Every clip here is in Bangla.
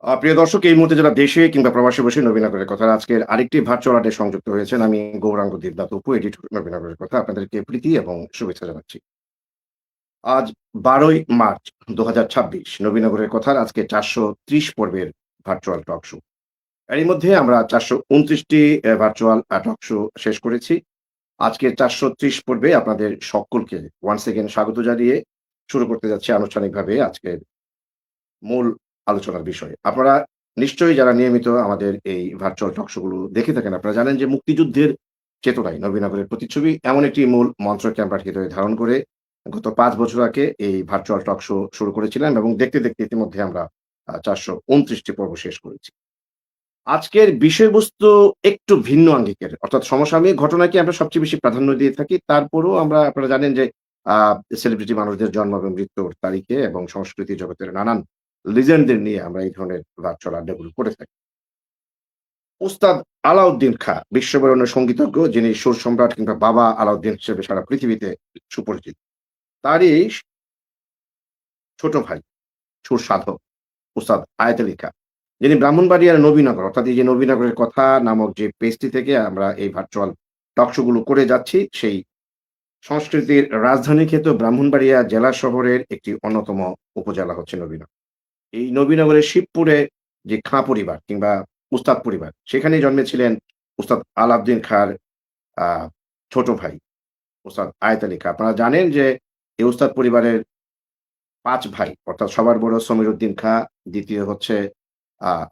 প্রিয় দর্শক, এই মুহূর্তে যারা দেশে কিংবা প্রবাসে বসে নবীনগরের কথার আজকের আরেকটি ভার্চুয়াল আড্ডায় সংযুক্ত হয়েছেন। আমি গৌরাঙ্গ দেবনাথ অপু, এডিটর নবীনগরের কথা। আপনাদেরকে প্রীতি এবং শুভেচ্ছা জানাচ্ছি। আজ ১২ই মার্চ ২০২৬ নবীনগরের কথার আজকে ৪৩০ পর্বের ভার্চুয়াল টক শো। এরই মধ্যে আমরা ৪২৯ টি ভার্চুয়াল টক শো শেষ করেছি। আজকের ৪৩০ পর্বে আপনাদের সকলকে ওয়ান্স এগেইন স্বাগত জানিয়ে শুরু করতে যাচ্ছি আনুষ্ঠানিকভাবে আজকের মূল আলোচনার বিষয়। আপনারা নিশ্চয়ই যারা নিয়মিত আমাদের এই ভার্চুয়াল টক শো গুলো দেখে থাকেন, আপনারা জানেন যে মুক্তিযুদ্ধের চেতনায় নবীনগরের প্রতিচ্ছবি এমন একটি মূল মন্ত্রকে আমরা হৃদয়ে ধারণ করে গত ৫ বছর আগে এই ভার্চুয়াল টক শো শুরু করেছিলাম এবং দেখতে, দেখতে ইতিমধ্যে আমরা ৪২৯ টি পর্ব শেষ করেছি। আজকের বিষয়বস্তু একটু ভিন্ন আঙ্গিকের। অর্থাৎ সমসাময়িক ঘটনাকে আমরা সবচেয়ে বেশি প্রাধান্য দিয়ে থাকি। তারপরেও আপনারা জানেন যে আ সেলিব্রিটি মানুষদের জন্ম এবং মৃত্যুর তারিখে এবং সংস্কৃতি জগতের নানান লিজেন্ডদের নিয়ে আমরা এই ধরনের ভার্চুয়াল আড্ডাগুলো করে থাকি। উস্তাদ আলাউদ্দিন খাঁ বিশ্ববরেণ্য সংগীতজ্ঞ, যিনি সুর সম্রাট কিংবা বাবা আলাউদ্দিন হিসেবে সারা পৃথিবীতে সুপরিচিত। তারই ছোট ভাই সুর সাধক উস্তাদ আয়াত আলী খাঁ, যিনি ব্রাহ্মণবাড়িয়ার নবীনগর, অর্থাৎ এই যে নবীনগরের কথা নামক যে পেজটি থেকে আমরা এই ভার্চুয়াল টক শো গুলো করে যাচ্ছি, সেই সংস্কৃতির রাজধানী খ্যাত ব্রাহ্মণবাড়িয়া জেলা শহরের একটি অন্যতম উপজেলা হচ্ছে নবীনগর। এই নবীনগরের শিবপুরে যে খাঁ পরিবার কিংবা উস্তাদ পরিবার, সেখানেই জন্মেছিলেন উস্তাদ আলাউদ্দিন খাঁর আ ছোট ভাই উস্তাদ আয়াত আলী খাঁ। আপনারা জানেন যে এই উস্তাদ পরিবারের ৫ ভাই, অর্থাৎ সবার বড় সমীর উদ্দিন খাঁ, দ্বিতীয় হচ্ছে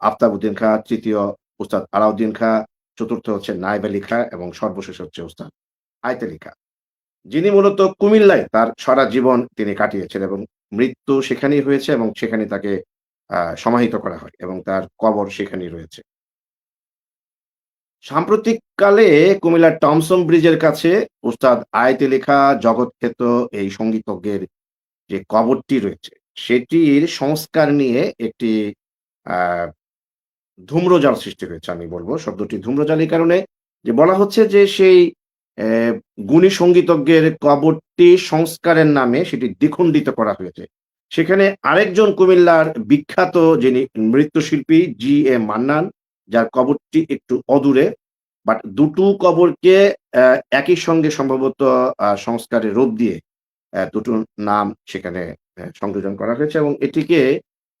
আফতাব উদ্দিন খাঁ, তৃতীয় উস্তাদ আলাউদ্দিন খাঁ, চতুর্থ হচ্ছে নায়েব আলী খাঁ এবং সর্বশেষ হচ্ছে উস্তাদ আয়াত আলী খাঁ। যিনি মূলত কুমিল্লায় তার সারা জীবন তিনি কাটিয়েছেন এবং মৃত্যু সেখানেই হয়েছে এবং সেখানেই তাকে সমাহিত করা হয় এবং তার কবর সেখানেই রয়েছে। সাম্প্রতিককালে কুমিল্লার টমসন ব্রিজের কাছে উস্তাদ আয়াতে লেখা জগৎখ্যাত এই সংগীতজ্ঞের যে কবরটি রয়েছে, সেটির সংস্কার নিয়ে একটি আ ধূম্রজাল সৃষ্টি হয়েছে আমি বলব। শব্দটি ধূম্রজাল এই কারণে যে বলা হচ্ছে যে সেই গুণী সংগীতজ্ঞের কবরটি সংস্কারের নামে সেটি দ্বিখণ্ডিত করা হয়েছে। সেখানে আরেকজন কুমিল্লার বিখ্যাত যিনি নৃত্যশিল্পী জি.এ. মান্নান, যার কবরটি একটু অদূরে। বাট দুটো কবরকে একই সঙ্গে সম্ভবত সংস্কারের রূপ দিয়ে দুটো নাম সেখানে সংযোজন করা হয়েছে এবং এটিকে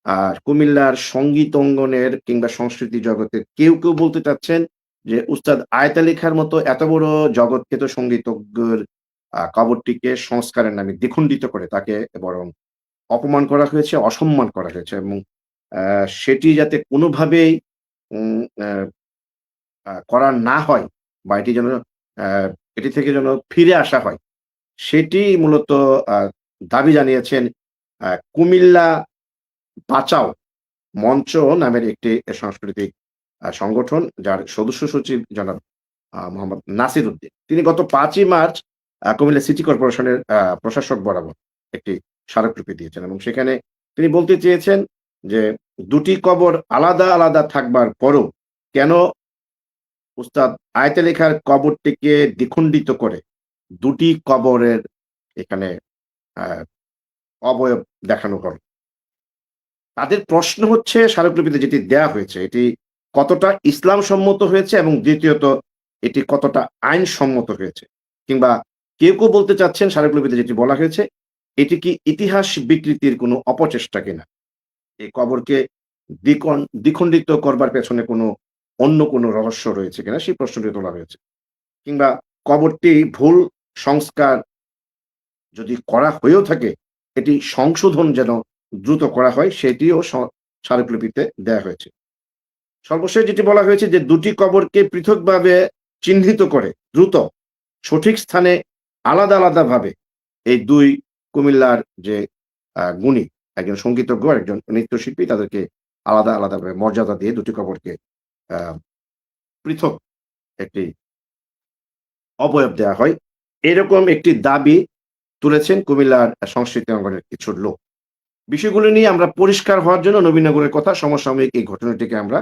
আ কুমিল্লার সংগীত অঙ্গনের কিংবা সংস্কৃতি জগতের কেউ বলতে চাচ্ছেন যে উস্তাদ আয়াত আলী খাঁর মতো এত বড় জগৎখ্যাত সংগীতজ্ঞের কবরটিকে সংস্কারের নামে দ্বিখণ্ডিত করে তাকে বরং অপমান করা হয়েছে, অসম্মান করা হয়েছে এবং সেটি যাতে কোনোভাবেই উম আ করা না হয় বা এটি যেন আ এটি থেকে যেন ফিরে আসা হয়, সেটি মূলত আ দাবি জানিয়েছেন কুমিল্লা বাঁচাও মঞ্চ নামের একটি সাংস্কৃতিক সংগঠন, যার সদস্য সচিব জনাব মোহাম্মদ নাসির উদ্দিন। তিনি গত ৫ই মার্চ কুমিল্লা সিটি কর্পোরেশনের প্রশাসক বরাবর একটি স্মারকলিপি দিয়েছেন এবং সেখানে তিনি বলতে চেয়েছেন যে, "দুটি কবর আলাদা, আলাদা থাকবার পরও কেন উস্তাদ আয়াতে লেখার কবরটিকে দ্বিখণ্ডিত করে দুটি কবরের এখানে আ অবয়ব দেখানো হল?" তাদের প্রশ্ন হচ্ছে স্মারকলিপিতে যেটি দেয়া হয়েছে এটি কতটা ইসলাম সম্মত হয়েছে এবং দ্বিতীয়ত এটি কতটা আইনসম্মত হয়েছে? কিংবা কেউ বলতে চাচ্ছেন স্মারকলিপিতে যেটি বলা হয়েছে, এটি কি ইতিহাস বিকৃতির কোনো অপচেষ্টা কিনা? এই কবরকে দ্বিখণ্ডিত করবার পেছনে অন্য কোনো রহস্য রয়েছে কিনা সেই প্রশ্নটি তোলা হয়েছে। কিংবা কবরটি ভুল সংস্কার যদি করা হয়েও থাকে, এটি সংশোধন যেন দ্রুত করা হয় সেটিও স্মারকলিপিতে দেয়া হয়েছে। সর্বশেষ যেটি বলা হয়েছে যে ২ টি কবরকে পৃথকভাবে চিহ্নিত করে দ্রুত সঠিক স্থানে আলাদা ভাবে এই ২ কুমিল্লার যে গুণী, একজন সংগীতজ্ঞ, আরেকজন নৃত্যশিল্পী, তাদেরকে আলাদা ভাবে মর্যাদা দিয়ে ২ টি কবরকে আ পৃথক একটি অবয়ব দেয়া হয়। এরকম একটি দাবি তুলেছেন কুমিল্লার সংস্কৃতি অঙ্গনের কিছু লোক। বিষয়গুলো নিয়ে আমরা পরিষ্কার হওয়ার জন্য নবীনগরের কথা সমসাময়িক এই ঘটনাটিকে আমরা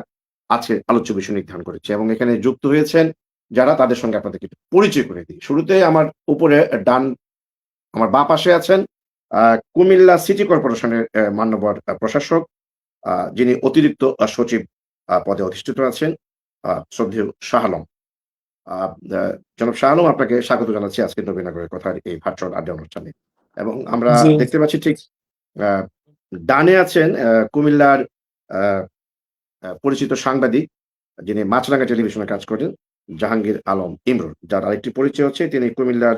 আজকের আলোচ্য বিষয় নির্ধারণ করেছি এবং এখানে যুক্ত হয়েছেন যারা, তাদের সঙ্গে আপনাদেরকে একটু পরিচয় করে দিই। শুরুতে আমার উপরে আমার বাঁ পাশে আছেন আ কুমিল্লা সিটি কর্পোরেশনের মান্যবর প্রশাসক যিনি অতিরিক্ত সচিব পদে অধিষ্ঠিত আছেন, শ্রদ্ধেয় শাহ আলম। আ আ জনাব শাহ আলম, আপনাকে স্বাগত জানাচ্ছি আজকের নবীনগরের কথার এই ভার্চুয়াল আড্ডা অনুষ্ঠানে। এবং আমরা জি, দেখতে পাচ্ছি ঠিক আ ডানে আছেন কুমিল্লার আ আ পরিচিত সাংবাদিক, যিনি মাছরাঙা টেলিভিশনে কাজ করেন, জাহাঙ্গীর আলম ইমরুল। যার আরেকটি পরিচয় হচ্ছে তিনি কুমিল্লার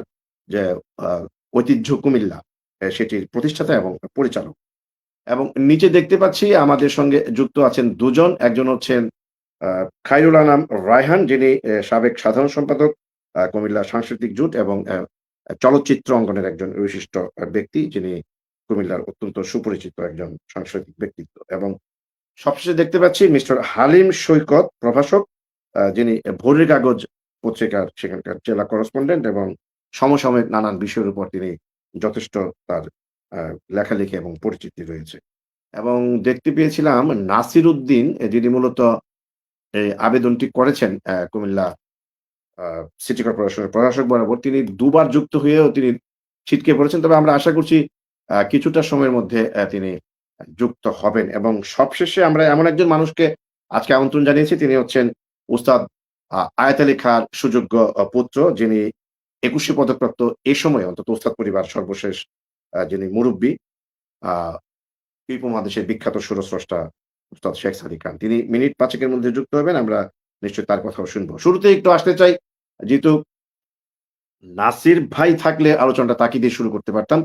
যে আ ঐতিহ্য কুমিল্লা, সেটির প্রতিষ্ঠাতা এবং পরিচালক। এবং নিচে দেখতে পাচ্ছি আমাদের সঙ্গে যুক্ত আছেন ২ জন। একজন হচ্ছেন আ খায়রুল আনাম রায়হান, যিনি সাবেক সাধারণ সম্পাদক কুমিল্লা সাংস্কৃতিক জোট, এবং চলচ্চিত্র অঙ্গনের একজন বিশিষ্ট ব্যক্তি, যিনি কুমিল্লার অত্যন্ত সুপরিচিত একজন সাংস্কৃতিক ব্যক্তিত্ব। এবং সবশেষে দেখতে পাচ্ছি মিস্টার হালিম সৈকত, প্রভাষক, যিনি ভোরের কাগজ পত্রিকার সেখানকার জেলা করেসপন্ডেন্ট, এবং সমসাময়িক নানান বিষয়ের উপর তিনি যথেষ্ট তার আ লেখালেখি এবং পরিচিতি রয়েছে। এবং দেখতে পেয়েছিলাম নাসির উদ্দিন, যিনি মূলত এই আবেদনটি করেছেন কুমিল্লা আ সিটি কর্পোরেশনের প্রশাসক বরাবর। তিনি দুবার যুক্ত হয়েও তিনি ছিটকে পড়েছেন। তবে আমরা আশা করছি কিছুটা সময়ের মধ্যে তিনি যুক্ত হবেন। এবং সবশেষে আমরা এমন একজন মানুষকে আজকে আমন্ত্রণ জানিয়েছি। তিনি হচ্ছেন উস্তাদ আয়াত আলী খাঁর সুযোগ্য পুত্র, যিনি ২১শে পদকপ্রাপ্ত এ সময়ে অন্তত উস্তাদ পরিবার সর্বশেষ যিনি মুরুব্বি, আ এই উপমহাদেশের বিখ্যাত সুরস্রষ্টা উস্তাদ শেখ সাদী খান। তিনি মিনিট ৫ এর মধ্যে যুক্ত হবেন। আমরা নিশ্চয়ই তার কথাও শুনব। শুরুতেই একটু আসতে চাই, যেহেতু নাসির ভাই থাকলে আলোচনাটা তাকে দিয়ে শুরু করতে পারতাম।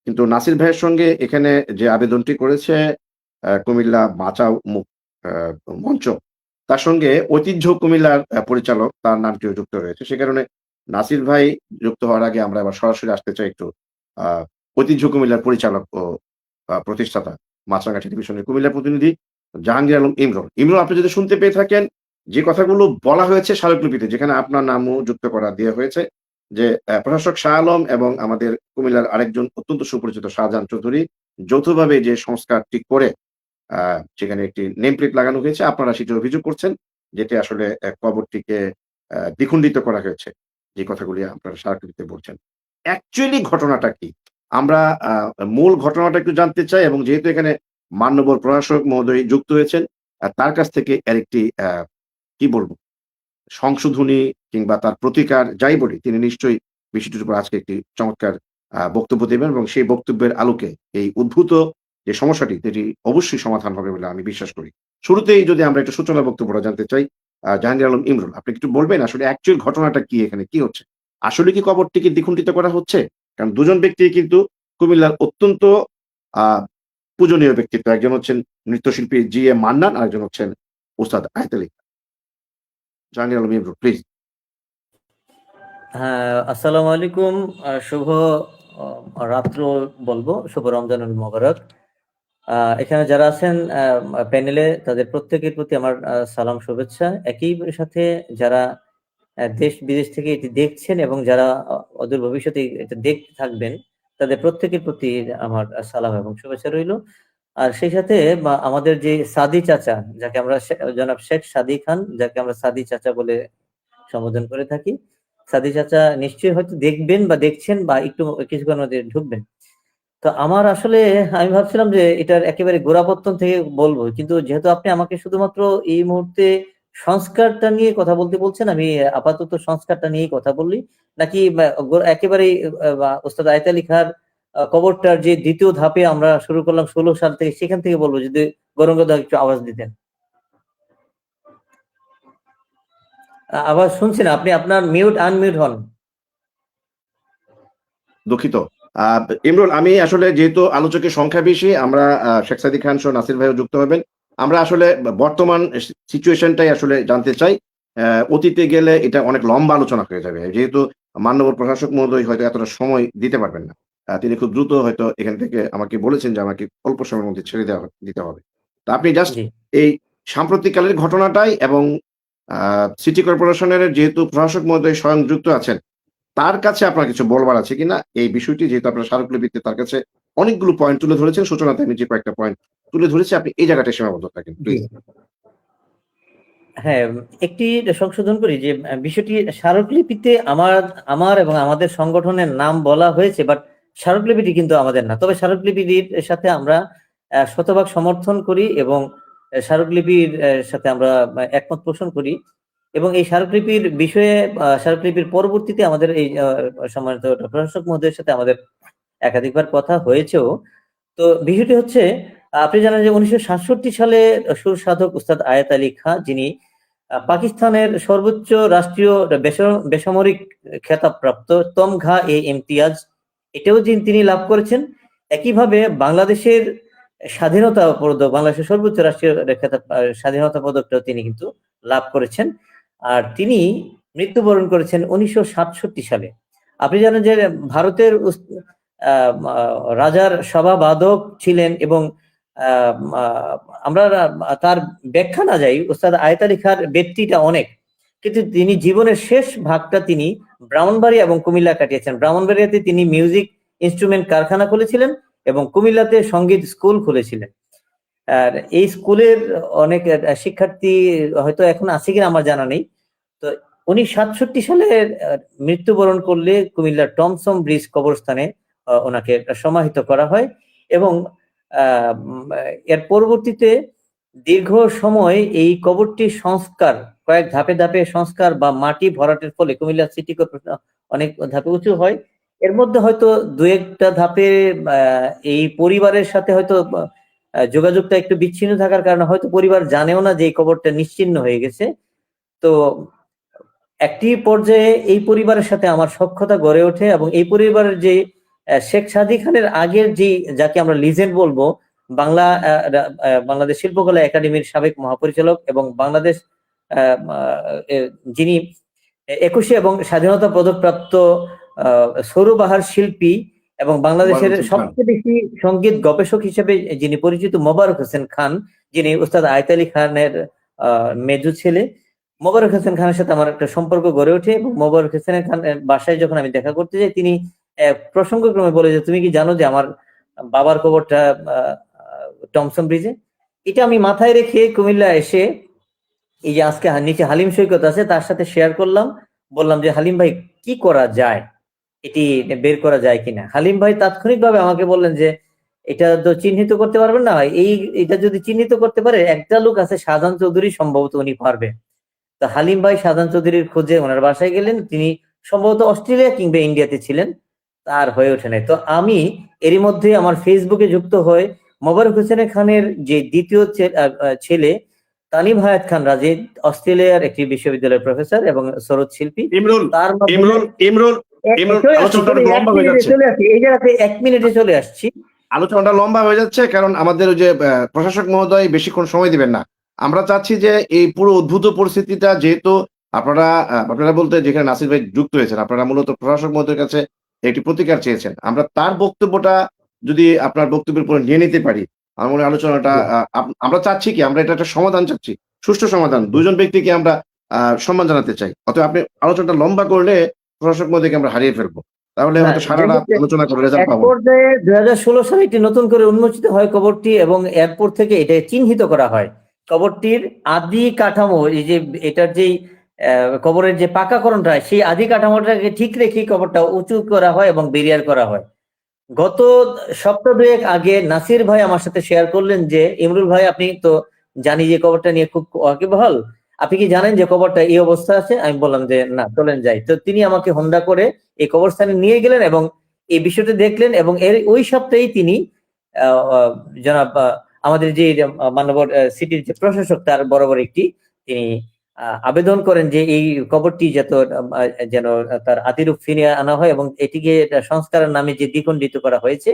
কিন্তু নাসির ভাইয়ের সঙ্গে এখানে যে আবেদনটি করেছে কুমিল্লা বাঁচাও আ মঞ্চ, তার সঙ্গে ঐতিহ্য কুমিল্লার পরিচালক, তার নামটিও যুক্ত রয়েছে। সে কারণে নাসির ভাই যুক্ত হওয়ার আগে আমরা এবার সরাসরি আসতে চাই একটু আ ঐতিহ্য কুমিল্লার পরিচালক ও প্রতিষ্ঠাতা, মাছরাঙা টেলিভিশনের কুমিল্লার প্রতিনিধি জাহাঙ্গীর আলম ইমরুল। ইমরুল, আপনি যদি শুনতে পেয়ে থাকেন, যে কথাগুলো বলা হয়েছে স্মারকলিপিতে, যেখানে আপনার নামও যুক্ত করা দেয়া হয়েছে, যে প্রশাসক শাহ আলম এবং আমাদের কুমিল্লার আরেকজন অত্যন্ত সুপরিচিত শাহজাহান চৌধুরী যৌথভাবে যে সংস্কারটি করে আ সেখানে একটি নেম প্লেট লাগানো হয়েছে। আপনারা সেটি অভিযোগ করছেন, যেটি আসলে কবরটিকে দ্বিখণ্ডিত করা হয়েছে। যে কথাগুলি আপনারা স্মারকলিপিতে বলছেন। অ্যাকচুয়ালি ঘটনাটা কি? আমরা আ মূল ঘটনাটা একটু জানতে চাই, এবং যেহেতু এখানে মান্যবর প্রশাসক মহোদয় যুক্ত হয়েছেন, তার কাছ থেকে এর একটি কি বলব, সংশোধনী কিংবা তার প্রতিকার যাই বলি, তিনি নিশ্চয়ই বিষয়টির উপর আজকে একটি চমৎকার বক্তব্য দেবেন, এবং সেই বক্তব্যের আলোকে এই উদ্ভূত যে সমস্যাটি, এটি অবশ্যই সমাধান হবে বলে আমি বিশ্বাস করি। শুরুতেই যদি আমরা একটু সূচনা বক্তব্যটা জানতে চাই, জাহাঙ্গীর আলম ইমরুল, আপনি একটু বলবেন আসলে অ্যাকচুয়াল ঘটনাটা কি, এখানে কি হচ্ছে? আসলে কি কবরটিকে দ্বিখণ্ডিত করা হচ্ছে? কারণ দুজন ব্যক্তি কিন্তু কুমিল্লার অত্যন্ত আ পূজনীয় ব্যক্তিত্ব। একজন হচ্ছেন নৃত্যশিল্পী জি এ মান্নান, আরেকজন হচ্ছেন উস্তাদ আয়াত আলী। জাহাঙ্গীর আলম ইমরুল, প্লিজ। হ্যাঁ, আসসালামু আলাইকুম। শুভ রাত্র বলবো, শুভ রমজানুল মোবারক। এখানে যারা আছেন প্যানেলে, তাদের প্রত্যেকের প্রতি আমার সালাম শুভেচ্ছা। একই সাথে যারা দেশ বিদেশ থেকে এটি দেখছেন এবং যারা অদূর ভবিষ্যতে এটা দেখতে থাকবেন, তাদের প্রত্যেকের প্রতি আমার সালাম এবং শুভেচ্ছা রইলো। আর সেই সাথে আমাদের যে সাদি চাচা, যাকে আমরা জনাব শেখ সাদী খান, যাকে আমরা সাদি চাচা বলে সম্বোধন করে থাকি, সাদি চাচা নিশ্চয়ই হয়তো দেখবেন বা দেখছেন বা একটু কিছুক্ষণ মধ্যে ঢুকবেন। তো আমার আসলে, আমি ভাবছিলাম যে এটার একেবারে গোড়াপত্তন থেকে বলবো, কিন্তু যেহেতু আপনি আমাকে শুধুমাত্র এই মুহূর্তে সংস্কারটা নিয়ে কথা বলতে বলছেন, আমি আপাতত সংস্কারটা নিয়েই কথা বললি, নাকি একেবারেই ওস্তাদ আয়ত আলী খাঁর কবরটার যে দ্বিতীয় ধাপে আমরা শুরু করলাম 16 সাল থেকে, সেখান থেকে বলবো, যদি গরঙ্গদা একটু আওয়াজ দিতেন। আবার শুনছি না, আপনি আপনার মিউট আনমিউট হন। দুঃখিত। আ ইমরুল, আমি আসলে যেহেতু আলোচকের সংখ্যা বেশি, আমরা শেখ সাদী খান সহ নাসির ভাইও যুক্ত হবেন। আমরা আসলে বর্তমান সিচুয়েশনটাই আসলে জানতে চাই। অতীতে গেলে এটা অনেক লম্বা আলোচনা হয়ে যাবে। যেহেতু মাননীয় প্রশাসক মহোদয় হয়তো এতটা সময় দিতে পারবেন না। তিনি খুব দ্রুত হয়তো এখান থেকে আমাকে বলেছেন যে আমাকে অল্প সময়ের মধ্যে ছেড়ে দিতে হবে। তো আপনি জাস্ট জি। এই সাম্প্রতিককালের ঘটনাটাই, এবং আ সিটি কর্পোরেশনের যেহেতু প্রশাসক মহোদয় স্বয়ং যুক্ত আছেন, তার কাছে আপনার কিছু বলবার আছে কিনা এই বিষয়টি, যেহেতু আপনার স্মারকলিপিতে তার কাছে অনেকগুলো পয়েন্ট তুলে ধরেছেন। সূচনাতে আমি যে কয়েকটা পয়েন্ট তুলে ধরেছি, আপনি এই জায়গাটায় সীমাবদ্ধ থাকেন, জি। প্লিজ। হ্যাঁ, একটি সংশোধন করি যে বিষয়টি স্মারকলিপিতে আমার আমার এবং আমাদের সংগঠনের নাম বলা হয়েছে, বাট স্মারকলিপিটি কিন্তু আমাদের না। তবে স্মারকলিপিটির সাথে আমরা শতভাগ সমর্থন করি এবং স্মারকলিপির সাথে আমরা একমত পোষণ করি এবং এই স্মারকলিপির বিষয়ে স্মারকলিপির পরবর্তীতে আমাদের এই সম্মানিত প্রশাসক মহোদয়ের সাথে আমাদের একাধিকবার কথা হয়েছেও। তো বিষয়টি হচ্ছে, আপনি জানেন যে 1967 সালে সুর সাধক উস্তাদ আয়াত আলী খাঁ, যিনি পাকিস্তানের সর্বোচ্চ রাষ্ট্রীয় বেসামরিক খেতাবপ্রাপ্ত তমঘা-এ-ইমতিয়াজ, এটাও তিনি লাভ করেছেন। একইভাবে বাংলাদেশের স্বাধীনতা পদক, বাংলাদেশের সর্বোচ্চ রাষ্ট্রীয় খেতাব স্বাধীনতা পদকটাও তিনি কিন্তু লাভ করেছেন। আর তিনি মৃত্যুবরণ করেছেন 1967 সালে। আপনি জানেন যে ভারতের রাজার সভাবাদক ছিলেন এবং আমরা তার ব্যাখ্যা না যাই, ওস্তাদ আয়াত আলী খাঁর ব্যক্তিটা অনেক, কিন্তু তিনি জীবনের শেষ ভাগটা তিনি ব্রাহ্মণবাড়িয়া এবং কুমিল্লা কাটিয়েছেন। ব্রাহ্মণবাড়িয়াতে তিনি মিউজিক ইনস্ট্রুমেন্ট কারখানা খুলেছিলেন এবং কুমিল্লাতে সঙ্গীত স্কুল খুলেছিলেন। আর এই স্কুলের অনেক শিক্ষার্থী হয়তো এখন আছে কিনা আমার জানা নেই। তো উনি 67 সালে মৃত্যুবরণ করলে কুমিল্লার টমসম ব্রিজ কবরস্থানে ওনাকে সমাহিত করা হয় এবং এর পরবর্তীতে দীর্ঘ সময় এই কবরটি সংস্কার, কয়েক ধাপে ধাপে সংস্কার বা মাটি ভরাটের ফলে কুমিল্লা সিটি কর্পোরেশন অনেক ধাপে উঁচু হয়। এর মধ্যে হয়তো দু একটা ধাপে এই পরিবারের সাথে হয়তো যোগাযোগটা একটু বিচ্ছিন্ন থাকার কারণে হয়তো পরিবার জানেও না যে এই কবরটা নিশ্চিহ্ন হয়ে গেছে। তো একটি পর্যায়ে এই পরিবারের সাথে আমার সখ্যতা গড়ে ওঠে এবং এই পরিবারের যে শেখ সাদী খানের আগের যে, যাকে আমরা লিজেন্ড বলবো, বাংলাদেশ শিল্পকলা একাডেমির সাবেক মহাপরিচালক এবং বাংলাদেশ যিনি 21 এবং স্বাধীনতা পদকপ্রাপ্ত সৌরবাহার শিল্পী এবং বাংলাদেশের সবচেয়ে বেশি সঙ্গীত গবেষক হিসেবে যিনি পরিচিত মোবারক হোসেন খান, যিনি উস্তাদ আয়াত আলী খানের মেজো ছেলে। মোবারক হোসেন খানের সাথে আমার একটা সম্পর্ক গড়ে ওঠে এবং মোবারক হোসেন খানের বাসায় যখন আমি দেখা করতে যাই, তিনি প্রসঙ্গক্রমে বলে যে, তুমি কি জানো যে আমার বাবার কবরটা টমসন ব্রিজে? এটা আমি মাথায় রেখে কুমিল্লা এসে এই যে আজকে নিচে হালিম সৈকত আছে তার সাথে শেয়ার করলাম, বললাম যে হালিম ভাই কি করা যায়, এটি বের করা যায় কিনা। হালিম ভাই তাৎক্ষণিকভাবে আমাকে বললেন যে এটা তো চিহ্নিত করতে পারবেন না, এটা যদি চিহ্নিত করতে পারে একটা লোক আছে শাহজাহান চৌধুরী, সম্ভবত উনি পারবে। তো হালিম ভাই শাহজাহান চৌধুরীর খোঁজে ওনার বাসায় গেলেন, তিনি সম্ভবত অস্ট্রেলিয়া কিংবা ইন্ডিয়াতে ছিলেন, তার হয়ে ওঠে নাই। তো আমি এরই মধ্যে আমার ফেসবুকে যুক্ত হয়ে মোবারক হোসেন খানের যে দ্বিতীয় ছেলে তানিম হায়াত খান রাজীব, অস্ট্রেলিয়ার একটি বিশ্ববিদ্যালয়ের প্রফেসর এবং সরোদ শিল্পী, তার এক মিনিটে চলে আসছি। আলোচনাটা লম্বা হয়ে যাচ্ছে কারণ আমাদের ওই যে প্রশাসক মহোদয় বেশিক্ষণ সময় দিবেন না। আমরা চাচ্ছি যে এই পুরো উদ্ভূত পরিস্থিতিটা, যেহেতু আপনারা বলতে যেখানে নাসির ভাই যুক্ত হয়েছেন, আপনারা মূলত প্রশাসক মহোদয়ের কাছে একটি প্রতিকার চেয়েছেন। আমরা তার বক্তব্যটা যদি আপনার বক্তব্যের উপরে নিয়ে নিতে পারি, আমার মনে হয় আলোচনাটা আমরা চাচ্ছি কি, আমরা এটা একটা সমাধান চাচ্ছি, সুষ্ঠু সমাধান। দুজন ব্যক্তিকে আমরা সম্মান জানাতে চাই। অতএব আপনি আলোচনাটা লম্বা করলে প্রশাসক মহোদয়কে আমরা হারিয়ে ফেলবো। তাহলে হয়তো সারা রাত আলোচনা করে রেজাল্ট পাবো। 2016 সালে এটি নতুন করে উন্মোচিত হয় কবরটি এবং এরপর থেকে এটা চিহ্নিত করা হয়। কবরটির আদি কাঠামো, এই যে এটার যেই কবরের যে পাকাকরণটা, সেই আদি কাঠামোটাকে ঠিক রেখে কবরটা উঁচু করা হয় এবং বেরিয়ার করা হয়। গত সপ্তাহ দুয়েক আগে নাসির ভাই আমার সাথে শেয়ার করলেন যে, ইমরুল ভাই আপনি তো জানি যে কবরটা নিয়ে খুব ওয়াকিবহাল, আপনি কি জানেন যে কবরটা এই অবস্থা আছে? আমি বললাম যে না, চলেন যাই। তো তিনি আমাকে হোন্ডা করে এই কবরস্থানে নিয়ে গেলেন এবং এই বিষয়টি দেখলেন এবং এর ওই সপ্তাহেই তিনি জনাব আমাদের যে মানবর সিটির যে প্রশাসক, তার বরাবর একটি তিনি আবেদন করেন যে এই কবরটি যেন তার আদিরূপ ফিরিয়ে আনা হয় এবং এটিকে সংস্কারের নামে যে দ্বিখণ্ডিত করা হয়েছে।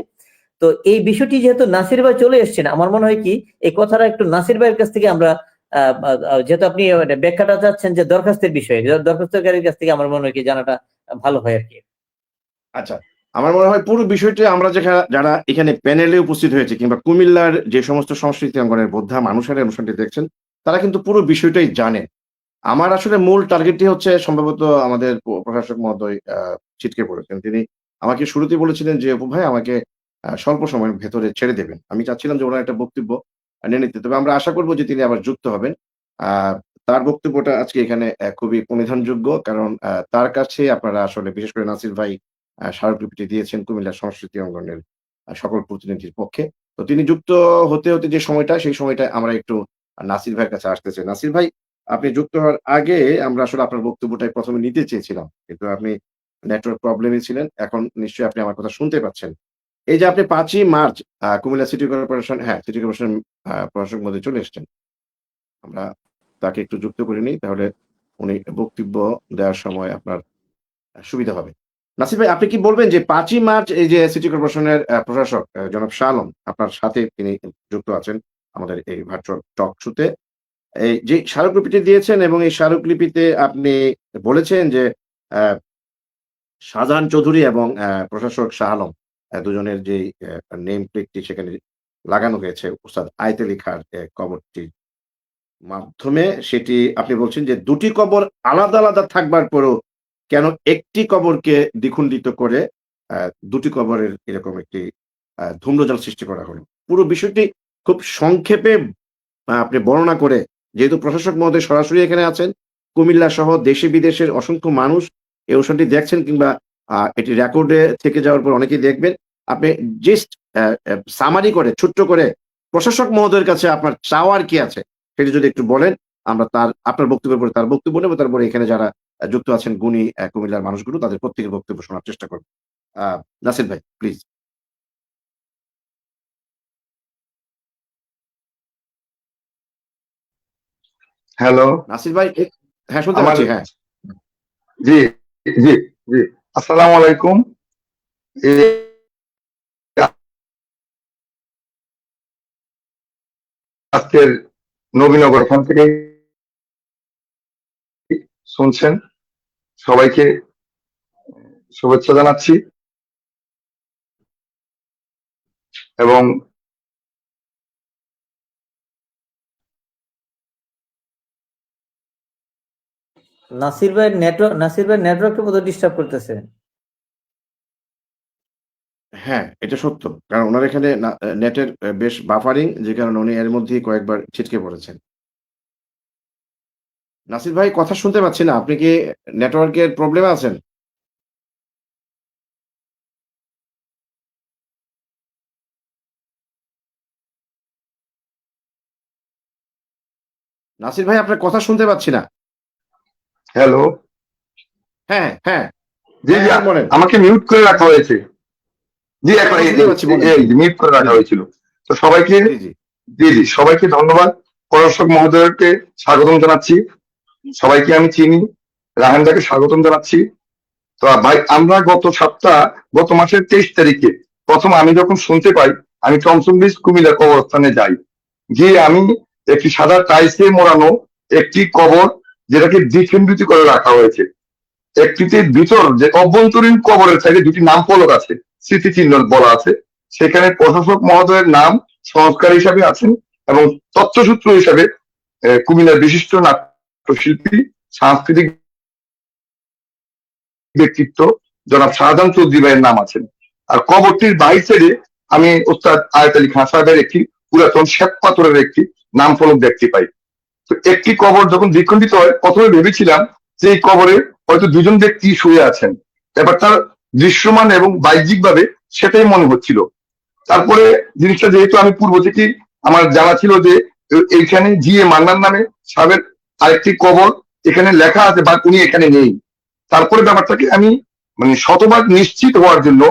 তো এই বিষয়টি যেহেতু নাসির ভাই চলে এসছেন, আমার মনে হয় কি এই কথাটা একটু নাসির ভাইয়ের কাছ থেকে আমরা, যেহেতু আপনি ব্যাখ্যাটা চাচ্ছেন যে দরখাস্তের বিষয়ে, দরখাস্তকারীর কাছ থেকে আমার মনে হয় কি জানাটা ভালো হয় আর কি। আচ্ছা, আমার মনে হয় পুরো বিষয়টি আমরা যারা এখানে প্যানেলে উপস্থিত হয়েছে কিংবা কুমিল্লার যে সমস্ত সংস্কৃতি অঙ্গনের বোদ্ধা মানুষেরা অনুষ্ঠানটি দেখছেন, তারা কিন্তু পুরো বিষয়টাই জানেন। আমার আসলে মূল টার্গেটটি হচ্ছে সম্ভবত আমাদের প্রশাসক মহোদয় ছিটকে পড়েছেন। তিনি আমাকে শুরুতেই বলেছিলেন যে, "অপু ভাই আমাকে স্বল্প সময়ের ভেতরে ছেড়ে দেবেন।" আমি চাচ্ছিলাম যে ওনার একটা বক্তব্য নিয়ে নিতে। তবে আমরা আশা করব যে তিনি আবার যুক্ত হবেন। আ তার বক্তব্যটা আজকে এখানে খুবই প্রণিধানযোগ্য। কারণ তার কাছে আপনারা আসলে বিশেষ করে নাসির ভাই স্মারকলিপিটি দিয়েছেন কুমিল্লার সংস্কৃতি অঙ্গনের সকল প্রতিনিধির পক্ষে। তো তিনি যুক্ত হতে, হতে যে সময়টা সেই সময়টায় আমরা একটু নাসির ভাইয়ের কাছে আসতে চাই। নাসির ভাই, আপনি যুক্ত হওয়ার আগে আমরা আসলে আপনার বক্তব্যটাই ১ম এ নিতে চেয়েছিলাম। কিন্তু আপনি নেটওয়ার্ক প্রবলেমে ছিলেন। এখন নিশ্চয়ই আপনি আমার কথা শুনতে পাচ্ছেন। এই যে আপনি ৫ই মার্চ কুমিল্লা সিটি কর্পোরেশন, হ্যাঁ, সিটি কর্পোরেশন প্রশাসক মহোদয় চলে এসছেন। আমরা তাকে একটু যুক্ত করে নিই, তাহলে উনি বক্তব্য দেওয়ার সময় আপনার সুবিধা হবে। নাসির ভাই, আপনি কি বলবেন যে ৫ই মার্চ এই যে সিটি কর্পোরেশনের প্রশাসক জনাব শাহ আলম আপনার সাথে তিনি যুক্ত আছেন আমাদের এই ভার্চুয়াল টক শোতে। এই যে স্মারকলিপিটি দিয়েছেন এবং এই স্মারকলিপিতে আপনি বলেছেন যে অ্যা শাহজাহান চৌধুরী এবং প্রশাসক শাহ আলম দুজনের যেই নেম প্লেটটি সেখানে লাগানো হয়েছে উস্তাদ আয়াতে লিখার কবরটির মাধ্যমে, সেটি আপনি বলছেন যে ২ টি কবর আলাদা, আলাদা থাকবার পরেও কেন একটি কবরকে দ্বিখণ্ডিত করে ২ টি কবরের এরকম একটি ধূম্রজাল সৃষ্টি করা হলো। পুরো বিষয়টি খুব সংক্ষেপে আপনি বর্ণনা করে, যেহেতু প্রশাসক মহোদয় সরাসরি এখানে আছেন, কুমিল্লা সহ দেশে বিদেশের অসংখ্য মানুষ এই অনুষ্ঠানটি দেখছেন কিংবা এটি রেকর্ডে থেকে যাওয়ার পর অনেকেই দেখবেন। আপনি জাস্ট সামারি করে ছোট্ট করে প্রশাসক মহোদয়ের কাছে আপনার চাওয়ার কি আছে? সেটি যদি একটু বলেন, আমরা আপনার বক্তব্যের পরে তার বক্তব্য নেব। তারপরে এখানে যারা যুক্ত আছেন গুণী কুমিল্লার মানুষগুলো তাদের প্রত্যেকের বক্তব্য শোনার চেষ্টা করব। আ নাসির ভাই, প্লিজ। হ্যালো। নাসির ভাই, হ্যাঁ, শুনতে আমার পাচ্ছি, হ্যাঁ। জি জি জি আসসালামু আলাইকুম। এই আজকের নবীনগর ওখান থেকে শুনছেন, সবাইকে শুভেচ্ছা জানাচ্ছি এবং নাসির ভাই নেটওয়ার্কটা বোধহয় ডিস্টার্ব করতেছে। হ্যাঁ, এটা সত্য। কারণ উনার এখানে নেটের বেশ বাফারিং, যে কারণে উনি এর মধ্যেই কয়েকবার ছিটকে পড়েছেন। নাসির ভাই, কথা শুনতে পাচ্ছি না। আপনি কি নেটওয়ার্কের প্রবলেমে আছেন? নাসির ভাই, আপনার কথা শুনতে পাচ্ছি না। হ্যালো। হ্যাঁ, হ্যাঁ। জি হ্যাঁ, জি এখন বলেন। আমাকে মিউট করে রাখা হয়েছে। জি এখন এখন শুনতে পাচ্ছি, বলেন। মিউট করে জি, রাখা হয়েছিল। তো সবাইকে জি, জি। জি জি সবাইকে ধন্যবাদ। প্রশাসক মহোদয়কে স্বাগতম জানাচ্ছি। সবাইকে আমি চিনি। রাহেনদাকে স্বাগতম জানাচ্ছি। তো ভাই, আমরা গত মাসের 23 তারিখে প্রথম আমি যখন শুনতে পাই, আমি টমসম ব্রিজ কুমিল্লা কবরস্থানে যাই। গিয়ে আমি একটি সাদা টাইলসে মোড়ানো একটি কবর, যেটাকে দ্বিখণ্ডিত করে রাখা হয়েছে। একটিতে ভিতর যে অভ্যন্তরীণ কবরের সাইডে দুটি নাম ফলক আছে, স্মৃতিচিহ্ন বলা আছে। সেখানে প্রশাসক মহোদয়ের নাম সংস্কার হিসাবে আছেন এবং তথ্যসূত্র হিসাবে কুমিল্লার বিশিষ্ট নাট্যশিল্পী, সাংস্কৃতিক ব্যক্তিত্ব জনাব শাহজাহান চৌধুরী ভাইয়ের নাম আছেন। আর কবরটির বাইর সাইডে আমি ওস্তাদ আয়াত আলী খান সাহেবের একটি পুরাতন শ্বেত পাথরের একটি নাম ফলক দেখতে পাই। তো একটি কবর যখন দ্বিখণ্ডিত হয়, প্রথমে ভেবেছিলাম যে এই কবরে হয়তো দুজন ব্যক্তি শুয়ে আছেন। এবার তার দৃশ্যমান এবং বাহ্যিক ভাবে সেটাই মনে হচ্ছিল। তারপরে জিনিসটা যেহেতু আমি পূর্ব থেকে আমার জানা ছিল যে এইখানে জি এ মান্নান নামে সাহেবের আরেকটি কবর এখানে লেখা আছে, বা উনি এখানে নেই। তারপরে ব্যাপারটাকে আমি মানে শতভাগ নিশ্চিত হওয়ার জন্য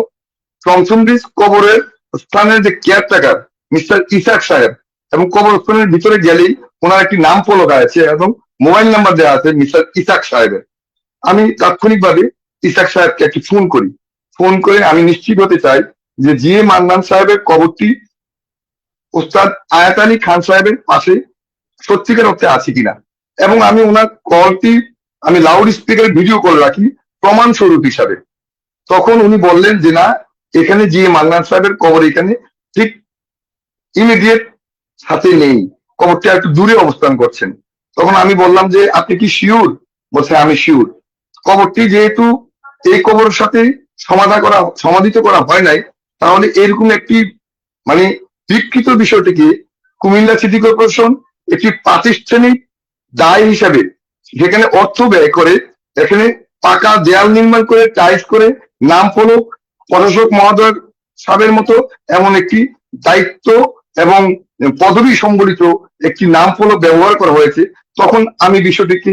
টমসম ব্রিজ কবরের স্থানের যে কেয়ারটেকার মিস্টার ইসাক সাহেব, এবং কবরস্থানের ভিতরে গেলেই ওনার একটি নাম ফলক আছে এবং মোবাইল নাম্বার দেওয়া আছে মিস্টার ইসাক সাহেবের। আমি তাৎক্ষণিকভাবে ইসাক সাহেবকে একটি ফোন করে আমি নিশ্চিত হতে চাই যে জি এ মান্নান সাহেবের কবরটি ওস্তাদ আয়াত আলী খান সাহেবের পাশে সত্যিকার অর্থে আছে কিনা। এবং আমি ওনার কলটি আমি লাউড স্পিকারে ভিডিও করে রাখি প্রমাণ স্বরূপ হিসাবে। তখন উনি বললেন যে না, এখানে জি এ মান্নান সাহেবের কবর এখানে ঠিক ইমিডিয়েট সাথে নেই, কবরটা একটু দূরে অবস্থান করছেন। তখন আমি বললাম যে আপনি কি শিওর? বলছে আমি শিওর। কবরটি যেহেতু এই কবরের সাথে সমাধিত করা হয় নাই, তাহলে এরকম একটি মানে বিকৃত বিষয়টিকে কুমিল্লা সিটি কর্পোরেশন একটি প্রাতিষ্ঠানিক দায় হিসাবে, যেখানে অর্থ ব্যয় করে এখানে পাকা দেয়াল নির্মাণ করে টাইলস করে নাম ফলক প্রশাসক মহোদয় সাহেবের মতো এমন একটি দায়িত্ব এবং পদবি সম্বলিত একটি নাম ফলক ব্যবহার করা হয়েছে, তখন আমি বিষয়টিকে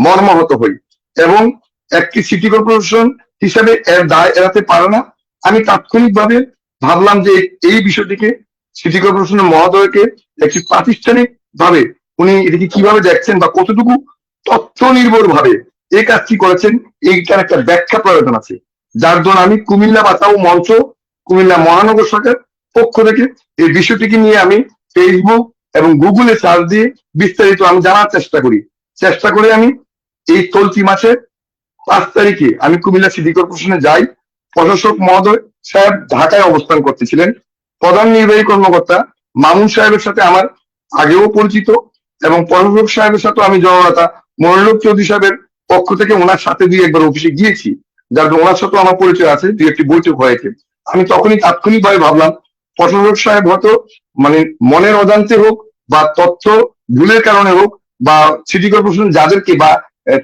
মর্মাহত হই এবং একটি সিটি কর্পোরেশন হিসাবে এর দায় এড়াতে পারে না। আমি তাৎক্ষণিকভাবে ভাবলাম যে এই বিষয়টিকে সিটি কর্পোরেশনের মহোদয়কে একটি প্রাতিষ্ঠানিক ভাবে উনি এটিকে কিভাবে দেখছেন বা কতটুকু তথ্য নির্ভর ভাবে এই কাজটি করেছেন, এইটার একটা ব্যাখ্যা প্রয়োজন আছে। যার জন্য আমি কুমিল্লা বাঁচাও মঞ্চ, কুমিল্লা মহানগর শাখার পক্ষ থেকে এই বিষয়টিকে নিয়ে আমি ফেসবুক এবং গুগলে সার্চ দিয়ে বিস্তারিত আমি জানার চেষ্টা করে আমি এই চলতি মাসের 5 তারিখে আমি কুমিল্লা সিটি কর্পোরেশনে যাই। প্রশাসক মহোদয় সাহেব ঢাকায় অবস্থান করতেছিলেন। প্রধান নির্বাহী কর্মকর্তা মামুন সাহেবের সাথে আমার আগেও পরিচিত এবং প্রশাসক সাহেবের সাথে আমি জননেতা মনিরুল চৌধুরী সাহেবের পক্ষ থেকে ওনার সাথে 2-1 বার অফিসে গিয়েছি, যার জন্য ওনার সাথে আমার পরিচয় আছে, 2-1টি বৈঠক হয়েছে। আমি তখনই তাৎক্ষণিকভাবে ভাবলাম প্রশাসক সাহেব হয়তো মানে মনের অজান্তে হোক বা তথ্য ভুলের কারণে হোক বা সিটি কর্পোরেশন যাদেরকে বা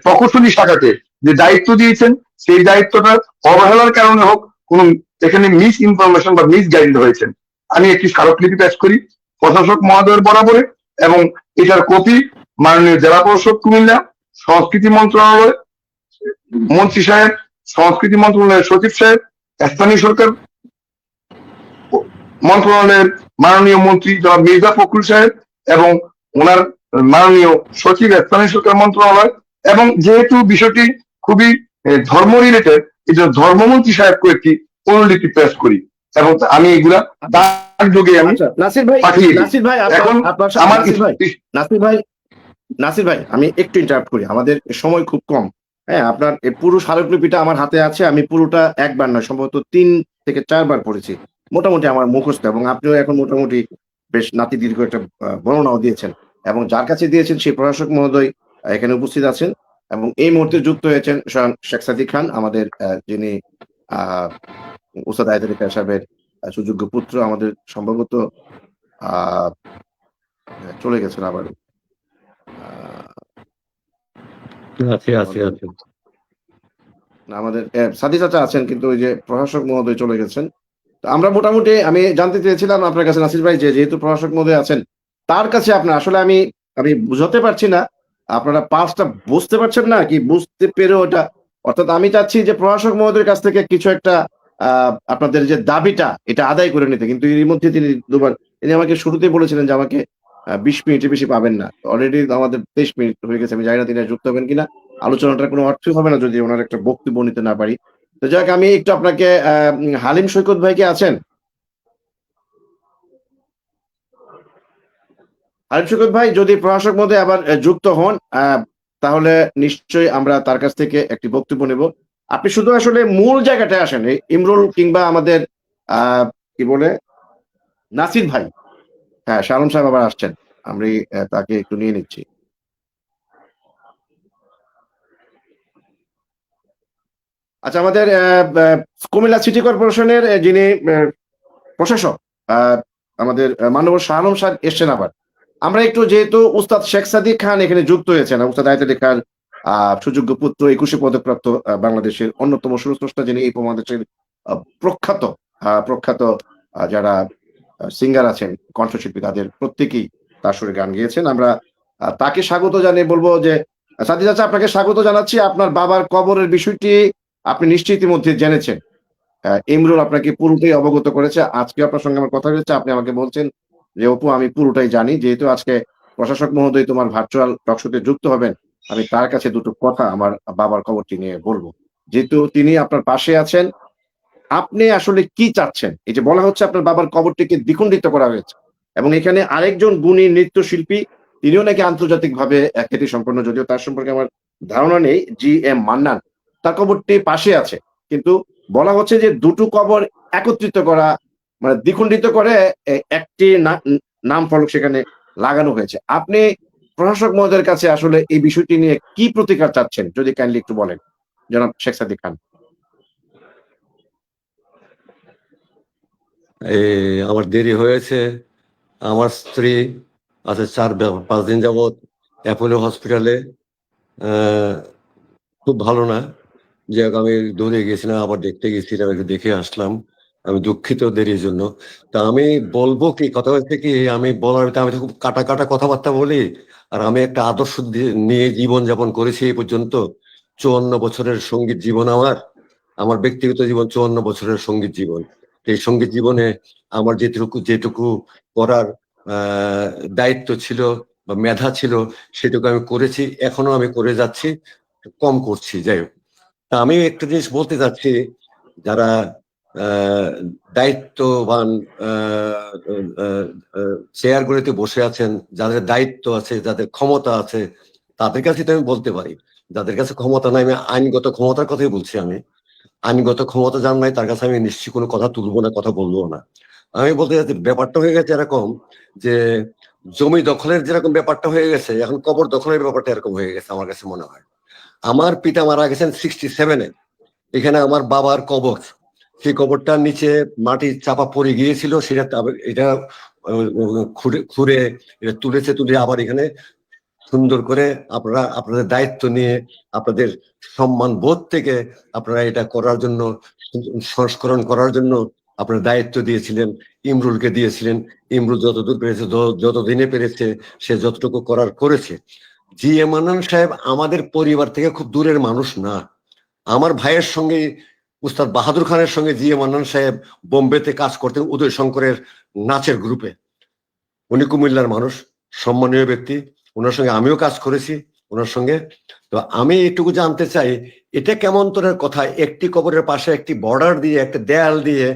প্রকৌশলী শাখাকে যে দায়িত্ব দিয়েছেন সেই দায়িত্বটা অবহেলার কারণে হোক কোন এখানে মিস ইনফরমেশন বা মিস গাইড হয়েছেন। আমি একটি স্মারকলিপি পেশ করি প্রশাসক মহোদয়ের বরাবরে এবং এটার কপি মাননীয় জেলা প্রশাসক কুমিল্লা, সংস্কৃতি মন্ত্রণালয় মন্ত্রী সাহেব, সংস্কৃতি মন্ত্রণালয়ের সচিব সাহেব, স্থানীয় সরকার মন্ত্রণালয়ের মাননীয় মন্ত্রী জনাব মির্জা ফখরুল সাহেব এবং ওনার মাননীয় সচিব স্থানীয় সরকার মন্ত্রণালয়। এবং যেহেতু বিষয়টি খুবই ধর্ম রিলেটেড, এই জন্য ধর্মমন্ত্রী সাহেবকে একটি অনুলিপি পেশ করি এবং আমি এগুলা ডাক যোগে আমি আচ্ছা নাসির ভাই, পাঠিয়ে দিই। নাসির ভাই এখন আপনার আমার নাসির ভাই আমি একটু ইন্টারাপ্ট করি, আমাদের সময় খুব কম। হ্যাঁ, আপনার এই পুরো স্মারকলিপিটা আমার হাতে আছে, আমি পুরোটা একবার নয় সম্ভবত 3 থেকে 4 বার পড়েছি, মোটামুটি আমার মুখস্থ, এবং আপনিও এখন মোটামুটি বেশ নাতি দীর্ঘ একটা বর্ণনাও দিয়েছেন, এবং যার কাছে দিয়েছেন সেই প্রশাসক মহোদয় এখানে উপস্থিত আছেন এবং এই মুহূর্তে যুক্ত হয়েছেন শেখ সাদিক খান, আমাদের যিনি উস্তাদ আয়াত আলী খান সাহেবের সুযোগ্য পুত্র, আমাদের সম্ভবত চলে গেছেন আবার আমাদের সাদি চাচা আছেন, কিন্তু ওই যে প্রশাসক মহোদয় চলে গেছেন। তো আমরা মোটামুটি আমি জানতে চেয়েছিলাম আপনার কাছে নাসির ভাই, যে যেহেতু প্রশাসক মহোদয় আছেন তার কাছে আপনার আসলে আমি বুঝাতে পারছি না, আপনারা পাঁচটা বুঝতে পারছেন না কি বুঝতে পেরে ওটা, অর্থাৎ আমি চাচ্ছি যে প্রশাসক মহোদয়ের কাছ থেকে কিছু একটা আপনাদের যে দাবিটা এটা আদায় করে নিতে, কিন্তু এর মধ্যে তিনি আমাকে শুরুতেই বলেছিলেন যে আমাকে 20 মিনিটের বেশি পাবেন না। অলরেডি আমাদের 23 মিনিট হয়ে গেছে, আমি জানি না তিনি যুক্ত হবেন কিনা। আলোচনাটার কোনো অর্থই হবে না যদি ওনার একটা বক্তব্য নিতে না পারি। তো যাক, আমি একটু আপনাকে হালিম সৈকত ভাই কি আছেন? হালিম সৈকত ভাই যদি প্রশাসক মহোদয় আবার যুক্ত হন তাহলে নিশ্চয়ই আমরা তার কাছ থেকে একটি বক্তব্য নেব। আপনি শুধু আসলে মূল জায়গাটায় আসেন, ইমরুল কিংবা আমাদের কি বলে নাসির ভাই, হ্যাঁ শালম সাহেব আবার আসছেন, আমি তাকে একটু নিয়ে নিচ্ছি। আচ্ছা, আমাদের কুমিল্লা সিটি কর্পোরেশনের যিনি প্রশাসক আমাদের মাননীয় শালম সাহেব এসছেন আবার। আমরা একটু, যেহেতু উস্তাদ শেখ সাদিক খান এখানে যুক্ত হয়েছেন, উস্তাদ আয়াত আলী খান সুযোগ্য পুত্র, 21 পদকপ্রাপ্ত বাংলাদেশের অন্যতম সুরস্রষ্টা, যিনি এই বাংলাদেশের প্রখ্যাত যারা সিঙ্গার আছেন, কণ্ঠশিল্পী, তাদের প্রত্যেকেই তার সুরে গান গেয়েছেন। আমরা তাকে স্বাগত জানিয়ে বলবো যে সাদি চাচা আপনাকে স্বাগত জানাচ্ছি। আপনার বাবার কবরের বিষয়টি আপনি নিশ্চয়ই ইতিমধ্যে জেনেছেন, ইমরুল আপনাকে পুরোটাই অবগত করেছে। আজকে আপনার সঙ্গে আমার কথা হয়েছে, আপনি আমাকে বলছেন যে অপু আমি পুরোটাই জানি। যেহেতু আজকে প্রশাসক মহোদয় তোমার ভার্চুয়াল টকশোতে যুক্ত হবেন, আমি তার কাছে দুটো কথা আমার বাবার খবরটি নিয়ে বলবো। যেহেতু তিনি আপনার পাশে আছেন, আপনি আসলে কি চাচ্ছেন? এই যে বলা হচ্ছে আপনার বাবার কবরটিকে দ্বিখণ্ডিত করা হয়েছে, এবং এখানে আরেকজন গুণী নৃত্যশিল্পী, তিনিও নাকি আন্তর্জাতিকভাবে খ্যাতি সম্পন্ন, যদিও তার সম্পর্কে আমার ধারণা নেই, GM মান্নান, তার কবরটি পাশে আছে। কিন্তু বলা হচ্ছে যে দুটো কবর একত্রিত করা, মানে দ্বিখণ্ডিত করে একটি নাম ফলক সেখানে লাগানো হয়েছে। আপনি প্রশাসক মহোদয়ের কাছে আসলে এই বিষয়টি নিয়ে কি প্রতিকার চাচ্ছেন, যদি কাইন্ডলি একটু বলেন জনাব শেখ সাদিক খান। আমার দেরি হয়েছে। আমার স্ত্রী আছে 4-5 দিন যাবৎ অ্যাপোলো হসপিটালে, খুব ভালো না। যে আমি দৌড়ে গেছিলাম, আবার দেখতে গেছিলাম, একটু দেখে আসলাম। আমি দুঃখিত দেরির জন্য। তা আমি বলবো কি, কথা হচ্ছে কি, আমি বলার ভিতরে আমি তো খুব কাটা কাটা কথাবার্তা বলি। আর আমি একটা আদর্শ নিয়ে জীবন যাপন করেছি এই পর্যন্ত। 54 বছরের সঙ্গীত জীবন আমার। আমার ব্যক্তিগত জীবন 54 বছরের সঙ্গীত জীবন। এই সঙ্গীত জীবনে আমার যেটুকু যেটুকু করার দায়িত্ব ছিল বা মেধা ছিল, সেটুকু আমি করেছি, এখনো আমি করে যাচ্ছি, কম করছি, যাই হোক। তা আমি একটা জিনিস বলতে চাচ্ছি, যারা দায়িত্ববান চেয়ারগুলিতে বসে আছেন, যাদের দায়িত্ব আছে, যাদের ক্ষমতা আছে, তাদের কাছে তো আমি বলতে পারি। যাদের কাছে ক্ষমতা নাই, আমি আইনগত ক্ষমতার কথাই বলছি। আমি আইনগত ক্ষমতা যার নাই, তার কাছে আমি নিশ্চয়ই কোনো কথা তুলবো না, কথা বলবো না। আমি বলতে চাচ্ছি, ব্যাপারটা হয়ে গেছে এরকম যে জমি দখলের যেরকম ব্যাপারটা হয়ে গেছে, এখন কবর দখলের ব্যাপারটা এরকম হয়ে গেছে আমার কাছে মনে হয়। আমার পিতা মারা গেছেন 67-এ। এখানে আমার বাবার কবর, সেই কবরটার নিচে মাটি চাপা পড়ে গিয়েছিল, সেটা এটা খুঁড়ে খুঁড়ে এটা তুলে আবার এখানে সুন্দর করে আপনারা আপনাদের দায়িত্ব নিয়ে, আপনাদের সম্মান বোধ থেকে আপনারা এটা করার জন্য, সংস্করণ করার জন্য আপনারা দায়িত্ব দিয়েছিলেন, ইমরুলকে দিয়েছিলেন। ইমরুল যতদূর পেরেছে, যতদিনে পেরেছে, সে যতটুকু করার করেছে। জি এ মান্নান সাহেব আমাদের পরিবার থেকে খুব দূরের মানুষ না। আমার ভাইয়ের সঙ্গে, উস্তাদ বাহাদুর খানের সঙ্গে জি এ মান্নান সাহেব বোম্বেতে কাজ করতেন উদয় শঙ্করের নাচের গ্রুপে। উনি কুমিল্লার মানুষ, সম্মানীয় ব্যক্তি। ওনার সঙ্গে আমিও কাজ করেছি, ওনার সঙ্গে। তো আমি এটুকু জানতে চাই, এটা কেমন তোরের কথা, একটি কবরের পাশে একটি বর্ডার দিয়ে, একটা দেয়াল দিয়ে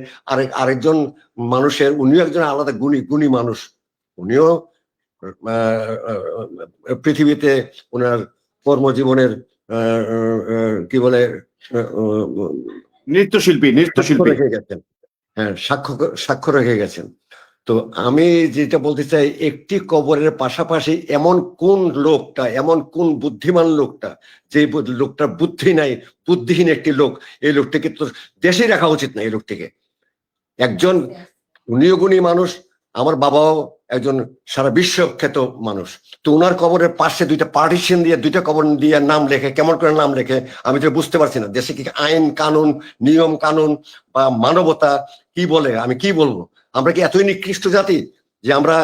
আরেকজন মানুষের, উনিও একজন আলাদা গুণী মানুষ, উনিও পৃথিবীতে ওনার কর্মজীবনের কি বলে নৃত্যশিল্পী রেখে গেছেন। হ্যাঁ, সাক্ষ্য রেখে গেছেন। তো আমি যেটা বলতে চাই, একটি কবরের পাশাপাশি এমন কোন বুদ্ধিমান লোকটা, যে লোকটার বুদ্ধি নাই, বুদ্ধিহীন একটি লোক, এই লোকটাকে তো দেশে রাখা উচিত না। এই লোকটিকে, একজন উনিও গুণী মানুষ, আমার বাবাও একজন সারা বিশ্বখ্যাত মানুষ। তো ওনার কবরের পাশে দুইটা পার্টিশন দিয়ে, দুইটা কবর দিয়ে নাম লেখে, কেমন করে নাম লেখে আমি তো বুঝতে পারছি না। দেশে কি আইন কানুন, নিয়ম কানুন বা মানবতা কি বলে, আমি কি বলবো? আমরা কি এতই নিকৃষ্ট জাতি যে আমরা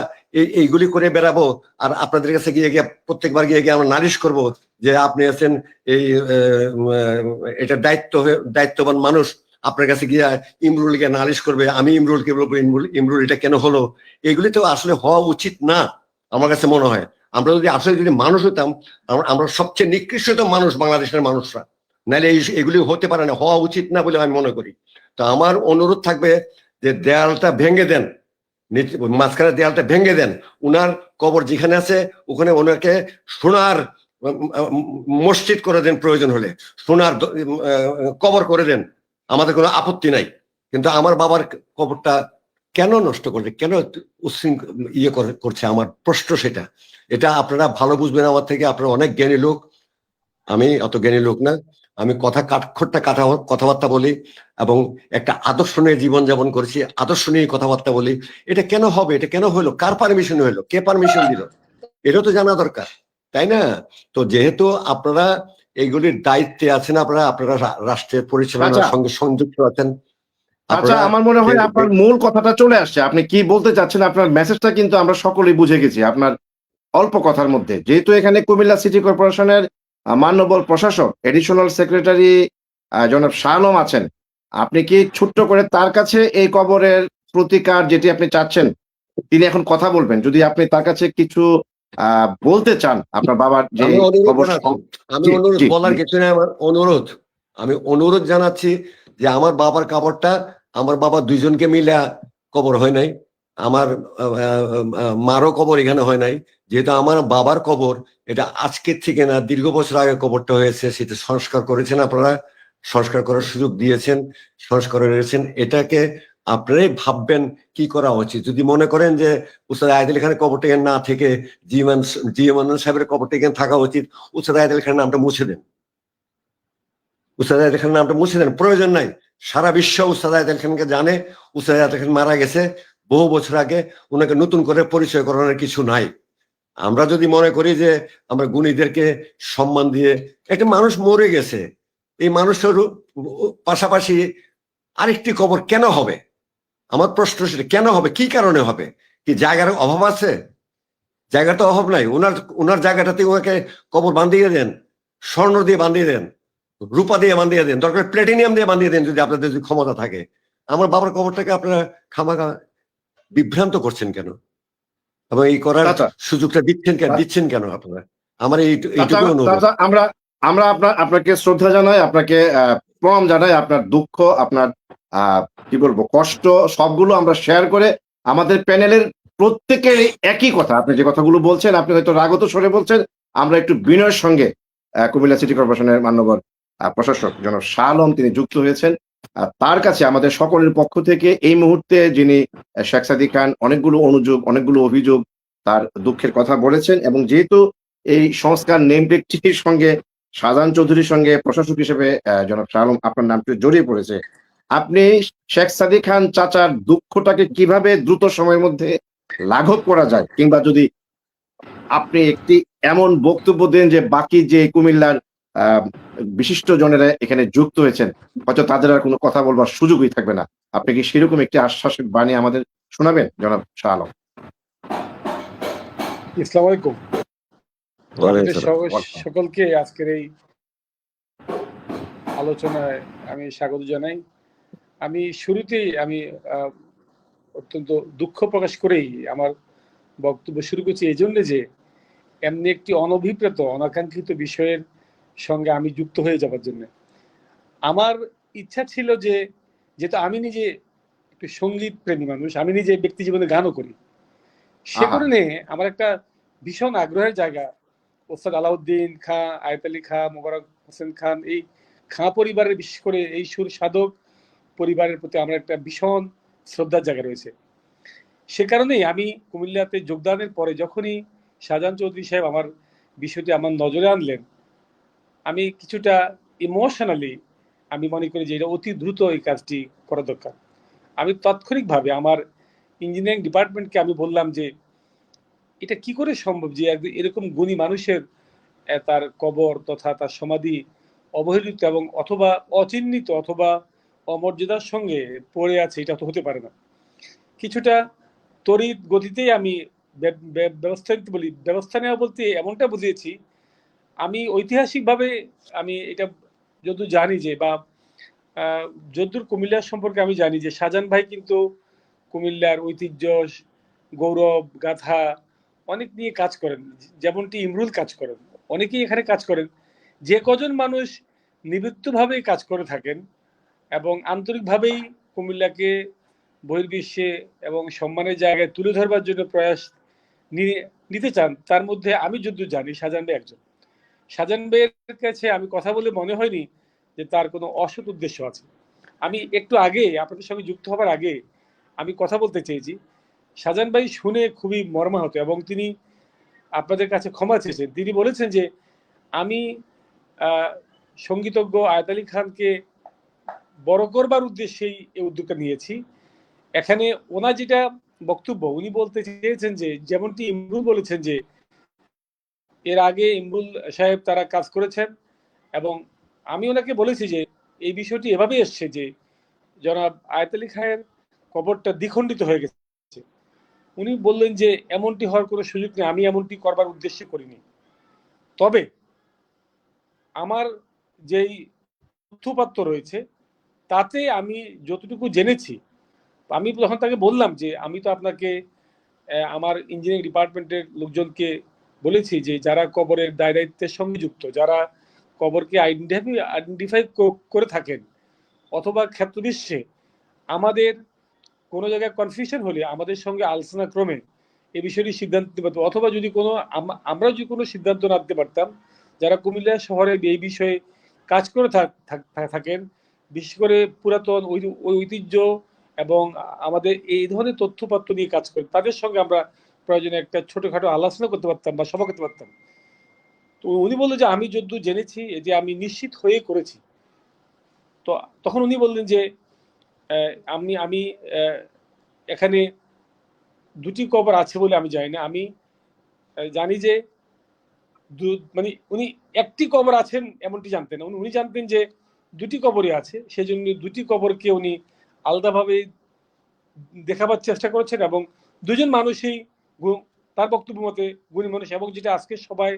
এইগুলি করে বেড়াবো, আর আপনাদের কাছে গিয়ে প্রত্যেকবার গিয়ে আমরা নালিশ করব যে আপনি আছেন এই এটা দায়িত্ববান মানুষ, আপনার কাছে গিয়ে ইমরুলকে নালিশ করবে, আমি ইমরুলকে বলবো ইমরুল এটা কেন হলো? এগুলি তো আসলে হওয়া উচিত না আমার কাছে মনে হয়। আমরা যদি আসলে মানুষ হতাম, আমরা সবচেয়ে নিকৃষ্ট মানুষ বাংলাদেশের মানুষরা, নাহলে এগুলি হতে পারে না, হওয়া উচিত না বলে আমি মনে করি। তো আমার অনুরোধ থাকবে যে দেয়ালটা ভেঙে দেন, মাঝখানে দেয়ালটা ভেঙে দেন। উনার কবর যেখানে আছে ওখানে ওনাকে সোনার মসজিদ করে দেন, প্রয়োজন হলে সোনার কবর করে দেন, আমাদের কোনো আপত্তি নাই। কিন্তু আমার বাবার কবরটা কেন নষ্ট করছে, কেন করছে, আমার প্রশ্ন সেটা। এটা আপনারা ভালো বুঝবেন আমার থেকে, আপনারা অনেক জ্ঞানী লোক, আমি অত জ্ঞানী লোক না। আমি কথাবার্তা বলি এবং একটা আদর্শ নিয়ে জীবনযাপন করেছি, আদর্শ নিয়ে কথাবার্তা বলি। এটা কেন হবে, এটা কেন হলো, কার পারমিশন হলো, কে পারমিশন দিল, এটা তো জানা দরকার, তাই না? তো যেহেতু আপনারা এইগুলির দায়িত্বে আছেন, আপনারা রাষ্ট্রের পরিচালনার সঙ্গে সংযুক্ত আছেন। আচ্ছা, আমার মনে হয় আপনার মূল কথাটা চলে আসছে। আপনি কি বলতে চাচ্ছেন, আপনার মেসেজটা কিন্তু আমরা সকলেই বুঝে গেছি আপনার অল্প কথার মধ্যে। যেহেতু এখানে কুমিল্লা সিটি কর্পোরেশনের মানববল প্রশাসক এডিশনাল সেক্রেটারি জনাব শাহ আলম আছেন, আপনি কি ছোট্ট করে তার কাছে এই কবরের প্রতিকার যেটি আপনি চাচ্ছেন, তিনি এখন কথা বলবেন, যদি আপনি তার কাছে কিছু বলতে চান আপনার বাবার যে কবর। আমি অনুরোধ বলার কিছু নেই, আমার আমি অনুরোধ জানাচ্ছি যে আমার বাবার কবরটা, আমার বাবা দুইজনকে মিলে কবর হয় নাই, আমার মারও কবর এখানে হয় নাই। যেহেতু আমার বাবার কবর, এটা আজকের থেকে না, দীর্ঘ বছর আগে কবরটা হয়েছে, সেটা সংস্কার করেছেন আপনারা, সংস্কার করার সুযোগ দিয়েছেন, সংস্কার করেছেন। এটাকে আপনারাই ভাববেন কি করা উচিত। যদি মনে করেন যে উস্তাদ আয়াত আলী খানের কবরটা এখানে না থেকে জি এ মান্নান সাহেবের কবরটা এখানে থাকা উচিত, উস্তাদ আয়াত আলী খানের নামটা মুছে দেন, উস্তাদ আয়াত আলী খানের নামটা মুছে দেন, প্রয়োজন নাই। সারা বিশ্ব উস্তাদ আয়াত আলী খানকে জানে, উস্তাদ আয়াত আলী খান মারা গেছে বহু বছর আগে, ওনাকে নতুন করে পরিচয় করানোর কিছু নাই। আমরা যদি মনে করি যে আমরা গুণীদেরকে সম্মান দিয়ে, একটা মানুষ মরে গেছে, এই মানুষের পাশাপাশি আরেকটি কবর কেন হবে? আমার প্রশ্ন সেটা কেন হবে, কি কারণে হবে? কি জায়গার অভাব আছে? জায়গার তো অভাব নাই। ওনার জায়গাটাতে ওকে কবর বাঁধিয়ে দেন, স্বর্ণ দিয়ে বাঁধিয়ে দেন, রূপা দিয়ে বাঁধিয়ে দেন, দরকার প্লেটিনিয়াম দিয়ে বাঁধিয়ে দেন যদি আপনাদের যদি ক্ষমতা থাকে। আমার বাবার কবরটাকে আপনারা খামাখা বিভ্রান্ত করছেন কেন, এবং এই করার চাচা সুযোগটা দিচ্ছেন কেন আপনারা? আমার চাচা এইটুকু অনুরোধ। চাচা আমরা আমরা আপনাকে শ্রদ্ধা জানাই, আপনাকে প্রণাম জানাই। আপনার দুঃখ, আপনার কি বলবো কষ্ট সবগুলো আমরা শেয়ার করে আমাদের প্যানেলের প্রত্যেকের একই কথা, আপনি যে কথাগুলো বলছেন আপনি হয়তো রাগত স্বরে বলছেন, আমরা একটু বিনয়ের সঙ্গে কুমিল্লা সিটি কর্পোরেশনের মান্যবর প্রশাসক জনাব শাহ আলম তিনি যুক্ত হয়েছেন। তার কাছে আমাদের সকলের পক্ষ থেকে এই মুহূর্তে যিনি শেখ সাদী খান অনেকগুলো অনুযোগ অনেকগুলো অভিযোগ তার দুঃখের কথা বলেছেন, এবং যেহেতু এই সংস্কার নেম প্লেকটির সঙ্গে শাহজাহান চৌধুরীর সঙ্গে প্রশাসক হিসেবে জনাব শাহ আলম আপনার নামটি জড়িয়ে পড়েছে, আপনি শেখ সাদী খান চাচার দুঃখটাকে কিভাবে দ্রুত সময়ের মধ্যে লাঘব করা যায়, কিংবা যদি আপনি একটি এমন বক্তব্য দেন যে বাকি যে কুমিল্লার বিশিষ্ট জনেরা এখানে যুক্ত হয়েছেন হয়তো তাদের আর কোনো কথা বলবার সুযোগই থাকবে না, আপনি কি সেরকম একটি আশ্বাসের বাণী আমাদের শোনাবেন জনাব শাহ আলম? আসসালামু আলাইকুম। আপনাদের সকলকে আজকের এই আলোচনায় আমি স্বাগত জানাই। আমি শুরুতেই অত্যন্ত দুঃখ প্রকাশ করেই আমার বক্তব্য শুরু করছি এই জন্য যে এমনি একটি অনভিপ্রেত অনাকাঙ্ক্ষিত বিষয়ের সঙ্গে আমি যুক্ত হয়ে যাবার জন্য আমার ইচ্ছা ছিল যে, যেহেতু আমি নিজে একটু সঙ্গীত প্রেমী মানুষ, আমি নিজে ব্যক্তি জীবনে গানও করি, সে কারণে আমার একটা ভীষণ আগ্রহের জায়গা ওস্তাদ আলাউদ্দিন খাঁ, আয়েত আলী খাঁ, মোবারক হোসেন খান, এই খাঁ পরিবারের, বিশেষ করে এই সুর সাধক পরিবারের প্রতি আমার একটা ভীষণ শ্রদ্ধার জায়গা রয়েছে। সে কারণেই আমি কুমিল্লাতে যোগদানের পরে যখনই শাহজাহান চৌধুরী সাহেব আমার বিষয়টি আমার নজরে আনলেন, আমি কিছুটা ইমোশনালি আমি মনে করি যে এটা অতি দ্রুত এই কাজটি করা দরকার। আমি তাৎক্ষণিকভাবে আমার ইঞ্জিনিয়ারিং ডিপার্টমেন্টকে আমি বললাম যে এটা কি করে সম্ভব যে এরকম গুণী মানুষের তার কবর তথা তার সমাধি অবহেলিত এবং অথবা অচিহ্নিত অথবা অমর্যাদার সঙ্গে পড়ে আছে, এটা তো হতে পারে না। কিছুটা তড়িৎ গতিতেই আমি ব্যবস্থা নেওয়া বলতে এমনটা বুঝিয়েছি, আমি ঐতিহাসিকভাবে আমি এটা যদ্দূর জানি যে, বা যদ্দূর কুমিল্লার সম্পর্কে আমি জানি যে শাহজাহান ভাই কিন্তু কুমিল্লার ঐতিহ্য, গৌরব গাথা অনেক নিয়ে কাজ করেন, যেমনটি ইমরুল কাজ করেন, অনেকেই এখানে কাজ করেন। যে কজন মানুষ নিবৃত্তভাবে কাজ করে থাকেন এবং আন্তরিকভাবেই কুমিল্লাকে বহির্বিশ্বে এবং সম্মানের জায়গায় তুলে ধরবার জন্য প্রয়াস নিতে চান, তার মধ্যে আমি যদ্দূর জানি শাহজাহান ভাই একজন। শাহজাহান ভাইয়ের কাছে আমি কথা বলে মনে হয়নি যে তার কোনো অসৎ উদ্দেশ্য আছে। আমি একটু আগে আপনাদের সঙ্গে যুক্ত হবার আগে আমি কথা বলতে চেয়েছি, শাহজাহান ভাই শুনে খুবই মর্মাহত এবং তিনি আপনাদের কাছে ক্ষমা চেয়েছেন। তিনি বলেছেন যে আমি সঙ্গীতজ্ঞ আয়েত আলী খানকে বড় করবার উদ্দেশ্যেই এই উদ্যোগটা নিয়েছি। এখানে ওনার যেটা বক্তব্য, উনি বলতে চেয়েছেন যে যেমনটি ইমরুল বলেছেন যে এর আগে ইমরুল সাহেব তারা কাজ করেছেন, এবং আমি ওনাকে বলেছি যে এই বিষয়টি এভাবে এসছে যে জনাব আয়েত আলী খানের কবরটা দ্বিখণ্ডিত হয়ে গেছে। উনি বললেন যে এমনটি হওয়ার কোনো সুযোগ নেই, আমি এমনটি করবার উদ্দেশ্যে করিনি। তবে আমার যেই তথ্যপাত্র রয়েছে তাতে আমি যতটুকু জেনেছি, আমি যখন তাকে বললাম যে আমি তো আপনাকে আমার ইঞ্জিনিয়ারিং ডিপার্টমেন্টের লোকজনকে বলেছি যে যারা কবরের দায় দায়িত্বের সঙ্গে যুক্ত, যারা কবরকে আইডেন্টিফাই করে থাকেন, অথবা ক্ষেত্রবিশেষে আমাদের কোনো জায়গায় কনফিউশন হলে আমাদের সঙ্গে আলোচনা ক্রমে এই বিষয়টি সিদ্ধান্ত নিতে পারতাম, অথবা যদি কোনো আমরা যদি কোনো সিদ্ধান্ত না নিতে পারতাম, যারা কুমিল্লা শহরে এই বিষয়ে কাজ করে থাকেন, বিশেষ করে পুরাতন ওই ঐতিহ্য এবং আমাদের এই ধরনের তথ্যপত্র নিয়ে কাজ করেন, তাদের সঙ্গে আমরা প্রয়োজনে একটা ছোটখাটো আলোচনা করতে পারতাম বা সভা করতে পারতাম। তো উনি বললেন যে আমি যদ্দূর জেনেছি যে আমি নিশ্চিত হয়ে করেছি। তো তখন উনি বললেন যে আমি এখানে দুটি কবর আছে বলে আমি জানি না, আমি জানি যে মানে উনি একটি কবর আছেন এমনটি জানতেন না, উনি জানতেন যে দুটি কবরই আছে, সেজন্য দুটি কবরকে উনি আলাদাভাবে দেখাবার চেষ্টা করেছেন, এবং দুজন মানুষই তার বক্তব্য মতে গুণী মানুষ, এবং যেটা আজকে সবাই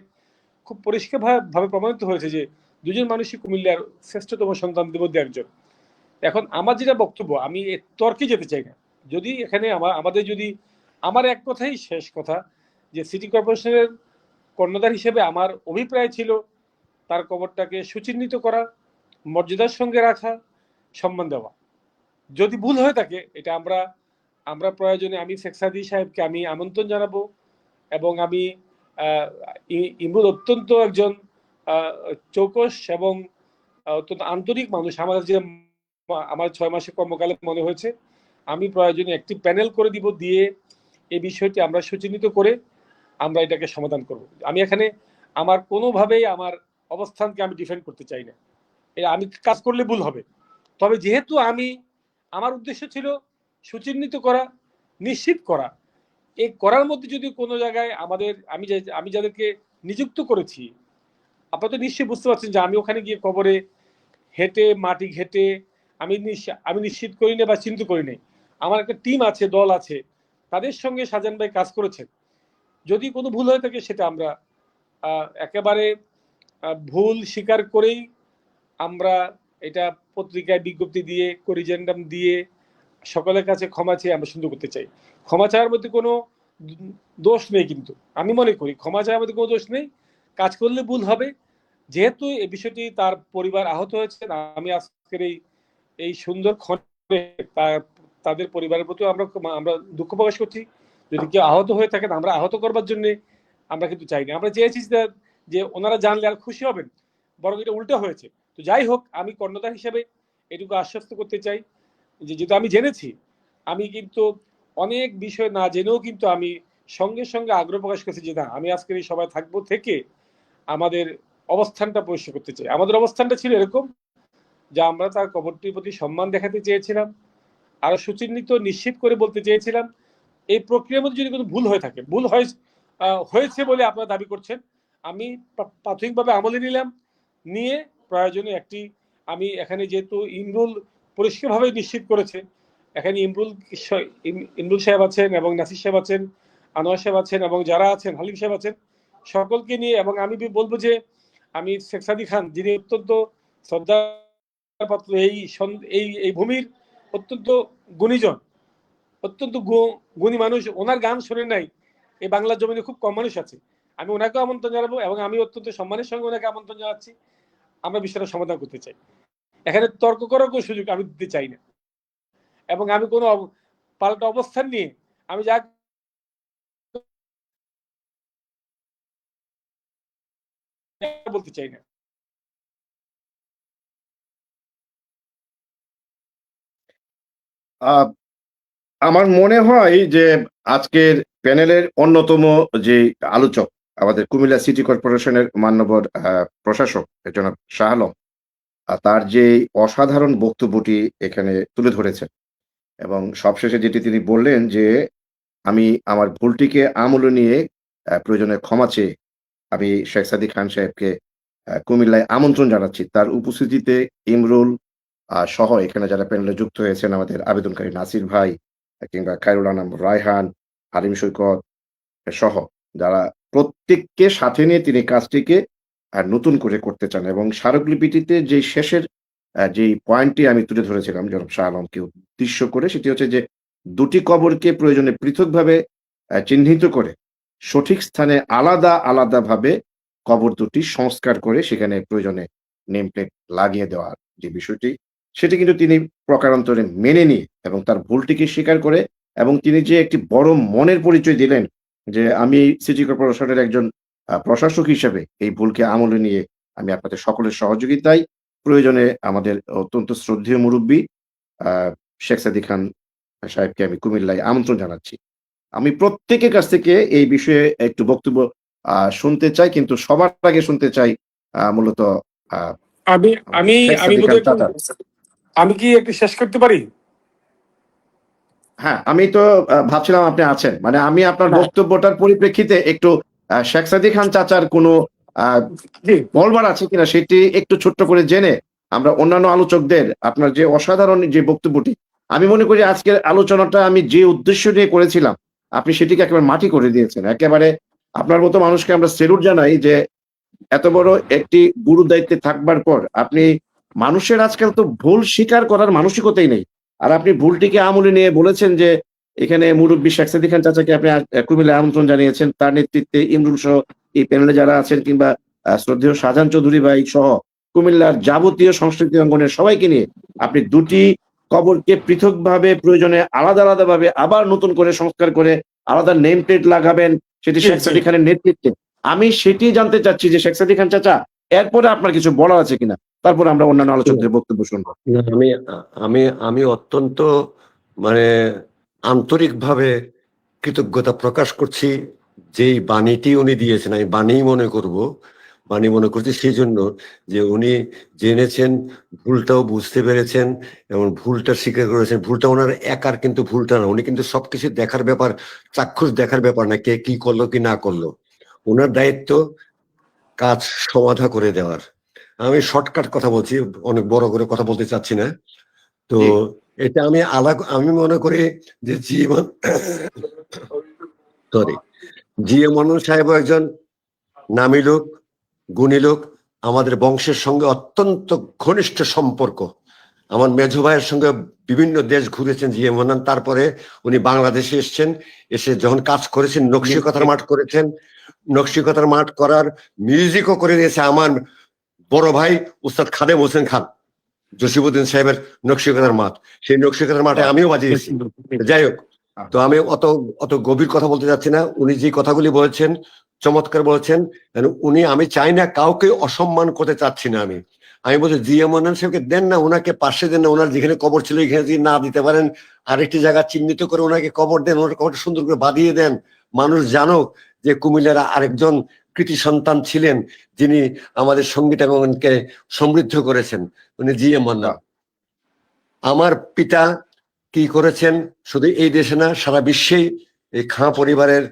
খুব পরিষ্কার ভাবে প্রমাণিত হয়েছে যে দুজন মানুষই কুমিল্লার শ্রেষ্ঠতম সন্তানদের মধ্যে একজন। এখন আমার যেটা বক্তব্য, আমি তর্কে যেতে চাই না। যদি এখানে আমাদের যদি আমার এক কথাই শেষ কথা, যে সিটি কর্পোরেশনের কর্ণধার হিসেবে আমার অভিপ্রায় ছিল তার কবরটাকে সুচিহ্নিত করা, মর্যাদার সঙ্গে রাখা, সম্মান দেওয়া। যদি ভুল হয়ে থাকে এটা আমরা প্রয়োজনে আমি শেখ সাদী সাহেবকে আমি আমন্ত্রণ জানাবো, এবং আমি ইমরুল অত্যন্ত একজন চৌকস এবং অত্যন্ত আন্তরিক মানুষ, আমার 6 মাসের কর্মকালে মনে হয়েছে। আমি প্রয়োজনে একটি প্যানেল করে দিব, দিয়ে এই বিষয়টি আমরা সুচিহ্নিত করে আমরা এটাকে সমাধান করব। আমি এখানে আমার কোনোভাবেই আমার অবস্থানকে আমি ডিফেন্ড করতে চাই না, আমি কাজ করলে ভুল হবে। তবে যেহেতু আমার উদ্দেশ্য ছিল সুচিহ্নিত করা, নিশ্চিত করা, এই করার মধ্যে যদি কোনো জায়গায় আমি যাদেরকে নিযুক্ত করেছি, আপনারা তো নিশ্চয়ই বুঝতে পারছেন যে আমি ওখানে গিয়ে কবরে হেঁটে মাটি ঘেটে আমি নিশ্চিত করি না বা চিন্তা করি নাই। আমার একটা টিম আছে, দল আছে, তাদের সঙ্গে শাহজাহান ভাই কাজ করেছেন। যদি কোনো ভুল হয়ে থাকে সেটা আমরা একেবারে ভুল স্বীকার করেই আমরা এটা পত্রিকায় বিজ্ঞপ্তি দিয়ে, করিজেন্ডাম দিয়ে সকলের কাছে ক্ষমা চেয়ে আমরা সুন্দর করতে চাই। ক্ষমা চাওয়ার মধ্যে কোনো দোষ নেই, কিন্তু আমি মনে করি ক্ষমা চাওয়ার মধ্যে কোনো দোষ নেই। কাজ করলে ভুল হবে, যেহেতু এই বিষয়টি তার পরিবার আহত হয়েছে, আমি আজকের এই সুন্দর ক্ষণে তাদের পরিবারের প্রতি আমরা দুঃখ প্রকাশ করছি। যদি কেউ আহত হয়ে থাকেন, আমরা আহত করবার জন্য আমরা কিন্তু চাইনি। আমরা চেয়েছি যে ওনারা জানলে আর খুশি হবেন, বরং এটা উল্টো হয়েছে। তো যাই হোক, আমি কর্ণধার হিসেবে এটুকু আশ্বস্ত করতে চাই যে যেহেতু আমি জেনেছি, আমি কিন্তু অনেক বিষয় না জেনেও কিন্তু আমি সঙ্গে সঙ্গে আগ্রহ প্রকাশ করেছি যে না, আমি আজকের এই সভায় থাকবো থেকে আমাদের অবস্থানটা পরিষ্কার করতে চাই। আমাদের অবস্থানটা ছিল এরকম যে আমরা তার কবরটির প্রতি সম্মান দেখাতে চেয়েছিলাম, আরো সুচিহ্নিত নিশ্চিত করে বলতে চেয়েছিলাম। এই প্রক্রিয়ার মধ্যে যদি কোনো ভুল হয়ে থাকে, ভুল হয়েছে বলে আপনারা দাবি করছেন, আমি প্রাথমিকভাবে আমলে নিলাম, নিয়ে প্রয়োজনে আমি এখানে যেহেতু ইমরুল পরিষ্কারভাবে নিশ্চিত করেছে, এখানে ইমরুল সাহেব আছেন এবং নাসির সাহেব আছেন, আনোয়ার সাহেব আছেন এবং যারা আছেন, হালিম সাহেব আছেন, সকলকে নিয়ে, এবং আমি বলবো যে আমি শেখ সাদী খান, যিনি অত্যন্ত শ্রদ্ধার পাত্র, এই ভূমির অত্যন্ত গুণীজন, অত্যন্ত গুণী মানুষ, ওনার গান শোনেন নাই এই বাংলার জমিনে খুব কম মানুষ আছে। আমি ওনাকে আমন্ত্রণ জানাবো, এবং আমি অত্যন্ত সম্মানের সঙ্গে ওনাকে আমন্ত্রণ জানাচ্ছি। আমরা বিষয়টা সমাধান করতে চাই, এখানে তর্ক করার কোনো সুযোগ আমি দিতে চাই না, এবং আমি কোনো পাল্টা অবস্থান নিয়ে আমি যা বলতে চাই না। আমার মনে হয় যে আজকের প্যানেলের অন্যতম যে আলোচক আমাদের কুমিল্লা সিটি কর্পোরেশনের মাননীয় প্রশাসক জনাব শাহ আলম, তার যে অসাধারণ বক্তব্যটি এখানে তুলে ধরেছেন, এবং সবশেষে যেটি তিনি বললেন যে আমি আমার ভুলটিকে আমলে নিয়ে প্রয়োজনে ক্ষমা চেয়ে আমি শেখ সাদী খান সাহেবকে কুমিল্লায় আমন্ত্রণ জানাচ্ছি। তার উপস্থিতিতে ইমরুল সহ এখানে যারা প্যানেলে যুক্ত হয়েছেন, আমাদের আবেদনকারী নাসির ভাই কিংবা খায়রুল আনাম রায়হান, হালিম সৈকত সহ যারা, প্রত্যেককে সাথে নিয়ে তিনি কাজটিকে নতুন করে করতে চান, এবং স্মারকলিপিটিতে যে শেষের যেই পয়েন্টটি আমি তুলে ধরেছিলাম জনাব শাহ আলমকে উদ্দেশ্য করে, সেটি হচ্ছে যে দুটি কবরকে প্রয়োজনে পৃথকভাবে চিহ্নিত করে সঠিক স্থানে আলাদাভাবে কবর দুটি সংস্কার করে সেখানে প্রয়োজনে নেম প্লেট লাগিয়ে দেওয়ার যে বিষয়টি, সেটি কিন্তু তিনি প্রকারান্তরে মেনে নিয়ে এবং তার ভুলটিকে স্বীকার করে, এবং তিনি যে একটি বড় মনের পরিচয় দিলেন যে আমি সিটি কর্পোরেশনের একজন প্রশাসক হিসেবে এই ভুলকে আমলে নিয়ে আমি আপনাদের সকলের সহযোগিতায় প্রয়োজনে আমাদের অত্যন্ত শ্রদ্ধেয় মুরব্বী শেখ সাদী খান সাহেবকে আমি কুমিল্লায় আমন্ত্রণ জানাচ্ছি। আমি প্রত্যেকের কাছ থেকে এই বিষয়ে একটু বক্তব্য শুনতে চাই, কিন্তু সবার আগে শুনতে চাই মূলত আমি আমি শেখ আমি সাদী খান বোধহয় চাচা। আমি কি একটু শেষ করতে পারি? হ্যাঁ, আমি তো ভাবছিলাম আপনি আছেন, মানে আমি আপনার না, বক্তব্যটার পরিপ্রেক্ষিতে একটু শেখ সাদী খান চাচার কোনো জি, বলবার আছে কিনা সেটি একটু ছোট্ট করে জেনে আমরা অন্যান্য আলোচকদের আপনার যে অসাধারণ যে বক্তব্যটি আমি মনে করি আজকের আলোচনাটা আমি যে উদ্দেশ্য নিয়ে করেছিলাম, আপনি সেটিকে একেবারে মাটি করে দিয়েছেন। একেবারে আপনার মতো মানুষকে আমরা সেলুট জানাই যে এত বড় একটি গুরু দায়িত্বে থাকবার পর আপনি মানুষের আজকাল তো ভুল স্বীকার করার মানসিকতাই নেই। আর আপনি ভুলটিকে আমলে নিয়ে বলেছেন যে এখানে মুরব্বী শেখ সাদী খান চাচাকে আপনি কুমিল্লায় আমন্ত্রণ জানিয়েছেন। তার নেতৃত্বে ইমরুল সহ এই প্যানেলে যারা আছেন কিংবা শ্রদ্ধেয় শাহজাহান চৌধুরী ভাই সহ কুমিল্লার যাবতীয় সংস্কৃতি অঙ্গনের সবাইকে নিয়ে আপনি দুটি কবরকে পৃথকভাবে প্রয়োজনে আলাদাভাবে আবার নতুন করে সংস্কার করে আলাদা নেম প্লেট লাগাবেন, সেটি শেখ সাদী খানের নেতৃত্বে। আমি সেটি জানতে চাচ্ছি যে শেখ সাদী খান চাচা এরপরে আপনার কিছু বলার আছে কিনা, তারপরে আমরা অন্যান্য আলোচকদের বক্তব্য শুনবো। না, আমি অত্যন্ত মানে আন্তরিকভাবে কৃতজ্ঞতা প্রকাশ করছি। যেই বাণীটি উনি দিয়েছেন আমি বাণী মনে করছি সেই জন্য যে উনি জেনেছেন, ভুলটাও বুঝতে পেরেছেন এবং ভুলটা স্বীকার করেছেন। ভুলটা ওনার একার কিন্তু ভুলটা না, উনি কিন্তু সবকিছু দেখার ব্যাপার, চাক্ষুষ দেখার ব্যাপার না, কে কি করলো কি না করলো। ওনার দায়িত্ব কাজ সমাধা করে দেওয়ার। আমি শর্টকাট কথা বলছি, অনেক বড় করে কথা বলতে চাচ্ছি না। তো এটা আমি মনে করি যে জিএ মন্ডল সাহেব একজন নামী লোক, গুণী লোক, আমাদের বংশের সঙ্গে অত্যন্ত ঘনিষ্ঠ সম্পর্ক। আমার মেঝো ভাইয়ের সঙ্গে বিভিন্ন দেশ ঘুরেছেন জিএ মন্ডল। তারপরে উনি বাংলাদেশে এসছেন, এসে যখন কাজ করেছেন নকশিকতার মাঠ করেছেন, নকশিকতার মাঠ করার মিউজিকও করে দিয়েছে আমার বড় ভাই উস্তাদ খাদেম হোসেন খান, জসিমউদ্দিন সাহেবের নকশিকতার মাঠ। সেই নকশিকতার মাঠে আমিও বাজিয়েছি। যাই হোক, তো আমি অত গভীর কথা বলতে যাচ্ছি না। উনি যে কথাগুলি বলেছেন চমৎকার বলেছেন। উনি, আমি চাই না কাউকে অসম্মান করতে চাচ্ছি না। আমি বলছি জিএ মন্ডল সাহেবকে দেন না, ওনাকে পাশে দেন না। ওনার যেখানে কবর ছিল এখানে যদি না দিতে পারেন আরেকটি জায়গা চিহ্নিত করে ওনাকে কবর দেন, ওনার কবরটা সুন্দর করে বাঁধিয়ে দেন। মানুষ জানুক যে কুমিল্লার আরেকজন কৃতি সন্তান ছিলেন যিনি আমাদের সঙ্গীতাঙ্গনকে সমৃদ্ধ করেছেন, উনি জিএ মন্ডল। আমার পিতা কি করেছেন শুধু এই দেশে না, সারা বিশ্বেই এই খাঁ পরিবারের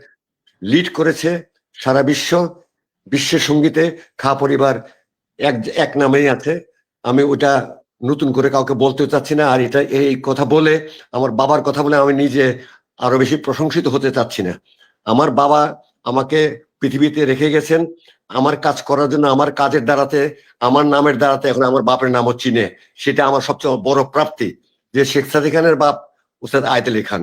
লিড করেছে। সারা বিশ্বের সঙ্গীতে খাঁ পরিবার এক নামেই আছে। আমি ওটা নতুন করে কাউকে বলতে চাচ্ছি না। আর এটা এই কথা বলে, আমার বাবার কথা বলে আমি নিজে আরো বেশি প্রশংসিত হতে চাচ্ছি না। আমার বাবা আমাকে পৃথিবীতে রেখে গেছেন আমার কাজ করার জন্য। আমার কাজের দ্বারাতে, আমার নামের দ্বারাতে এখন আমার বাপের নামও চিনে। সেটা আমার সবচেয়ে বড় প্রাপ্তি যে শেখ সাদী খানের বাপ উস্তাদ আয়েত আলী খান।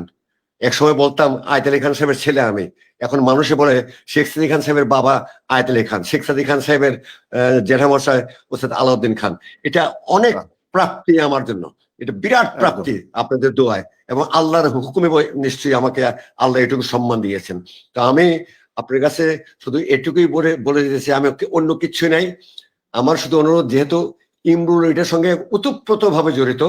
একসময় বলতাম আয়েত আলী খান সাহেবের ছেলে আমি, এখন মানুষে বলে শেখ সাদী খান সাহেবের বাবা আয়েত আলী খান, শেখ সাদী খান সাহেবের জেঠামশাই উস্তাদ আলাউদ্দিন খান। এটা অনেক প্রাপ্তি আমার জন্য, এটা বিরাট প্রাপ্তি আপনাদের দোয়ায় এবং আল্লাহর হুকুমে নিশ্চয়ই আমাকে আল্লাহ এটুকু সম্মান দিয়েছেন। তো আমি আপনার কাছে শুধু এটুকুই বলে দিতেছি, আমি অন্য কিছু নাই। আমার শুধু অনুরোধ, যেহেতু ইমরুল এটার সঙ্গে ওতপ্রোত ভাবে জড়িত,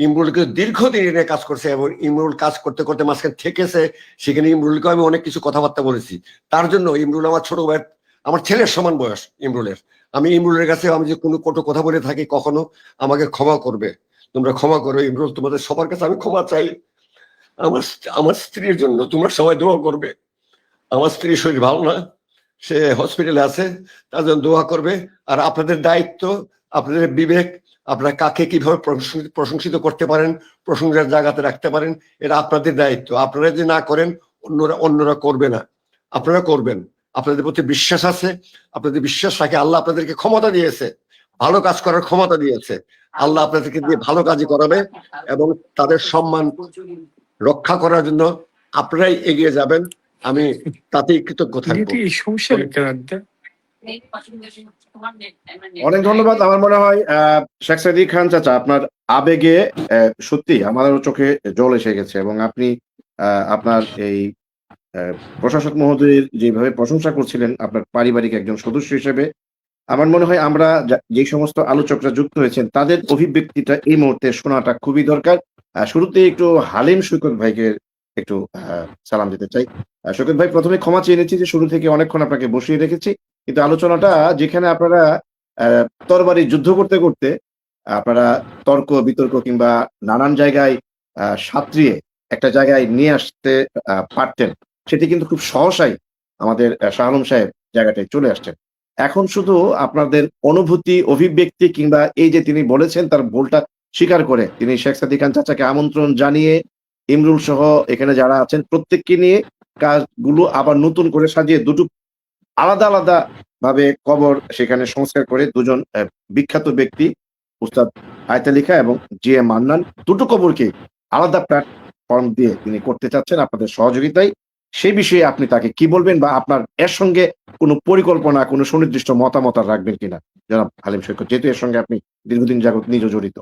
ইমরুলকে দীর্ঘদিন এনে কাজ করছে এবং ইমরুল কাজ করতে করতে মাঝখানে থেকেছে, সেখানে ইমরুলকে আমি অনেক কিছু কথাবার্তা বলেছি। তার জন্য ইমরুল আমার ছোট ভাই, আমার ছেলের সমান বয়স ইমরুলের। আমি ইমরুলের কাছে আমি যে কোনো কটু কথা বলে থাকি কখনো, আমাকে ক্ষমা করবে, তোমরা ক্ষমা করো। ইমরুল, তোমাদের সবার কাছে আমি ক্ষমা চাই। আমার স্ত্রীর জন্য তোমরা সবাই দোয়া করবে। আমার স্ত্রীর শরীর ভালো না, সে হসপিটালে আছে, তার জন্য দোয়া করবে। আর আপনাদের দায়িত্ব, আপনাদের বিবেক, আপনারা কাকে কিভাবে প্রশংসিত করতে পারেন, প্রশংসার জায়গাতে রাখতে পারেন, এটা আপনাদের দায়িত্ব। আপনারা যদি না করেন অন্যরা করবে না, আপনারা করবেন। আপনাদের প্রতি বিশ্বাস আছে, আপনাদের বিশ্বাস রাখে। আল্লাহ আপনাদেরকে ক্ষমতা দিয়েছে, ভালো কাজ করার ক্ষমতা দিয়েছে। আল্লাহ আপনাদেরকে দিয়ে ভালো কাজই করাবে এবং তাদের সম্মান রক্ষা করার জন্য আপনারাই এগিয়ে যাবেন। আমি তাতেই কৃতজ্ঞ থাকবো। অনেক ধন্যবাদ। আমার মনে হয় শেখ সাদী খান চাচা, আপনার আবেগে সত্যি আমাদের চোখে জল এসে গেছে এবং আপনি আপনার এই প্রশাসক মহোদয়ের যেভাবে প্রশংসা করছিলেন আপনার পারিবারিক একজন সদস্য হিসেবে, আমার মনে হয় আমরা যে সমস্ত আলোচকরা যুক্ত হয়েছেন তাদের অভিব্যক্তিটা এই মুহূর্তে শোনাটা খুবই দরকার। শুরুতে একটু হালিম সৈকত ভাইকে একটু সালাম দিতে চাই। সৈকত ভাই, প্রথমে ক্ষমা চেয়ে নিচ্ছি যে শুরু থেকে অনেকক্ষণ আপনাকে বসিয়ে রেখেছি, কিন্তু আলোচনাটা যেখানে আপনারা তরবারি যুদ্ধ করতে করতে আপনারা তর্ক বিতর্ক কিংবা নানান জায়গায় সাঁতরিয়ে একটা জায়গায় নিয়ে আসতে পারতেন, সেটি কিন্তু খুব সহসাই আমাদের শাহ আলম সাহেব জায়গাটায় চলে আসছেন। এখন শুধু আপনাদের অনুভূতি, অভিব্যক্তি কিংবা এই যে তিনি বলেছেন তার ভুলটা স্বীকার করে তিনি শেখ সাদী খান চাচাকে আমন্ত্রণ জানিয়ে ইমরুল সহ এখানে যারা আছেন প্রত্যেককে নিয়ে কাজগুলো আবার নতুন করে সাজিয়ে দুটো আলাদা আলাদা ভাবে কবর সেখানে সংস্কার করে দুজন বিখ্যাত ব্যক্তি উস্তাদ আয়ত আলী খাঁ এবং জি এ মান্নান দুটো কবরকে আলাদা প্ল্যাটফর্ম দিয়ে তিনি করতে চাচ্ছেন আপনাদের সহযোগিতায়। সেই বিষয়ে আপনি তাকে কি বলবেন বা আপনার এর সঙ্গে কোনো পরিকল্পনা, কোনো সুনির্দিষ্ট মতামত আর রাখবেন কিনা জনাব হালিম সৈকত, যেহেতু এর সঙ্গে আপনি দীর্ঘদিন যাবত নিজে জড়িত।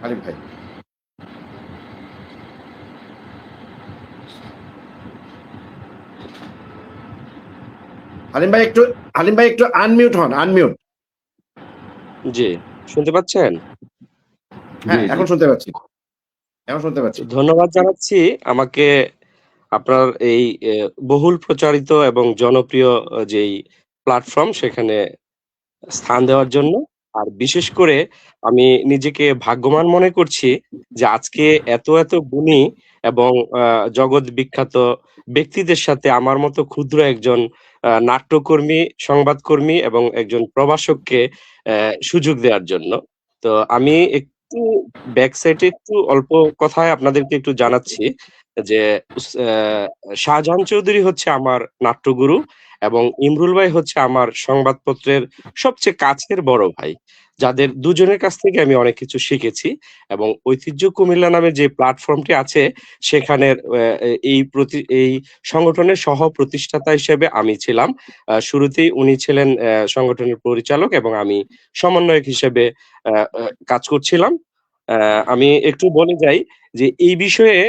হালিম ভাই। হালিম ভাই একটু আনমিউট হন, আনমিউট। জি, শুনতে পাচ্ছেন? হ্যাঁ, এখন শুনতে পাচ্ছি। ধন্যবাদ জানাচ্ছি আমাকে আপনার এই বহুল প্রচারিত এবং জনপ্রিয় যেই প্ল্যাটফর্ম সেখানে স্থান দেওয়ার জন্য। আর বিশেষ করে আমি নিজেকে ভাগ্যবান মনে করছি যে আজকে এত গুণী এবং জগৎ বিখ্যাত ব্যক্তিদের সাথে আমার মতো ক্ষুদ্র একজন নাট্যকর্মী, সংবাদকর্মী এবং একজন প্রভাষককে সুযোগ দেওয়ার জন্য। তো আমি একটু ব্যাকসাইডে একটু অল্প কথায় আপনাদেরকে একটু জানাচ্ছি যে শাহজাহান চৌধুরী হচ্ছে আমার নাট্যগুরু এবং ইমরুল ভাই হচ্ছে আমার সংবাদপত্রের সবচেয়ে কাছের বড় ভাই, যাদের দুজনের কাছ থেকে আমি অনেক কিছু শিখেছি। এবং ঐতিহ্য কুমিল্লা নামে যে প্ল্যাটফর্মটি আছে সেখানের এই সংগঠনের সহ প্রতিষ্ঠাতা হিসেবে আমি ছিলাম। শুরুতেই উনি ছিলেন সংগঠনের পরিচালক এবং আমি সমন্বয়ক হিসেবে কাজ করছিলাম। আমি একটু বলে যাই যে এই বিষয়ে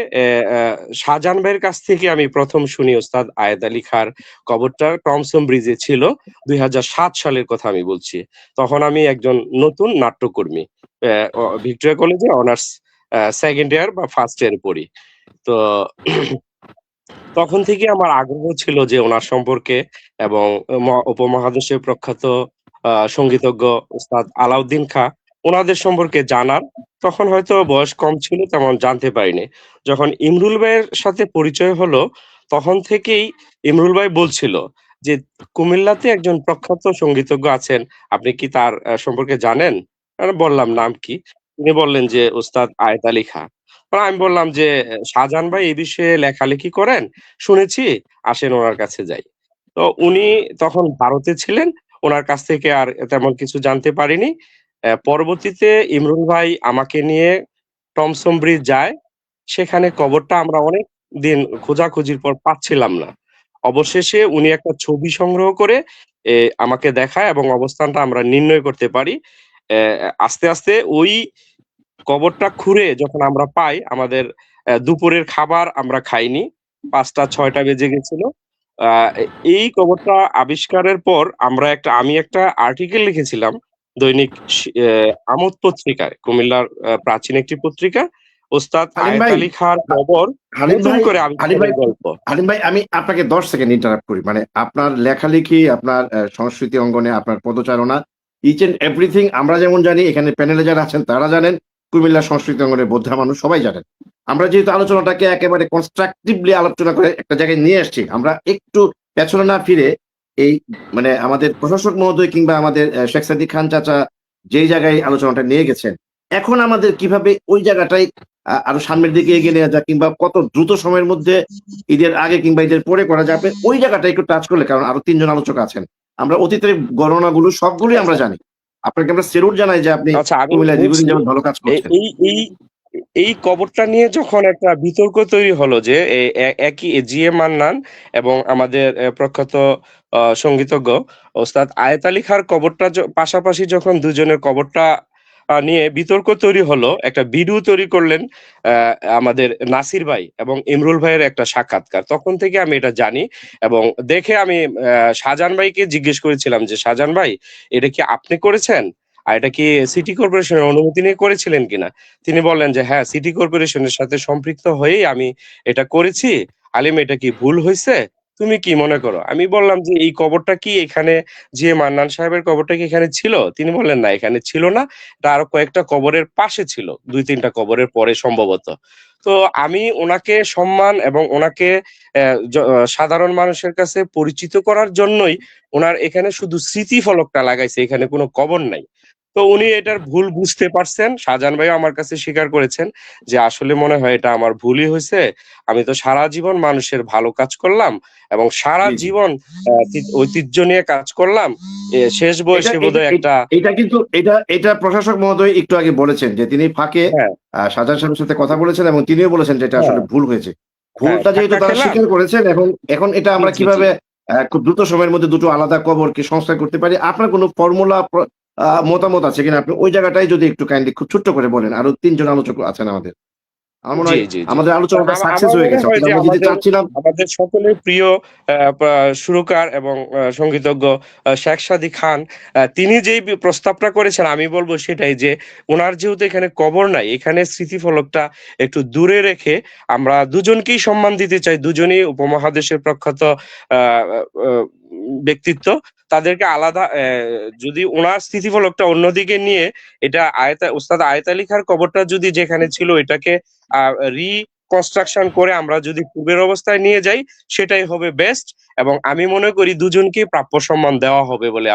শাহজাহান ভাইয়ের কাছ থেকে আমি প্রথম শুনি ওস্তাদ আয়েত আলী খাঁর কবরটা টমসন ব্রিজে ছিল 2007 সালের কথা আমি বলছি। তখন আমি একজন নতুন নাট্যকর্মী, ভিক্টোরিয়া কলেজে অনার্স সেকেন্ড ইয়ার বা ফার্স্ট ইয়ার পড়ি। তো তখন থেকে আমার আগ্রহ ছিল যে ওনার সম্পর্কে এবং উপমহাদেশের প্রখ্যাত সঙ্গীতজ্ঞ ওস্তাদ আলাউদ্দিন খাঁ ওনাদের সম্পর্কে জানার। তখন হয়তো বয়স কম ছিল, তেমন জানতে পারিনি। যখন ইমরুল ভাইয়ের সাথে পরিচয় হলো তখন থেকেই ইমরুল ভাই বলছিল যে কুমিল্লাতে একজন প্রখ্যাত সঙ্গীতজ্ঞ আছেন, আপনি কি তার সম্পর্কে জানেন? আমি বললাম নাম কি? তিনি বললেন যে ওস্তাদ আয়েত আলী খাঁ। আমি বললাম যে শাহজাহান ভাই এই বিষয়ে লেখালেখি করেন, শুনেছি, আসেন ওনার কাছে যাই। তো উনি তখন ভারতে ছিলেন, ওনার কাছ থেকে আর তেমন কিছু জানতে পারিনি। পরবর্তীতে ইমরুল ভাই আমাকে নিয়ে টমসন ব্রিজ যায়। সেখানে কবরটা আমরা অনেক দিন খোঁজাখুঁজির পর পাচ্ছিলাম না। অবশেষে উনি একটা ছবি সংগ্রহ করে আমাকে দেখায় এবং অবস্থানটা আমরা নির্ণয় করতে পারি। আস্তে আস্তে ওই কবরটা খুঁড়ে যখন আমরা পাই, আমাদের দুপুরের খাবার আমরা খাইনি, 5টা-6টা বেজে গেছিল। এই কবরটা আবিষ্কারের পর আমি একটা আর্টিকেল লিখেছিলাম দৈনিক আমোদ পত্রিকায়, কুমিল্লার প্রাচীন একটি পত্রিকা, ওস্তাদ আয়েত আলী খাঁর কবর নতুন করে আবিষ্কারের গল্প। হালিম ভাই, আমি আপনাকে 10 সেকেন্ড ইন্টারাপ্ট করি। মানে আপনার লেখালেখি, আপনার সংস্কৃতি অঙ্গনে আপনার পদচারণা, ইচ এন্ড এভরিথিং আমরা যেমন জানি, এখানে প্যানেলে যারা আছেন তারা জানেন, কুমিল্লা সংস্কৃতি অঙ্গনের বোদ্ধা মানুষ সবাই জানেন। আমরা যেহেতু আলোচনাটাকে একেবারে কনস্ট্রাকটিভলি আলোচনা করে একটা জায়গায় নিয়ে আসছি, আমরা একটু পেছনে না ফিরে এই মানে আমাদের প্রশাসক মহোদয় কিংবা আমাদের শেখ সাদী খান চাচা যেই জায়গায় আলোচনাটা নিয়ে গেছেন, এখন আমাদের কিভাবে ওই জায়গাটাই আরো সামনের দিকে এগিয়ে নেওয়া যায় কিংবা কত দ্রুত সময়ের মধ্যে ঈদের আগে কিংবা ঈদের পরে করা যাবে, ওই জায়গাটা একটু টাচ করলে, কারণ আরো 3 জন আলোচক আছেন, আমরা অতীতের গণনাগুলো সবগুলোই আমরা জানি। আপনাকে আমরা সেলুট জানাই যে আপনি কুমিল্লায় দীর্ঘদিন যাবত ভালো কাজ করছেন। এই কবরটা নিয়ে যখন একটা বিতর্ক তৈরি হলো যে একই জি এ মান্নান এবং আমাদের প্রখ্যাত সঙ্গীতজ্ঞ ওস্তাদ আয়েত আলী খাঁর কবরটা পাশাপাশি যখন দুজনের কবরটা নিয়ে বিতর্ক তৈরি হলো, একটা ভিডিও তৈরি করলেন আমাদের নাসির ভাই এবং ইমরুল ভাইয়ের একটা সাক্ষাৎকার। তখন থেকে আমি এটা জানি এবং দেখে আমি শাহজাহান ভাইকে জিজ্ঞেস করেছিলাম যে শাহজাহান ভাই, এটা কি আপনি করেছেন? আর এটা কি সিটি কর্পোরেশনের অনুমতি নিয়ে করেছিলেন কিনা? তিনি বললেন যে হ্যাঁ, সিটি কর্পোরেশনের সাথে সম্পৃক্ত হয়েই আমি এটা করেছি। আলিম, এটা কি ভুল হয়েছে? তুমি কি মনে করো? আমি বললাম যে এই কবরটা কি এখানে, যে মান্নান সাহেবের কবরটা কি এখানে ছিল? তিনি বললেন না, এখানে ছিল না, এটা আরো কয়েকটা কবরের পাশে ছিল, 2-3টা কবরের পরে সম্ভবত। তো আমি ওনাকে সম্মান এবং ওনাকে সাধারণ মানুষের কাছে পরিচিত করার জন্যই ওনার এখানে শুধু স্মৃতি ফলকটা লাগাইছে, এখানে কোনো কবর নাই। তো উনি এটার ভুল বুঝতে পারছেন, শাহজাহান ভাই আমার কাছে স্বীকার করেছেন যে আসলে মনে হয় এটা আমার ভুলই হয়েছে, আমি তো সারা জীবন মানুষের ভালো কাজ করলাম এবং সারা জি, জি। জীবন ঐতিহ্য নিয়ে কাজ করলাম, শেষ এটা বয়সে এটা বোধহয় একটা এটা কিন্তু এটা প্রশাসক মহোদয় একটু আগে বলেছেন যে তিনি ফাঁকে হ্যাঁ শাহজাহান সাহেবের সাথে কথা বলেছেন এবং তিনিও বলেছেন যে এটা হ্যাঁ আসলে ভুল হয়েছে। হ্যাঁ ভুলটা যেহেতু ধাক্কা তারা খেলাম। স্বীকার করেছেন, এখন এখন এটা জি আমরা জি জি কিভাবে খুব দ্রুত সময়ের মধ্যে দুটো আলাদা কবরকে সংস্কার করতে পারি? আপনার কোনো ফর্মুলা মতামত আছে কিনা? আপনি ওই জায়গাটাই যদি একটু কাইন্ডলি খুব ছোট্ট করে বলেন। আরো ৩ জন আলোচক আছেন আমাদের। আমার মনে জি হয় জি জি আমাদের আলোচনাটা সাকসেস আমার হয়ে মনে গেছে। হয় অর্থাৎ যে আমরা যেটি আমাদের চাচ্ছিলাম। আমাদের সকলের প্রিয় সুরকার এবং সঙ্গীতজ্ঞ শেখ সাদী খান, তিনি যেই প্রস্তাবটা করেছেন আমি বলবো সেটাই যে ওনার যেহেতু এখানে কবর নাই, এখানে স্মৃতিফলকটা একটু দূরে রেখে আমরা দুজনকেই সম্মান দিতে চাই, দুজনই উপমহাদেশের প্রখ্যাত আহ, আহ, ব্যক্তিত্ব, তাদেরকে আলাদা যদি ওনার স্মৃতিফলকটা অন্যদিকে নিয়ে এটা ওস্তাদ আয়েত আলী খাঁর কবরটা যদি যেখানে ছিল এটাকে রিকনস্ট্রাকশন করে আমরা যদি পূর্বের অবস্থায় নিয়ে যাই সেটাই হবে বেস্ট, এবং আমি মনে করি দুজনকে প্রাপ্য সম্মান দেওয়া হবে বলে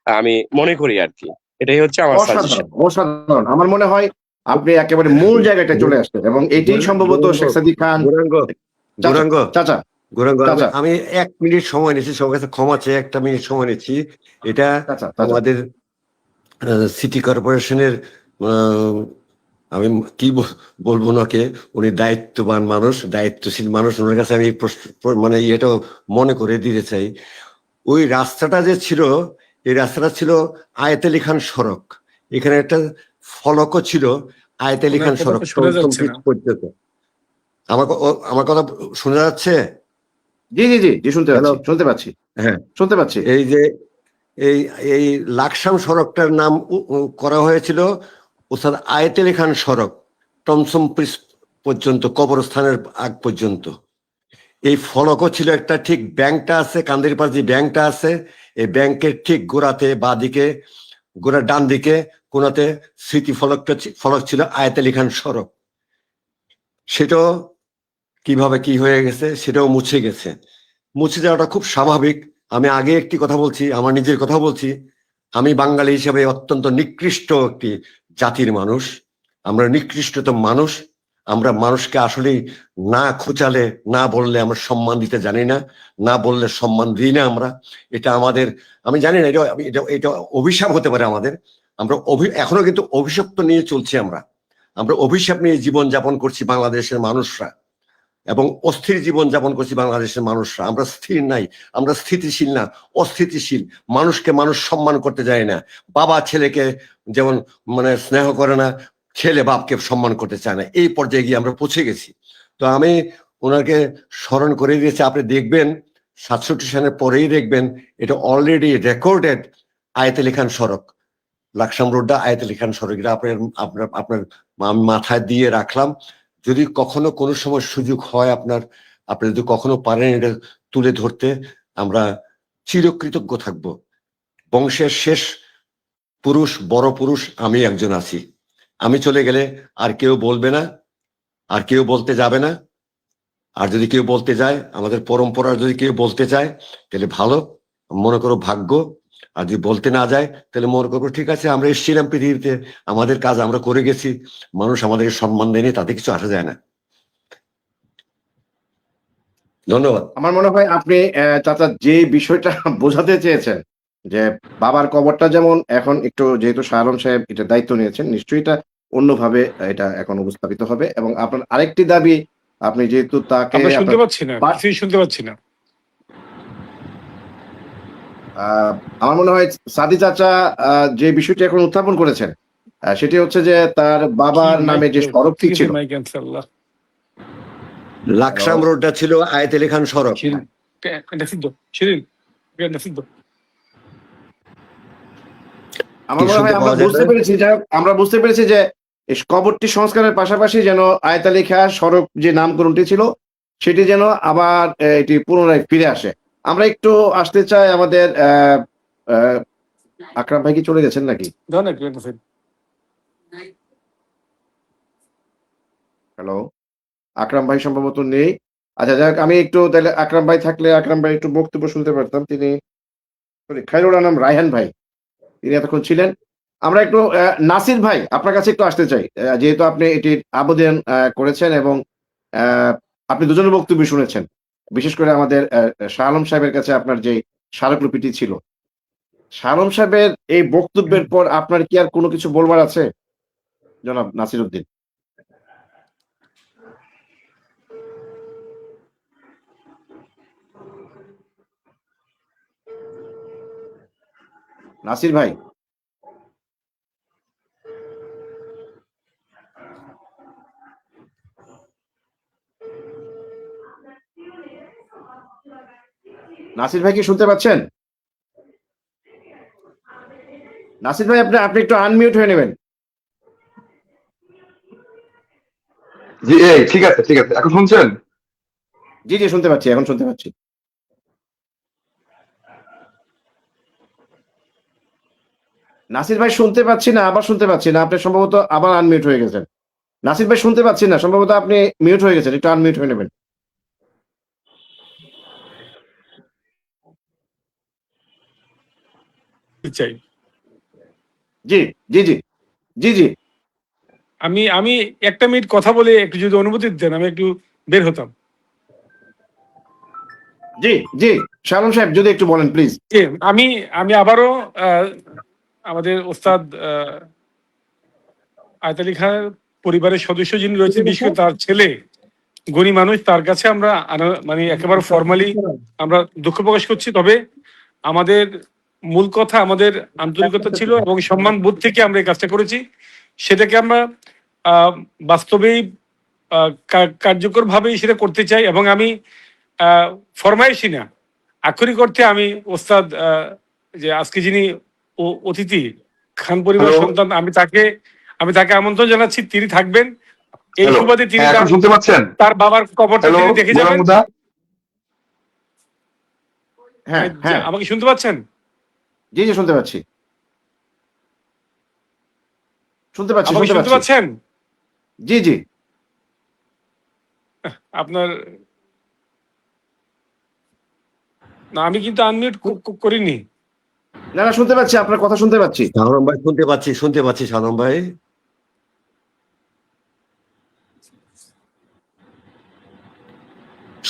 আমি মনে করি আর কি। এটাই হচ্ছে আমার সাজেশন। অসাধারণ, অসাধারণ। আমার মনে হয় আপনি একেবারে মূল জায়গাটায় চলে আসছেন এবং এটাই সম্ভবত গৌরাঙ্গ শেখ সাদী খান। গৌরাঙ্গ চাচা, গৌরাঙ্গ চাচা, গৌরাঙ্গ আমি চাচা, আমি 1 মিনিট সময় নিচ্ছি, সবার কাছে ক্ষমা চেয়ে 1টা মিনিট সময় নিচ্ছি। এটা চাচা, চাচা। আমাদের সিটি কর্পোরেশনের আহ, আমি কি বলবো ওনাকে, উনি দায়িত্ববান মানুষ, দায়িত্বশীল মানুষ, ওনার কাছে আমি মানে এটা মনে করে দিতে চাই। ওই রাস্তাটা যে ছিল, এই রাস্তাটা ছিল আয়েত আলী খান সড়ক। এখানে একটা ফলকও ছিল আয়েত আলী খান সড়ক পর্যন্ত। আমার কথা শোনা যাচ্ছে? জি, জি, জি, জি, শুনতে হ্যালো, পাচ্ছি, শুনতে পাচ্ছি, হ্যাঁ। শুনতে পাচ্ছি। এই যে এই এই লাকসাম সড়কটার নাম করা হয়েছিল ওস্তাদ আয়েত আলী খান সড়ক, টমসম ব্রিজ পর্যন্ত, কবরস্থানের আগ পর্যন্ত। এই ফলকও ছিল একটা, ঠিক ব্যাংকটা আছে কান্দের পাশে যে ব্যাংকটা আছে, এই ব্যাংকের ঠিক গোড়াতে বাঁদিকে, গোড়ার ডান দিকে কোনাতে স্মৃতি ফলক ছিল আয়েত আলী খান সড়ক। সেটাও কিভাবে কি হয়ে গেছে, সেটাও মুছে গেছে। মুছে যাওয়াটা খুব স্বাভাবিক। আমি আগে একটি কথা বলছি, আমার নিজের কথা বলছি, আমি বাঙালি হিসেবে অত্যন্ত নিকৃষ্ট একটি জাতির মানুষ। আমরা নিকৃষ্টতম মানুষ। আমরা মানুষকে আসলে না খোঁচালে, না বললে আমরা সম্মান দিতে জানি না, না বললে সম্মান দিই না আমরা। এটা আমাদের, আমি জানি না, এটা এটা অভিশাপ হতে পারে আমাদের। আমরা এখনো কিন্তু অভিশপ্ত নিয়ে চলছি। আমরা অভিশাপ নিয়ে জীবন যাপন করছি বাংলাদেশের মানুষরা, এবং অস্থির জীবন যাপন করছি বাংলাদেশের মানুষরা। আমরা স্থির নাই, আমরা স্থিতিশীল না, অস্থিতিশীল। মানুষকে মানুষ সম্মান করতে যায় না। বাবা ছেলেকে যেমন মানে স্নেহ করে না, ছেলে বাপকে সম্মান করতে চায় না। এই পর্যায়ে গিয়ে আমরা পৌঁছে গেছি। তো আমি ওনাকে স্মরণ করে দিয়েছি। আপনি দেখবেন 67 সালের পরেই দেখবেন এটা অলরেডি রেকর্ডেড আয়েত আলী খান সড়ক, লাকসাম রোডটা আয়েত আলী খান সড়ক। এটা আপনার আমি মাথায় দিয়ে রাখলাম। যদি কখনো কোনো সময় সুযোগ হয় আপনি যদি কখনো পারেন এটা তুলে ধরতে, আমরা চিরকৃতজ্ঞ থাকব। বংশের শেষ পুরুষ, বড় পুরুষ আমি একজন আছি। আমি চলে গেলে আর কেউ বলবে না, আর কেউ বলতে যাবে না। আর যদি কেউ বলতে যায়, আমাদের পরম্পরা যদি কেউ বলতে চায় তাহলে ভালো, মনে করো ভাগ্য। আর যদি বলতে না যায় তাহলে মনে করবো ঠিক আছে, আমরা এসেছিলাম পৃথিবীতে, আমাদের কাজ আমরা করে গেছি, মানুষ আমাদেরকে সম্মান দেয়নি, তাতে কিছু আসা যায় না। ধন্যবাদ। আমার মনে হয় আপনি চাচা যে বিষয়টা বোঝাতে চেয়েছেন যে বাবার কবরটা যেমন এখন একটু, যেহেতু শাহ আলম সাহেব এটা দায়িত্ব নিয়েছেন, নিশ্চয়ই এটা অন্যভাবে এটা এখন উপস্থাপিত হবে। এবং আপনার আরেকটি দাবি, আপনি যেহেতু তাকে আমরা শুনতে পাচ্ছি না, বা- কিছুই শুনতে পাচ্ছি না। আমার মনে হয় সাদি চাচা যে বিষয়টি এখন উত্থাপন করেছেন, সেটি হচ্ছে যে তার বাবার নামে যে সড়কটি ছিল, লাকসাম রোডটা ছিল আয়েত আলী খান সড়ক। আমার মনে হয় আমরা বুঝতে পেরেছি যে এই কবরটি সংস্কারের পাশাপাশি যেন আয়েত আলী খাঁ সড়ক যে নামকরণটি ছিল সেটি যেন আবার এটি পুনরায় ফিরে আসে। আমরা একটু আসতে চাই আমাদের আকরাম ভাই কি চলে গেছেন নাকি? হ্যালো, আকরাম ভাই সম্ভবত নেই। আচ্ছা, যাক, আমি একটু তাহলে আকরাম ভাই থাকলে আকরাম ভাই একটু বক্তব্য শুনতে পারতাম। তিনি খায়রুল আনাম রায়হান ভাই, তিনি এতক্ষণ ছিলেন। আমরা একটু নাসির ভাই আপনার কাছে একটু আসতে চাই, যেহেতু আপনি এটির আবেদন করেছেন এবং আপনি দুজনের বক্তব্য শুনেছেন, বিশেষ করে আমাদের শাহ আলম সাহেবের কাছে আপনার যে স্মারকলিপিটি ছিল, শাহ আলম সাহেবের এই বক্তব্যের পর আপনার কি আর কোনো কিছু বলবার আছে জনাব নাসির উদ্দিন? নাসির ভাই, নাসির ভাই কি শুনতে পাচ্ছেন? নাসির ভাই আপনি আপনি একটু আনমিউট হয়ে নেবেন। জি ঠিক আছে ঠিক আছে, এখন শুনছেন? জি জি শুনতে পাচ্ছি, এখন শুনতে পাচ্ছি। নাসির ভাই শুনতে পাচ্ছি না, আবার শুনতে পাচ্ছি না, আপনি সম্ভবত আবার আনমিউট হয়ে গেছেন। নাসির ভাই শুনতে পাচ্ছি না, সম্ভবত আপনি মিউট হয়ে গেছেন, একটু আনমিউট হয়ে নেবেন। চাই জি জি জি জি জি আমি আমি 1 মিনিট কথা বলে একটু যদি অনুমতি দেন আমি একটু বের হতাম। জি জি শালম সাহেব যদি একটু বলেন প্লিজ। জি, আমি আমি আবারও আমাদের ওস্তাদ আয়ত আলী খান পরিবারের সদস্য যিনি রয়েছেন, বিশেষ করে তার ছেলে গণী মানুষ, তার কাছে আমরা মানে একেবারে ফর্মালি আমরা দুঃখ প্রকাশ করছি। তবে আমাদের মূল কথা আমাদের আন্তরিকতা ছিল এবং সম্মান বোধ থেকে আমরা এই কাজটা করেছি, সেটাকে আমরা বাস্তবেই কার্যকর ভাবেই সেটা করতে চাই। এবং আমি ফরমাইশি না, আক্ষরিক অর্থে আমি ওস্তাদ যে আজকে যিনি অতিথি খান পরিবারের সন্তান, আমি তাকে আমন্ত্রণ জানাচ্ছি, তিনি থাকবেন এই সুবাদে, তিনি শুনতে পাচ্ছেন? তার বাবার কবরটা তিনি দেখে যাবেন। হ্যাঁ হ্যাঁ আমাকে শুনতে পাচ্ছেন? জি জি শুনতে পাচ্ছি, শুনতে পাচ্ছি, আমাকে শুনতে পাচ্ছেন? জি জি আপনার না, আমি কিন্তু আনমিউট করিনি। না না শুনতে পাচ্ছি, আপনার কথা শুনতে পাচ্ছি। সালম ভাই শুনতে পাচ্ছি সালম ভাই।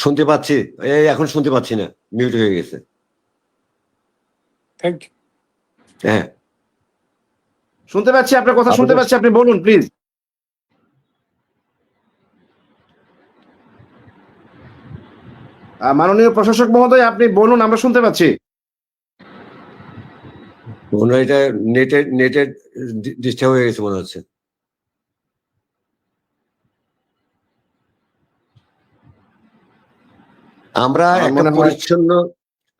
শুনতে পাচ্ছি, এই এখন শুনতে পাচ্ছি না, মিউট হয়ে গেছে। Thank you. হ্যাঁ শুনতে পাচ্ছি, আপনার কথা শুনতে পাচ্ছি, আপনি বলুন প্লিজ। মাননীয় প্রশাসক মহোদয় আপনি বলুন, আমরা শুনতে পাচ্ছি। মনে হয় এটা নেটের ডিস্টার্ব হয়ে গেছে মনে হচ্ছে।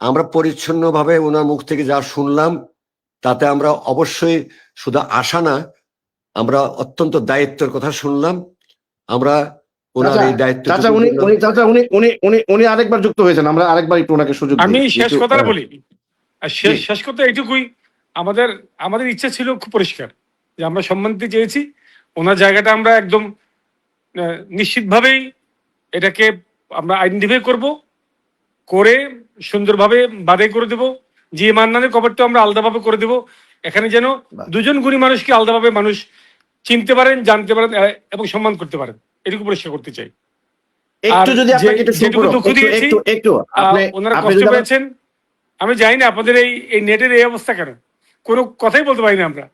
আমরা পরিচ্ছন্নভাবে ওনার মুখ থেকে যা শুনলাম, তাতে আমরা অবশ্যই শুধু আশা না, আমরা অত্যন্ত দায়িত্বের কথা শুনলাম। আমরা ওনার এই দায়িত্ব উনি আরেকবার যুক্ত হয়েছেন, আমরা আরেকবার একটু ওনাকে সুযোগ দিই। আমি শেষ কথাটা বলি, আর শেষ কথা এইটুকুই, আমাদের ইচ্ছা ছিল খুব পরিষ্কার যে আমরা সম্মান দিতে চেয়েছি ওনার জায়গাটা, আমরা একদম নিশ্চিতভাবেই এটাকে আমরা আইডেন্টিফাই করে সুন্দরভাবে বাদে করে দেব। যে মান্নানের কবরটা আমরা আলাদাভাবে করে দেব, এখানে যেন দুজন গুণী মানুষকে আলাদাভাবে মানুষ চিনতে পারেন, জানতে পারেন এবং সম্মান করতে পারেন, এটুকু পরিষ্কার করতে চাই। একটু যদি আপনাকে যেটুকু দুঃখ দিয়েছি ওনারা কষ্ট পেয়েছেন, আমি জানি না আপনাদের এই নেটের এই অবস্থা কেন, কোনো কথাই বলতে পারি না আমরা।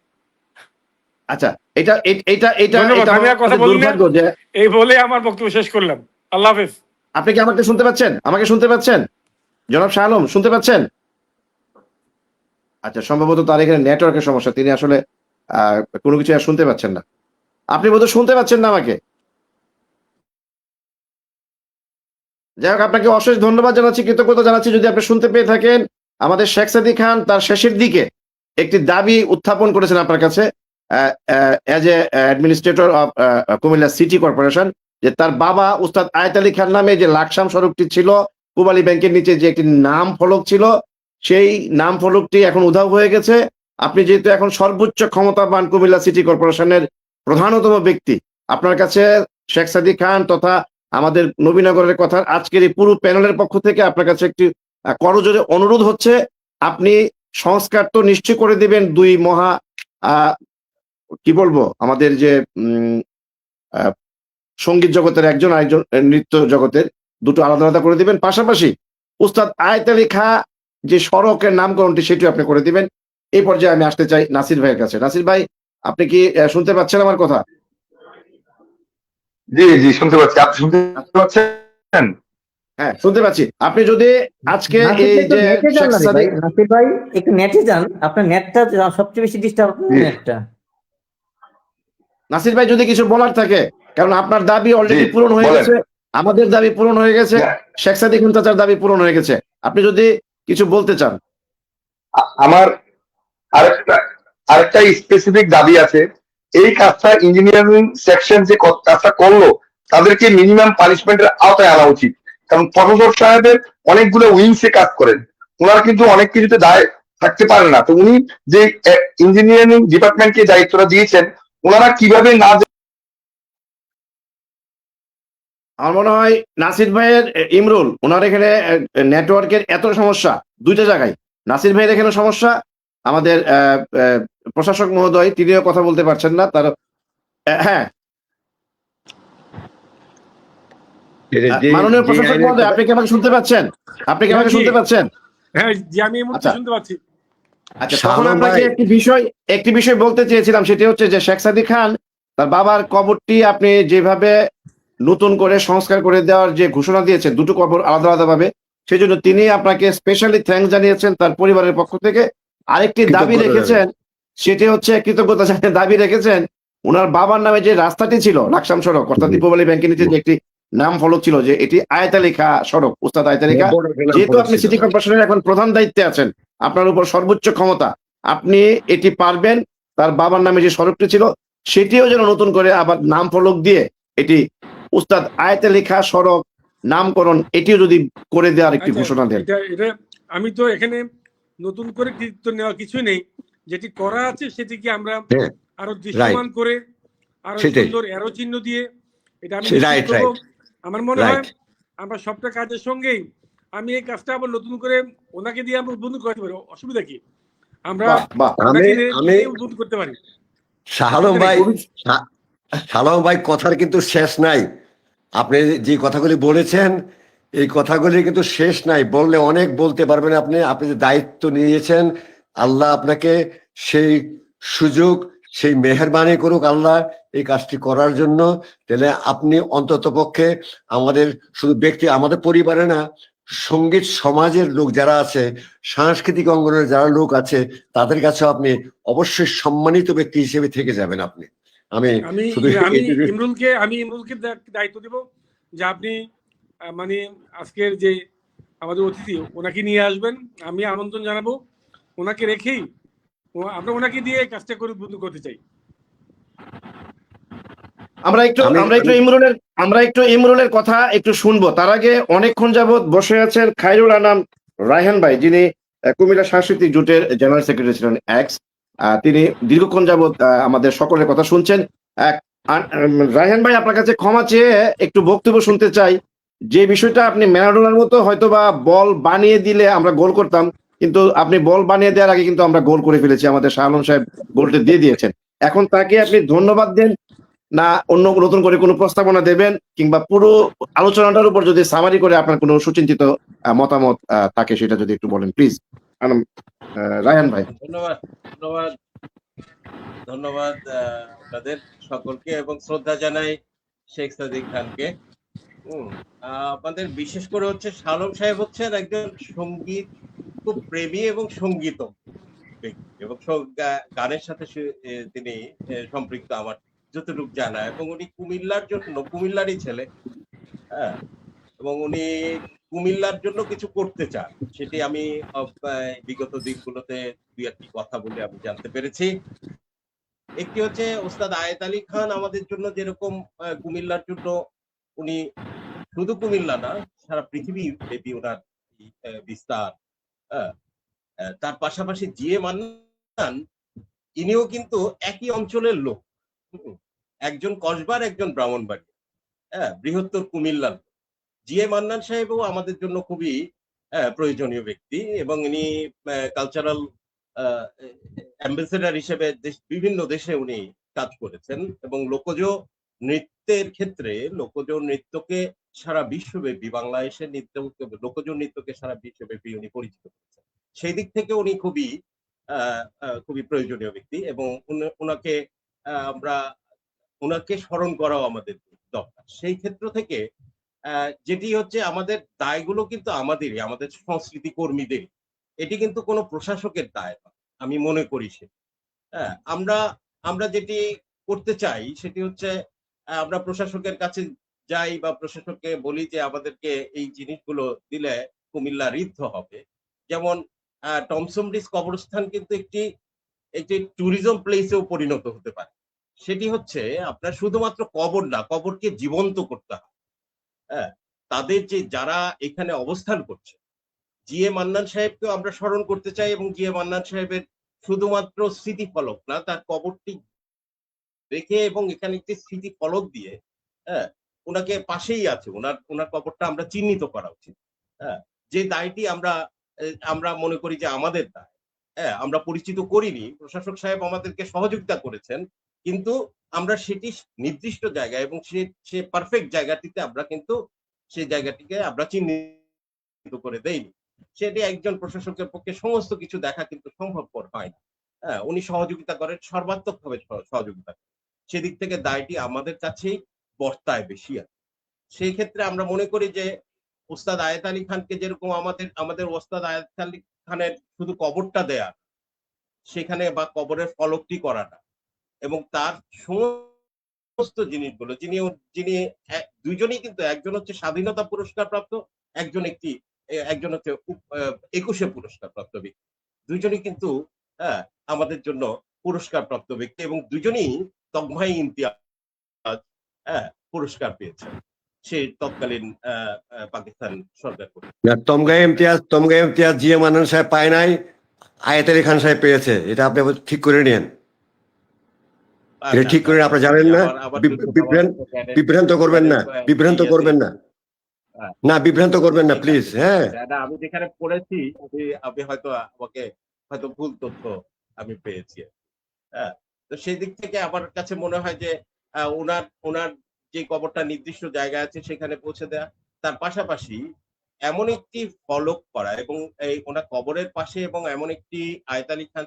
আচ্ছা এটা আমি আর কথা বলি না, এই বলে আমার বক্তব্য শেষ করলাম। আল্লাহ হাফেজ। আপনি কি আমাকে শুনতে পাচ্ছেন? আমাকে শুনতে পাচ্ছেন জনাব শাহ আলম, শুনতে পাচ্ছেন? আচ্ছা, সম্ভবত তার এখানে নেটওয়ার্কের সমস্যা, তিনি আসলে কোনো কিছু আর শুনতে পাচ্ছেন না। আপনি বোধহয় শুনতে পাচ্ছেন না আমাকে। যাই হোক, আপনাকে অশেষ ধন্যবাদ জানাচ্ছি, কৃতজ্ঞতা জানাচ্ছি যদি আপনি শুনতে পেয়ে থাকেন। আমাদের শেখ সাদী খান তার শেষের দিকে একটি দাবি উত্থাপন করেছেন আপনার কাছে as a administrator of Comilla city corporation, যে তার বাবা উস্তাদ আয়ত আলী খান নামে যে লাকসাম সড়কটি ছিল, পূবালী ব্যাংকের নিচে যে একটি নাম ফলক ছিল, সেই নাম ফলকটি এখন উধাও হয়ে গেছে। আপনি যেহেতু এখন সর্বোচ্চ ক্ষমতাবান কুমিল্লা সিটি কর্পোরেশনের প্রধানতম ব্যক্তি, আপনার কাছে শেখ সাদী খান তথা আমাদের নবীনগরের কথা আজকের এই পুরো প্যানেলের পক্ষ থেকে আপনার কাছে একটি করজোড়ে অনুরোধ হচ্ছে, আপনি সংস্কার তো নিশ্চয় করে দিবেন দুই মহা আহ, কি বলবো, আমাদের যে আহ, সঙ্গীত জগতের একজন, আরেকজন নৃত্য জগতের, দুটো আলাদা আলাদা করে দিবেন। পাশাপাশি উস্তাদ আয়েত আলী খাঁ যে সড়কের নামকরণটি সেটিও আপনি করে দিবেন। এই পর্যায়ে আমি আসতে চাই নাসির ভাইয়ের কাছে। নাসির ভাই, আপনি কি শুনতে পাচ্ছেন আমার কথা? জি জি, শুনতে পাচ্ছি। আপনি শুনতে পাচ্ছেন? হ্যাঁ, শুনতে পাচ্ছি। আপনি যদি আজকে নাসির এই ভাই একটু যে নেটে যান শেখ না রে ভাই, সাদিক, নাসির ভাই একটু নেটে যান, আপনার নেটটা সবচেয়ে বেশি ডিস্টার্ব আপনার জি নেটটা। নাসির ভাই যদি কিছু বলার থাকে, কারণ আপনার দাবি জি, অলরেডি পূরণ হয়ে বলেন। গেছে, আমাদের দাবি পূরণ হয়ে গেছে, না, শেখ সাদিক চাচার দাবি পূরণ হয়ে গেছে। আপনি যদি কিছু বলতে চান। আমার আরেকটা আরেকটা স্পেসিফিক দাবি আছে। এই কাজটা ইঞ্জিনিয়ারিং সেকশন যে কাজটা করলো, তাদেরকে মিনিমাম পানিশমেন্টের আওতায় আনা উচিত। কারণ প্রফেসর সাহেবের অনেকগুলো উইংসে কাজ করেন, ওনারা কিন্তু অনেক কিছুতে দায় থাকতে পারে না। তো উনি যে ইঞ্জিনিয়ারিং ডিপার্টমেন্টকে দায়িত্বটা দিয়েছেন, ওনারা কিভাবে না আমার মনে হয় নাসির ভাইয়ের ইমরুল, ওনার এখানে নেটওয়ার্কের এত সমস্যা দুইটা জায়গায়। নাসির ভাইয়ের এখানে সমস্যা, আমাদের প্রশাসক মহোদয় তিনিও কথা বলতে পারছেন না। তার হ্যাঁ, মাননীয় প্রশাসক মহোদয়, আপনি কি আমাকে শুনতে পাচ্ছেন? আপনি কি আমাকে শুনতে পাচ্ছেন? হ্যাঁ জি, আমি এই মুহূর্তে আচ্ছা শুনতে পাচ্ছি। আচ্ছা, তখন আপনাকে একটি বিষয় বলতে চেয়েছিলাম, সেটি হচ্ছে যে শেখ সাদিক খান তার বাবার কবরটি আপনি যেভাবে নতুন করে সংস্কার করে দেওয়ার যে ঘোষণা দিয়েছেন, দুটো কবর আলাদা আলাদা ভাবে, সেই জন্য তিনি আপনাকে স্পেশালি থ্যাঙ্কস জানিয়েছেন তার পরিবারের পক্ষ থেকে। আরেকটি দাবি রেখেছেন, সেটি হচ্ছে কৃতজ্ঞতা জানিয়ে দাবি রেখেছেন, ওনার বাবার নামে যে রাস্তাটি ছিল লাকসাম সড়ক, অর্থাৎ দীপাবলি ব্যাংকের নিচে যে একটি নাম ফলক ছিল, যে এটি আয়েত আলী খাঁ সড়ক, উস্তাদ আয়েত আলী খাঁ। যেহেতু আপনি সিটি কর্পোরেশনের এখন প্রধান দায়িত্বে আছেন, আপনার উপর সর্বোচ্চ ক্ষমতা, আপনি এটি পারবেন তার বাবার নামে যে সড়কটি ছিল সেটিও যেন নতুন করে আবার নাম ফলক দিয়ে এটি উস্তাদ আয়েত আলী খাঁ সড়ক নামকরণ, এটিও যদি করে দেওয়ার একটি ঘোষণা দেন। এটা আমি তো এখানে নতুন করে কৃতিত্ব নেওয়া কিছু নেই, যেটি করা আছে সেটিকে আমরা আরো দৃশ্যমান করে আরো সুন্দর অ্যারো চিহ্ন দিয়ে এটা আমি নিশ্চিত করব। আমার মনে হয় আমরা সবটা কাজের সঙ্গেই আমি এই কাজটা আবার নতুন করে ওনাকে দিয়ে আমরা উদ্বোধন করতে পারি। অসুবিধা কি? আমরা উদ্বোধন করতে পারি। শাহ আলম ভাই কথার কিন্তু শেষ নাই। আপনি যে কথাগুলি বলেছেন, এই কথাগুলি কিন্তু শেষ নাই, বললে অনেক বলতে পারবেন আপনি। আপনি যে দায়িত্ব নিয়েছেন, আল্লাহ আপনাকে সেই সুযোগ, সেই মেহেরবানি করুক আল্লাহ এই কাজটি করার জন্য। তাহলে আপনি অন্তত পক্ষে আমাদের শুধু ব্যক্তি, আমাদের পরিবারে না, সঙ্গীত সমাজের লোক যারা আছে, সাংস্কৃতিক অঙ্গনের যারা লোক আছে, তাদের কাছে আপনি অবশ্যই সম্মানিত ব্যক্তি হিসেবে থেকে যাবেন আপনি। আমি ইমরুলকে দায়িত্ব দেব যে আপনি মানে আজকের যে আমাদের অতিথি ওনাকে নিয়ে আসবেন, আমি আমন্ত্রণ জানাবো, ওনাকে রেখেই আমরা ওনাকে দিয়ে কাজটা করে উদ্বোধন করতে চাই। আমরা একটু ইমরুলের কথা একটু শুনবো। তার আগে অনেকক্ষণ যাবৎ বসে আছেন খায়রুল আনাম রায়হান ভাই, যিনি কুমিল্লা সাংস্কৃতিক জোটের জেনারেল সেক্রেটারি ছিলেন এক্স। তিনি দীর্ঘক্ষণ যাবৎ আমাদের সকলের কথা শুনছেন। রায়হান ভাই, আপনার কাছে ক্ষমা চেয়ে একটু বক্তব্য শুনতে চাই। যে বিষয়টা, আপনি ম্যারাডোনার মতো হয়তোবা বল বানিয়ে দিলে আমরা গোল করতাম, কিন্তু আপনি বল বানিয়ে দেওয়ার আগে কিন্তু আমরা গোল করে ফেলেছি, আমাদের শাহ আলম সাহেব গোলটা দিয়ে দিয়েছেন। এখন তাকে আপনি ধন্যবাদ দেন না অন্য নতুন করে কোনো প্রস্তাবনা দেবেন, কিংবা পুরো আলোচনাটার উপর যদি সামারি করে আপনার কোনো সুচিন্তিত মতামত থাকে সেটা যদি একটু বলেন প্লিজ। রায়হান ভাই। ধন্যবাদ আপনাদের সকলকে এবং শ্রদ্ধা জানাই শেখ সাদিক খানকে। আমাদের বিশেষ করে হচ্ছে শাহ আলম সাহেব হচ্ছেন একজন সঙ্গীত খুব প্রেমী এবং সঙ্গীত এবং গানের সাথে তিনি সম্পৃক্ত আমার যতটুকু জানা, এবং উনি কুমিল্লারই ছেলে, হ্যাঁ, এবং উনি কুমিল্লার জন্য কিছু করতে চান, সেটি আমি বিগত দিনগুলোতে দুই একটি কথা বলে আমি জানতে পেরেছি। একটি হচ্ছে ওস্তাদ আয়েত আলী খান আমাদের জন্য যেরকম কুমিল্লার জন্য উনি শুধু কুমিল্লা না, সারা পৃথিবী ব্যাপী ওনার বিস্তার। তার পাশাপাশি জিএ মান্নান, ইনিও কিন্তু একই অঞ্চলের লোক, একজন কসবার, একজন ব্রাহ্মণবাড়ি, বৃহত্তর কুমিল্লার। জিএ মান্নান সাহেবও আমাদের জন্য খুবই প্রয়োজনীয় ব্যক্তি, এবং ইনি কালচারাল অ্যাম্বাসেডর হিসেবে বিভিন্ন দেশে উনি কাজ করেছেন এবং লোকজ নৃত্যের ক্ষেত্রে লোকজ নৃত্যকে সারা বিশ্বব্যাপী বাংলাদেশের লোকজ নৃত্যকে সারা বিশ্বব্যাপী উনি পরিচিত করেছেন। সেই দিক থেকে উনি খুবই প্রয়োজনীয় ব্যক্তি এবং ওনাকে আমরা ওনাকে স্মরণ করাও আমাদের দরকার। সেই ক্ষেত্র থেকে যেটি হচ্ছে আমাদের দায়গুলো কিন্তু আমাদেরই, আমাদের সংস্কৃতি কর্মীদের। এটি কিন্তু কোনো প্রশাসকের দায় নয়, আমি মনে করি সে। হ্যাঁ, আমরা যেটি করতে চাই সেটি হচ্ছে আমরা প্রশাসকের কাছে যাই বা প্রশাসককে বলি যে আমাদেরকে এই জিনিসগুলো দিলে কুমিল্লা ঋদ্ধ হবে। যেমন টমসন ব্রিজ কবরস্থান কিন্তু একটি ট্যুরিজম প্লেসেও পরিণত হতে পারে। সেটি হচ্ছে আপনার শুধুমাত্র কবর না, কবরকে জীবন্ত করতে হবে। হ্যাঁ, তাদের যে যারা এখানে অবস্থান করছে, জিএ মান্নান সাহেবকেও আমরা স্মরণ করতে চাই এবং জিএ মান্নান সাহেবের শুধুমাত্র স্মৃতিফলক না, তার কবরটি রেখে এবং এখানে একটি স্মৃতিফলক দিয়ে হ্যাঁ ওনাকে পাশেই আছে, ওনার কবরটা আমরা চিহ্নিত করা উচিত। হ্যাঁ, যে দায়টি আমরা মনে করি যে আমাদের দায়। হ্যাঁ, আমরা পরিচিত করিনি, প্রশাসক সাহেব আমাদেরকে সহযোগিতা করেছেন, কিন্তু আমরা সেটি নির্দিষ্ট জায়গায় এবং সে পারফেক্ট জায়গাটিতে আমরা কিন্তু সেই জায়গাটিকে আমরা চিহ্নিত করে দেইনি। সেটি একজন প্রশাসকের পক্ষে সমস্ত কিছু দেখা কিন্তু সম্ভবপর হয় না। হ্যাঁ, উনি সহযোগিতা করেন, সর্বাত্মকভাবে সহযোগিতা করেন। সেদিক থেকে দায়টি আমাদের কাছেই বর্তায় বেশি আছে। সেই ক্ষেত্রে আমরা মনে করি যে ওস্তাদ আয়েত আলী খানকে যেরকম আমাদের ওস্তাদ আয়েত আলী খানের শুধু কবরটা দেয়া, সেখানে বা কবরের ফলকটি করাটা এবং তার সমস্ত জিনিসগুলো যিনি দুইজনই কিন্তু, একজন হচ্ছে স্বাধীনতা পুরস্কার প্রাপ্ত, একজন হচ্ছে 21শে পুরস্কার প্রাপ্ত ব্যক্তি। দুইজনই কিন্তু আমাদের জন্য পুরস্কার প্রাপ্ত ব্যক্তি এবং দুজনই তকমাই ইমতিয়াজ পুরস্কার পেয়েছেন সেই তৎকালীন পাকিস্তান সরকার। তমগা ইমতিয়াজ জিএ মান্নান সাহেব পায় নাই, আয়েত আলী খান সাহেব পেয়েছে। এটা আপনি ঠিক করে নিন, এটা ঠিক করে আপনি জানেন না, বিভ্রান্ত করবেন না, বিভ্রান্ত করবেন না, না বিভ্রান্ত করবেন না প্লিজ। হ্যাঁ, আমি যেখানে পড়েছি আমি হয়তো ভুল তথ্য আমি পেয়েছি। হ্যাঁ, তো সেই দিক থেকে আমার কাছে মনে হয় যে ওনার যে কবরটা নির্দিষ্ট জায়গায় আছে সেখানে পৌঁছে দেয়া, তার পাশাপাশি এমন একটি ফলক করা এবং এই ওনার কবরের পাশে এবং এমন একটি আয়েত আলী খান,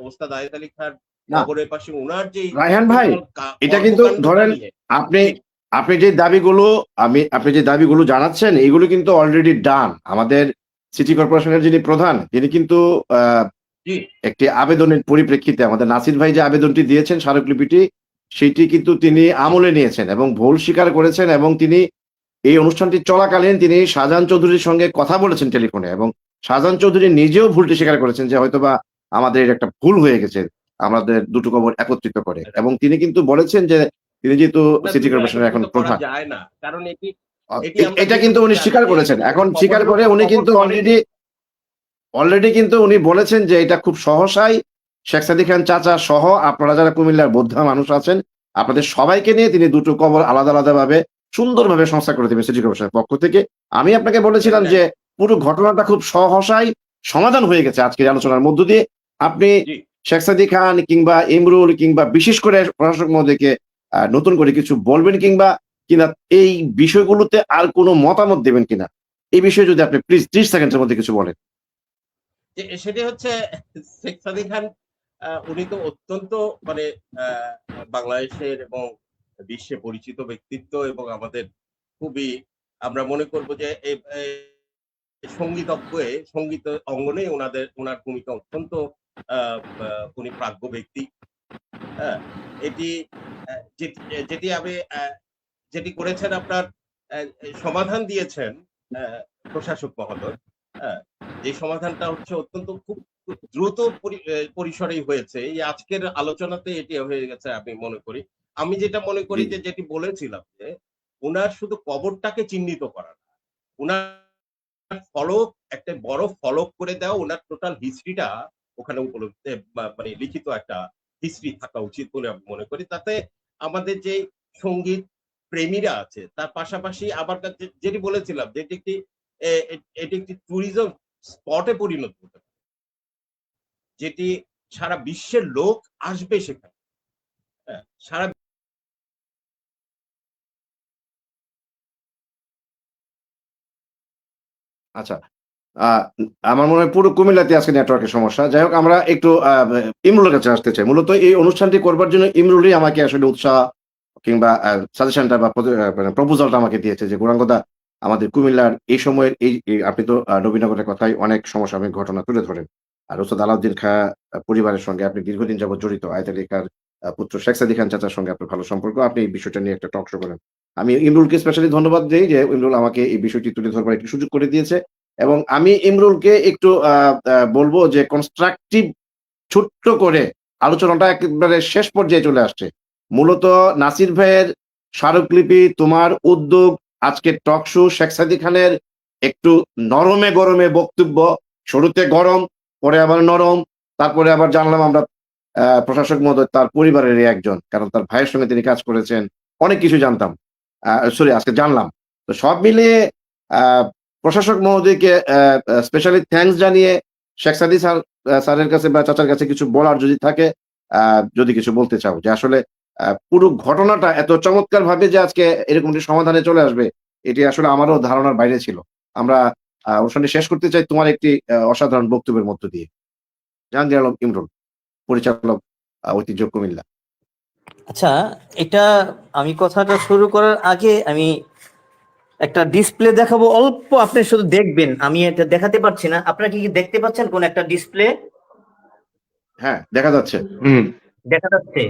ওস্তাদ আয়েত আলী খান কবরের পাশে ওনার যে রায়হান ভাই, এটা কিন্তু ধরেন আপনি যে দাবিগুলো জানাচ্ছেন এগুলো কিন্তু অলরেডি ডান। আমাদের সিটি কর্পোরেশনের যিনি প্রধান তিনি কিন্তু একটি আবেদনের পরিপ্রেক্ষিতে আমাদের নাসির ভাই যে আবেদনটি দিয়েছেন স্মারকলিপিটি, সেটি কিন্তু তিনি আমলে নিয়েছেন এবং ভুল স্বীকার করেছেন এবং তিনি এই অনুষ্ঠানটি চলাকালীন তিনি শাহজাহান চৌধুরীর সঙ্গে কথা বলেছেন টেলিফোনে এবং শাহজাহান চৌধুরী নিজেও ভুলটি স্বীকার করেছেন যে হয়তোবা আমাদের একটা ভুল হয়ে গেছে আমাদের দুটো কবর একত্রিত করে, এবং তিনি কিন্তু বলেছেন যে তিনি যেহেতু সিটি কর্পোরেশনের এখন প্রধান, এটা কিন্তু উনি স্বীকার করেছেন। এখন স্বীকার করে উনি কিন্তু অলরেডি কিন্তু উনি বলেছেন যে এটা খুব সহসাই শেখ সাদী খান চাচা সহ আপনারা যারা কুমিল্লার বোদ্ধা মানুষ আছেন আপনাদের সবাইকে নিয়ে তিনি দুটো কবর আলাদা আলাদা ভাবে সুন্দরভাবে সংস্কার করে দেবেন সিটি কর্পোরেশনের পক্ষ থেকে। আমি আপনাকে বলেছিলাম যে পুরো ঘটনাটা খুব সহসাই সমাধান হয়ে গেছে আজকের আলোচনার মধ্য দিয়ে। আপনি শেখ সাদী খান কিংবা ইমরুল কিংবা বিশেষ করে প্রশাসক মহোদয়কে নতুন করে কিছু বলবেন কিংবা এই বিষয়গুলোতে আর কোনো মতামত দেবেন কিনা, এই বিষয়ে যদি আপনি প্লিজ 30 সেকেন্ডের মধ্যে কিছু বলেন। সেটি হচ্ছে শেখ সাদী খান উনি তো অত্যন্ত বাংলাদেশের এবং বিশ্বে পরিচিত ব্যক্তিত্ব এবং আমাদের খুবই আমরা মনে করব যে সঙ্গীত অঙ্গনে ওনার ভূমিকা অত্যন্ত উনি প্রাজ্ঞ ব্যক্তি। যেটি করেছেন আপনার সমাধান দিয়েছেন প্রশাসক মহোদয়, যে সমাধানটা হচ্ছে অত্যন্ত খুব দ্রুত পরিসরেই হয়েছে। এই আজকের আলোচনাতে এটি হয়ে গেছে আমি মনে করি। আমি যেটা মনে করি যে যেটি বলেছিলাম যে ওনার শুধু কবরটাকে চিহ্নিত করা না, ওনার ফলক একটা বড় ফলক করে দেওয়া, ওনার টোটাল হিস্ট্রিটা ওখানে লিখিত একটা হিস্ট্রি থাকা উচিত বলে আমি মনে করি। তাতে আমাদের যে সঙ্গীত প্রেমীরা আছে তার পাশাপাশি আবার যেটি বলেছিলাম যে এটি একটি ট্যুরিজম স্পটে পরিণত হতে পারে, যেটি সারা বিশ্বের লোক আসবে সেখানে। হ্যাঁ, সারা আচ্ছা, আমার মনে হয় পুরো কুমিল্লাতে আজকে নেটওয়ার্কের সমস্যা। যাই হোক, আমরা একটু ইমরুলের কাছে আসতে চাই। মূলত এই অনুষ্ঠানটি করবার জন্য ইমরুলই আমাকে আসলে উৎসাহ কিংবা সাজেশনটা বা মানে প্রপোজালটা আমাকে দিয়েছে যে, "গৌরাঙ্গদা, আমাদের কুমিল্লার এই সময়ের এই আপনি তো নবীনগরের কথায় অনেক সমসাময়িক ঘটনা তুলে ধরেন। আর ওস্তাদ আলাউদ্দিন খাঁ পরিবারের সঙ্গে আপনি দীর্ঘদিন যাবৎ জড়িত। আয়েত আলী খাঁর পুত্র শেখ সাদী খান চাচার সঙ্গে আপনার ভালো সম্পর্ক। আপনি এই বিষয়টা নিয়ে একটা টক শো করেন। আমি ইমরুলকে স্পেশালি ধন্যবাদ দেই যে, ইমরুল আমাকে এই বিষয়টি তুলে ধরবার একটু সুযোগ করে দিয়েছে। এবং আমি ইমরুলকে একটু বলব যে কনস্ট্রাকটিভ ছোট্ট করে আলোচনাটা একেবারে শেষ পর্যায়ে চলে আসছে। মূলত নাসির ভাইয়ের স্মারকলিপি, তোমার উদ্যোগ, আজকের টক শো, শেখ সাদী খানের একটু নরমে গরমে বক্তব্য, শুরুতে গরম, পরে আবার নরম, তারপরে আবার জানলাম আমরা প্রশাসক মহোদয় তার পরিবারেরই একজন। কারণ তার ভাইয়ের সঙ্গে তিনি কাজ করেছেন। অনেক কিছু জানতাম। আজকে জানলাম। তো সব মিলিয়ে আ প্রশাসক মহোদয়কে স্পেশালি থ্যাংকস জানিয়ে শেখ সাদী স্যারের কাছে বা চাচার কাছে কিছু বলার যদি থাকে, যদি কিছু বলতে চাও যে আসলে পুরো ঘটনাটা এত চমৎকারভাবে যে আজকে এরকম একটি সমাধানে চলে আসবে, এটি আসলে আমারও ধারণার বাইরে ছিল। আমরা অনুষ্ঠানটি শেষ করতে চাই তোমার একটি অসাধারণ বক্তব্যের মধ্য দিয়ে। জাহাঙ্গীর আলম ইমরুল, পরিচালক, ঐতিহ্য কুমিল্লা। আচ্ছা, এটা আমি কথাটা শুরু করার আগে আমি একটা ডিসপ্লে দেখাবো, অল্প আপনি শুধু দেখবেন। আমি এটা দেখাতে পারছি না, আপনারা কি দেখতে পাচ্ছেন কোন একটা ডিসপ্লে? হ্যাঁ, দেখা যাচ্ছে। দেখা যাচ্ছে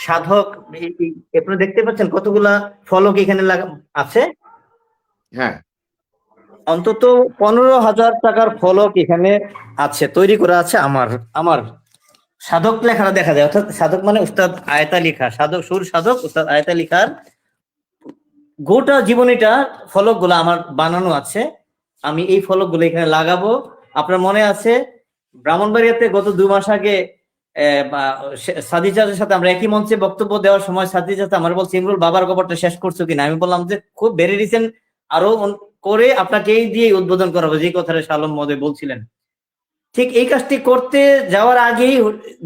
সাধক, আপনারা দেখতে পাচ্ছেন কতগুলা ফলক এখানে আছে। হ্যাঁ, অন্তত 15,000 টাকার ফলক এখানে আছে, তৈরি করা আছে। আমার সাধক লেখাটা দেখা যায়, অর্থাৎ সাধক মানে উস্তাদ আয়েত আলী খাঁ, সাধক সুর সাধক উস্তাদ আয়েত আলী খাঁর গোটা জীবনীটা ফলকগুলো আমার বানানো আছে। আমি এই ফলকগুলো এখানে লাগাবো। আপনার মনে আছে ব্রাহ্মণবাড়িয়াতে গত 2 মাস আগে সাদী চাচার সাথে আমরা একই মঞ্চে বক্তব্য দেওয়ার সময় সাদী চাচা আমার বলছে, ইমরুল বাবার কবরটা শেষ করছো কিনা? আমি বললাম যে খুব ভেরি রিসেন্ট, আরো করে আপনাকে এই দিয়ে উদ্বোধন করাবো, যে কথাটা শালম মহোদয় বলছিলেন। ঠিক এই কাজটি করতে যাওয়ার আগেই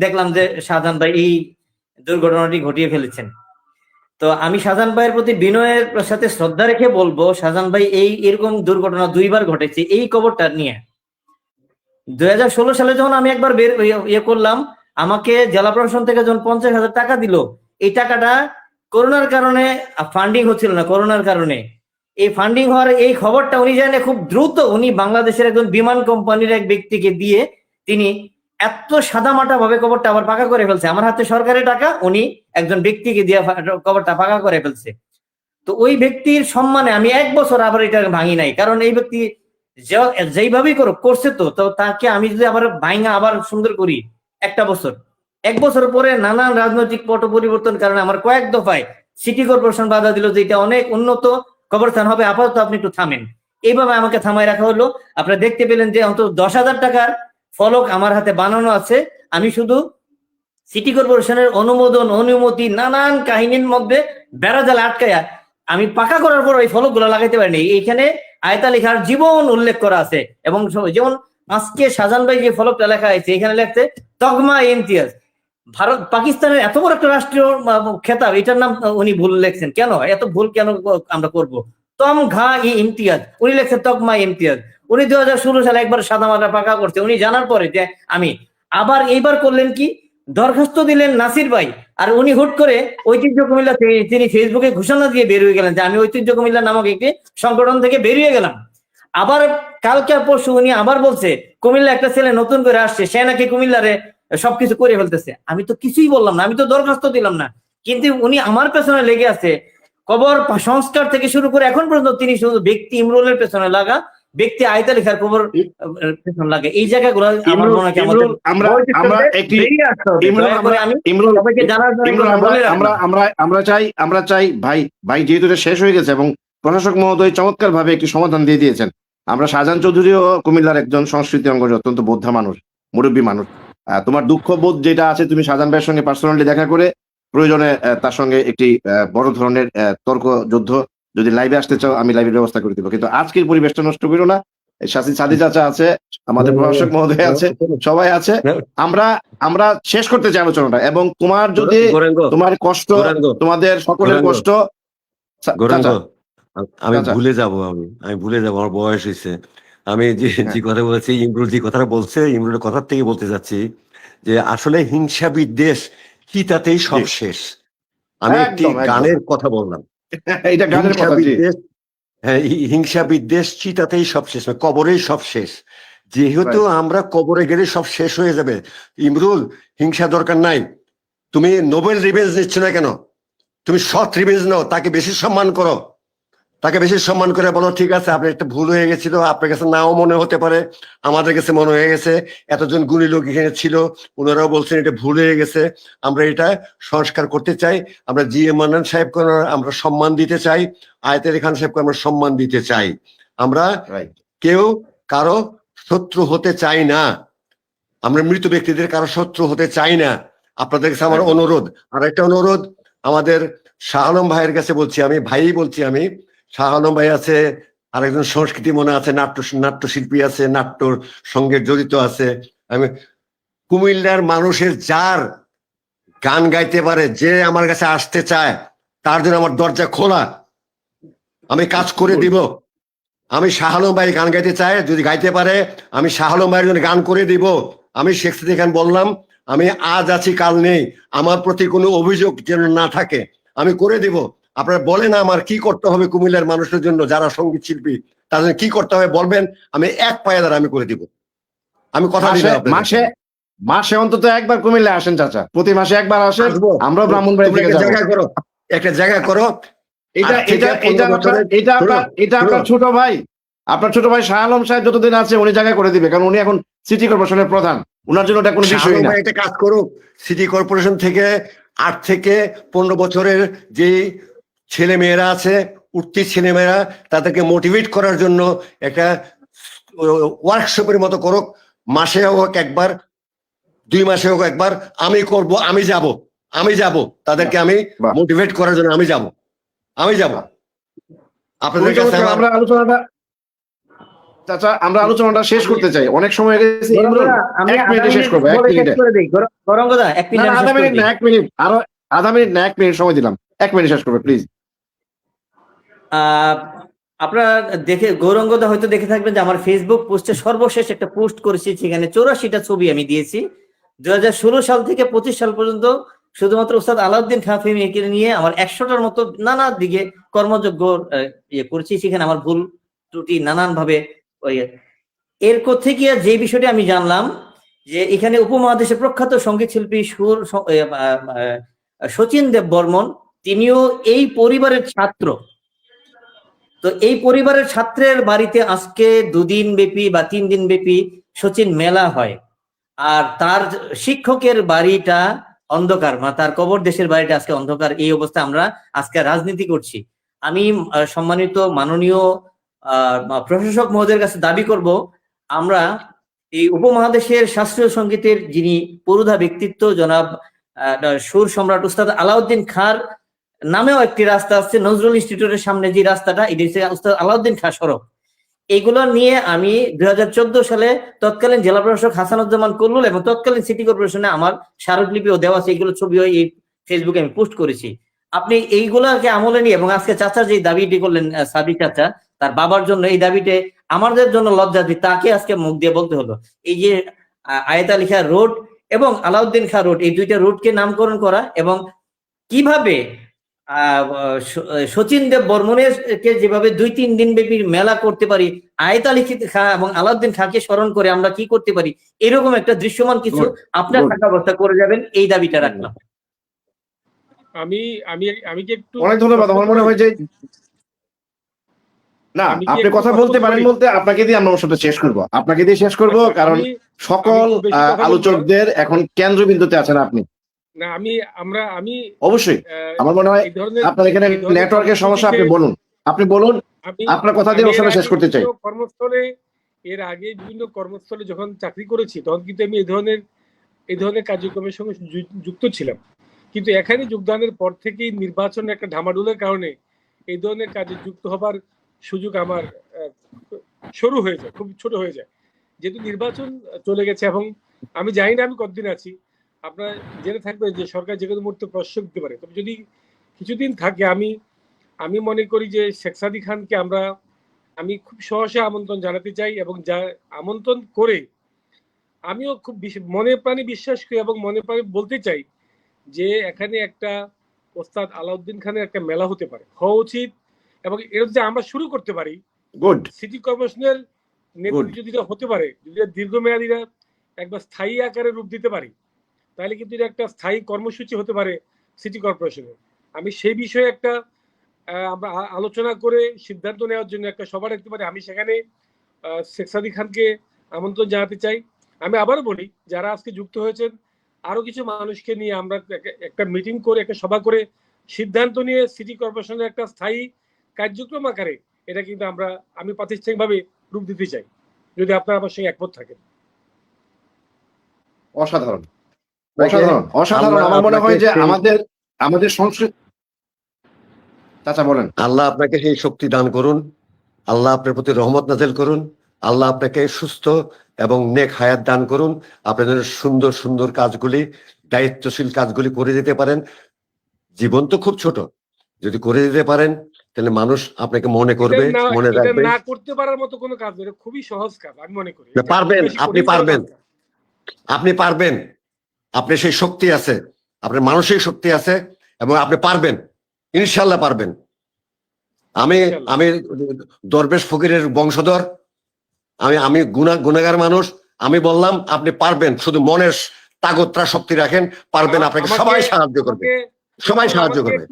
দেখলাম যে শাহজাহান ভাই এই দুর্ঘটনাটি ঘটিয়ে ফেলেছেন। তো আমি শাহজাহান ভাইয়ের প্রতি বিনয়ের সাথে শ্রদ্ধা রেখে বলবো, শাহজাহান ভাই এরকম দুর্ঘটনা 2 বার ঘটেছে এই কবরটা নিয়ে। 2016 সালে যখন আমি একবার ইয়ে করলাম, আমাকে জেলা প্রশাসন থেকে যখন 50,000 টাকা দিল, এই টাকাটা করোনার কারণে ফান্ডিং হচ্ছিল না, করোনার কারণে এই ফান্ডিং হওয়ার এই খবরটা উনি জানে খুব দ্রুত উনি বাংলাদেশের একজন বিমান কোম্পানির এক ব্যক্তিকে দিয়ে তিনি এত সাদামাটা ভাবে কবরটা আবার পাকা করে ফেলছে। আমার হাতে সরকারি টাকা, উনি একজন ব্যক্তিকে দিয়ে কবরটা পাকা করে ফেলছে। তো ওই ব্যক্তির সম্মানে আমি 1 বছর আবার এটা ভাঙি নাই, কারণ এই ব্যক্তি যেইভাবেই করছে তো তাকে আমি যদি আবার ভাঙা আবার সুন্দর করি 1 বছর পরে নানান রাজনৈতিক পট পরিবর্তন কারণে আমার কয়েক দফায় সিটি কর্পোরেশন বাধা দিল যে এটা অনেক উন্নত কবরস্থান হবে, আপাতত আপনি একটু থামেন। এইভাবে আমাকে থামায় রাখা হলো। আপনারা দেখতে পেলেন যে অন্তত 10,000 টাকার ফলক আমার হাতে বানানো আছে। আমি শুধু সিটি কর্পোরেশনের অনুমতি নানান কাহিনীর মধ্যে বেড়াজাল আটকায়া আমি পাকা করার পর ওই ফলকগুলো লাগাইতে পারিনি। এইখানে আয়েত আলী খাঁর জীবন উল্লেখ করা আছে, এবং যেমন আজকে শাহজাহান ভাই যে ফলকটা লেখা হয়েছে, এখানে লেখছে তগমা ইমতিয়াজ। ভারত পাকিস্তানের এত বড় একটা রাষ্ট্রীয় খেতাব, এটার নাম উনি ভুল লেখছেন কেন? এত ভুল কেন আমরা করব? ইমতিয়াজ, উনি লেখছেন তগমা ইমতিয়াজ। উনি 2016 সালে একবার সাদামাটা পাকা করছে, উনি জানার পরে যে আমি আবার এইবার করলেন কি, দরখাস্ত দিলেন নাসির ভাই, আর উনি হুট করে ঐতিহ্য কুমিল্লা তিনি ফেসবুকে ঘোষণা দিয়ে বের হয়ে গেলেন যে আমি ঐতিহ্য কুমিল্লা নামক একটি সংগঠন থেকে বেরিয়ে গেলাম। আবার কালকে পরশু উনি আবার বলছে কুমিল্লা একটা ছেলে নতুন করে আসছে, সে নাকি কুমিল্লারে সবকিছু করে ফেলতেছে। আমি তো কিছুই বললাম না, আমি তো দরখাস্ত দিলাম না, কিন্তু উনি আমার পেছনে লেগে আছে। কবর সংস্কার থেকে শুরু করে এখন পর্যন্ত তিনি শুধু ব্যক্তি ইমরুলের পেছনে লাগা, ব্যক্তি আয়েত আলী খাঁর কবর পেছনে লাগে। এই জায়গাগুলো আমার মনে হয় আমরা চাই ভাই যেহেতু এটা শেষ হয়ে গেছে এবং প্রশাসক মহোদয় চমৎকার ভাবে একটি সমাধান দিয়ে দিয়েছেন। আমরা শাহজাহান চৌধুরীও কুমিল্লার একজন সংস্কৃতি অঙ্গনের অত্যন্ত বোদ্ধা মানুষ, মুরব্বী মানুষ। তোমার দুঃখ বোধ যেটা আছে, তুমি শাহজাহান ভাইয়ের সঙ্গে পার্সোনালি দেখা করে প্রয়োজনে তার সঙ্গে একটি বড় ধরনের তর্ক যুদ্ধ যদি লাইভে আসতে চাও, আমি লাইভের ব্যবস্থা করে দিব, কিন্তু আজকের পরিবেশটা নষ্ট করো না। সাদি চাচা আছে, আমাদের প্রভাষক মহোদয় আছে, সবাই আছে। আমরা শেষ করতে চাই আলোচনাটা, এবং তোমার যদি তোমার কষ্ট, তোমাদের সকলের কষ্ট, আমি ভুলে যাব, আমি ভুলে যাব, আমার বয়স হয়েছে। আমি যে কথা বলেছি, ইমরুল যে কথাটা বলছে, ইমরুলের কথার থেকে বলতে যাচ্ছি যে আসলে হিংসা বিদ্বেষ কি তাতেই সব শেষ। আমি একটি গানের কথা বললাম, এটা গানের কথা। হ্যাঁ, হিংসা বিদ্বেষ চিতাতেই সব শেষ, কবরেই সব শেষ। যেহেতু আমরা কবরে গেলে সব শেষ হয়ে যাবে, ইমরুল হিংসা দরকার নাই। তুমি নোবেল রিভেঞ্জ নিচ্ছ না কেন? তুমি সৎ রিভেঞ্জ নাও, তাকে বেশি সম্মান করো, তাকে বেশি সম্মান করে বলো ঠিক আছে আপনার একটা ভুল হয়ে গেছিল, আপনার কাছে নাও মনে হতে পারে, আমাদের কাছে মনে হয়ে গেছে, এতজন গুণী লোক এখানে ছিল, ওনারাও বলছেন এটা ভুল হয়ে গেছে, আমরা এটা সংস্কার করতে চাই, আমরা জি এম মান্নান সাহেবকে আমরা সম্মান দিতে চাই, আয়েত আলী খান সাহেবকে আমরা সম্মান দিতে চাই। আমরা কেউ কারো শত্রু হতে চাই না, আমরা মৃত ব্যক্তিদের কারো শত্রু হতে চাই না। আপনাদের কাছে আমার অনুরোধ, আর একটা অনুরোধ আমাদের শাহ আলম ভাইয়ের কাছে বলছি, আমি ভাই বলছি, আমি শাহ আলম ভাই আছে, আরেকজন সংস্কৃতি মনে আছে, নাট্যশিল্পী আছে, নাট্যর সঙ্গে জড়িত আছে। আমি কুমিল্লার মানুষের যার গান গাইতে পারে, যে আমার কাছে আসতে চায়, তার জন্য আমার দরজা খোলা, আমি কাজ করে দিব। আমি শাহ আলম ভাই গান গাইতে চাই, যদি গাইতে পারে আমি শাহ আলম ভাইয়ের জন্য গান করে দিব। আমি শেখ সাদী খান বললাম, আমি আজ আছি কাল নেই, আমার প্রতি কোনো অভিযোগ যেন না থাকে, আমি করে দিব। আপনারা বলেন আমার কি করতে হবে কুমিল্লার মানুষের জন্য, যারা সঙ্গীত শিল্পী তাদের কি করতে হবে বলবেন, আমি এক পায়ে দ্বারা আমি করে দিব। আমি কথা দিলাম, মাসে অন্তত একবার কুমিল্লা আসেন চাচা, প্রতি মাসে একবার আসেন। আমরা ব্রাহ্মণবাড়ি থেকে জায়গা করো, একটা জায়গা করো। এটা আপনার ছোট ভাই, আপনার ছোট ভাই শাহ আলম সাহেব যতদিন আছে উনি জায়গা করে দিবে, কারণ উনি এখন সিটি কর্পোরেশনের প্রধান, উনার জন্য এটা কোনো বিষয় না। একটা কাজ করুক, সিটি কর্পোরেশন থেকে 8 থেকে 15 বছরের যে ছেলে মেয়েরা আছে, উঠতি ছেলে মেয়েরা, তাদেরকে মোটিভেট করার জন্য একটা ওয়ার্কশপের মতো করুক, মাসে হোক একবার, 2 মাসে হোক একবার, আমি করব, আমি যাব তাদেরকে আমি মোটিভেট করার জন্য আমি যাব আপনাদের কাছে। আমরা আলোচনাটা শেষ করতে চাই, অনেক সময় হয়ে গেছে। এক মিনিটে শেষ করবো, 1 মিনিট আরো আধা মিনিট না, 1 মিনিট সময় দিলাম, 1 মিনিট শেষ করবে প্লিজ। আপনারা গৌরঙ্গদা হয়তো দেখে থাকবেন যে আমার ফেসবুক পোস্টে সর্বশেষ একটা পোস্ট করেছি, সেখানে 84টা ছবি আমি দিয়েছি। 2016 সাল থেকে 25 সাল পর্যন্ত শুধুমাত্র ওস্তাদ আলাউদ্দিন খাঁ ফেমিকে নিয়ে আমার 100টার মতো নানা দিকে কর্মযোগ্য করেছি। সেখানে আমার ভুল ত্রুটি নানান ভাবে এর থেকে যে বিষয়টি আমি জানলাম যে এখানে উপমহাদেশের প্রখ্যাত সঙ্গীত শিল্পী শচীন দেব বর্মন, তিনিও এই পরিবারের ছাত্র। তো এই পরিবারের ছাত্রের বাড়িতে আজকে 2 দিন ব্যাপী বা 3 দিন ব্যাপী শচীন মেলা হয়, আর তার শিক্ষকের বাড়িটা অন্ধকার, তার কবর দেশের বাড়িটা আজকে অন্ধকার। এই অবস্থা আমরা আজকে রাজনীতি করছি। আমি সম্মানিত মাননীয় প্রশাসক মহোদয়ের কাছে দাবি করব, আমরা এই উপমহাদেশের শাস্ত্রীয় সঙ্গীতের যিনি পুরোধা ব্যক্তিত্ব জনাব সুর সম্রাট উস্তাদ আলাউদ্দিন খাঁর নামেও একটি রাস্তা আছে, নজরুল ইনস্টিটিউটের সামনে যে রাস্তাটা, এটি হচ্ছে উস্তাদ আলাউদ্দিন খাঁ সড়ক। এইগুলো নিয়ে আমি 2014 সালে তৎকালীন জেলা প্রশাসক হাসানুজ্জামান কল্লুল এবং তৎকালীন সিটি কর্পোরেশনে আমার স্মারকলিপিও দেওয়া আছে, এইগুলো ছবিও এই ফেসবুকে আমি পোস্ট করেছি। আপনি এইগুলাকে আমলে নিয়ে, এবং আজকে চাচা যে দাবিটি করলেন, সাদি চাচা তার বাবার জন্য এই দাবিতে আমাদের জন্য লজ্জা, তাকে আজকে মুখ দিয়ে বলতে হলো। এই যে আয়েত আলী খাঁ রোড এবং আলাউদ্দিন খাঁ রোড, এই 2টা রোডকে নামকরণ করা, এবং কিভাবে শচীন দেব বর্মনের কে যেভাবে 2-3 দিন ব্যাপী মেলা করতে পারি, আয়েত আলী খাঁ এবং আলাউদ্দিন খাঁকে স্মরণ করে আমরা কি করতে পারি, এরকম একটা দৃশ্যমান কিছু আপনার থাকা অবস্থা করে যাবেন, এই দাবিটা রাখলাম। আমি কি একটু অনেক ধন্যবাদ। আমার মনে হয় যে না, আপনি কথা বলতে পারেন, বলতে আপনাকে দিয়ে আমরা অনুষ্ঠানটা শেষ করব, আপনাকে দিয়ে শেষ করব, কারণ সকল আলোচকদের এখন কেন্দ্রবিন্দুতে আছেন আপনি। না, আমি অবশ্যই আমার মনে হয় আপনার এখানে নেটওয়ার্কের সমস্যা, আপনি বলুন, আপনার কথা দিয়ে অনুষ্ঠানটা শেষ করতে চাই। কর্মস্থলে, এর আগে বিভিন্ন কর্মস্থলে যখন চাকরি করেছি তখন কিন্তু আমি এই ধরনের কার্যক্রমের সঙ্গে যুক্ত ছিলাম, কিন্তু এখানে যোগদানের পর থেকেই নির্বাচনের একটা ঢামাডোলের কারণে এই ধরনের কাজে যুক্ত হবার সুযোগ আমার সরু হয়ে যায়, খুব ছোট হয়ে যায়, যেহেতু নির্বাচন চলে গেছে। এবং আমি জানি না আমি কতদিন আছি, আপনারা জেনে থাকবেন যে সরকার যে কোনো মুহূর্তে প্রশ্ন দিতে পারে। তবে যদি কিছুদিন থাকে, আমি মনে করি যে শেখ সাদী খানকে আমি খুব সহসা আমন্ত্রণ জানাতে চাই, এবং যা আমন্ত্রণ করে আমিও খুব মনে প্রাণে বিশ্বাস করি এবং মনে প্রাণে বলতে চাই যে এখানে একটা ওস্তাদ আলাউদ্দিন খানের একটা মেলা হতে পারে, হওয়া উচিত। এবং এর যে আমরা শুরু করতে পারি, গুড সিটি কর্পোরেশনের গুড নেতৃত্ব যদি হতে পারে, যদি দীর্ঘমেয়াদীরা একবার স্থায়ী আকারে রূপ দিতে পারি, তাহলে কিন্তু এটা একটা স্থায়ী কর্মসূচি হতে পারে সিটি কর্পোরেশনের। আমি সেই বিষয়ে একটা আমরা আলোচনা করে সিদ্ধান্ত নেওয়ার জন্য একটা সভা রাখতে পারি। আমি সেখানে শেখ সাদী খানকে আমন্ত্রণ জানাতে চাই। আমি আবারও বলি, যারা আজকে যুক্ত হয়েছেন, আরো কিছু মানুষকে নিয়ে আমরা একটা মিটিং করে, একটা সভা করে সিদ্ধান্ত নিয়ে সিটি কর্পোরেশনের একটা স্থায়ী কার্যক্রম আকারে এটা কিন্তু আমি প্রাতিষ্ঠানিকভাবে রূপ দিতে চাই, যদি আপনারা আমার সঙ্গে একমত থাকেন। অসাধারণ, অসাধারণ, অসাধারণ। আমার মনে হয় যে আমাদের সংস্কৃতি। চাচা বলেন। আল্লাহ আপনাকে সেই শক্তি দান করুন, আল্লাহ আপনার প্রতি রহমত নাযিল করুন, আল্লাহ আপনাকে সুস্থ এবং নেক হায়াত দান করুন। আপনাদের সুন্দর সুন্দর কাজগুলি, দায়িত্বশীল কাজগুলি করে দিতে পারেন। জীবন তো খুব ছোট, যদি করে দিতে পারেন তাহলে মানুষ আপনাকে মনে করবে, মনে রাখবে। না করতে পারার মতো কোনো কাজ নয়, খুবই সহজ কাজ আমি মনে করি। পারবেন, আপনি পারবেন, আপনি পারবেন, আপনার সেই শক্তি আছে, আপনার মানসিক শক্তি আছে এবং আপনি পারবেন, ইনশাল্লাহ পারবেন। আমি দরবেশ ফকিরের বংশধর, আমি গুনাহগার মানুষ। আমি বললাম আপনি পারবেন, শুধু মনের তাগতরা শক্তি রাখেন, পারবেন। আপনাকে সবাই সাহায্য করবে, সবাই সাহায্য করবে।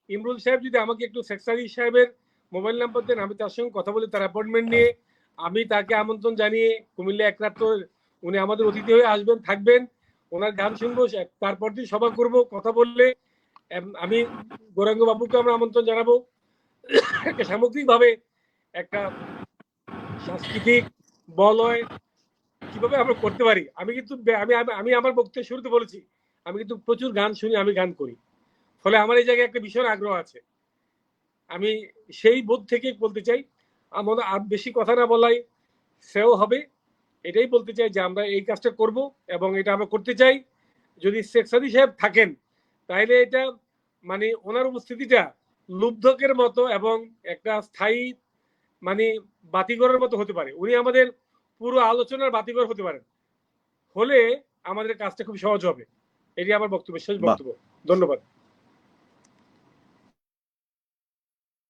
ইমরুল সাহেব যদি আমাকে একটু শেখ সাদী সাহেবের মোবাইল নাম্বার দেন, আমি তার সঙ্গে কথা বলে তার অ্যাপয়েন্টমেন্ট নিয়ে আমি তাকে আমন্ত্রণ জানিয়ে কুমিল্লা এক রাত উনি আমাদের অতিথি হয়ে আসবেন, থাকবেন, ওনার গান শুনবো, তারপর দিন সভা করব। কথা বললে আমি গৌরাঙ্গ বাবুকে আমরা আমন্ত্রণ জানাবো। সামগ্রিকভাবে একটা সাংস্কৃতিক বলয় কিভাবে আমরা করতে পারি। আমি কিন্তু আমি আমার বক্তব্যের শুরুতে বলেছি, আমি কিন্তু প্রচুর গান শুনি, আমি গান করি, ফলে আমার এই জায়গায় একটা ভীষণ আগ্রহ আছে। আমি সেই বোধ থেকে বলতে চাই, আমরা আর বেশি কথা না বলাই সেও হবে, এটাই বলতে চাই যে আমরা এই কাজটা করব এবং এটা আমরা করতে চাই। যদি শেখ সাদী সাহেব থাকেন তাহলে এটা মানে ওনার উপস্থিতিটা লুব্ধকের মতো এবং একটা স্থায়ী মানে বাতিঘরের মতো হতে পারে। উনি আমাদের পুরো আলোচনার বাতিঘর হতে পারেন, হলে আমাদের কাজটা খুব সহজ হবে। এটি আমার বক্তব্য, শেষ বক্তব্য। ধন্যবাদ।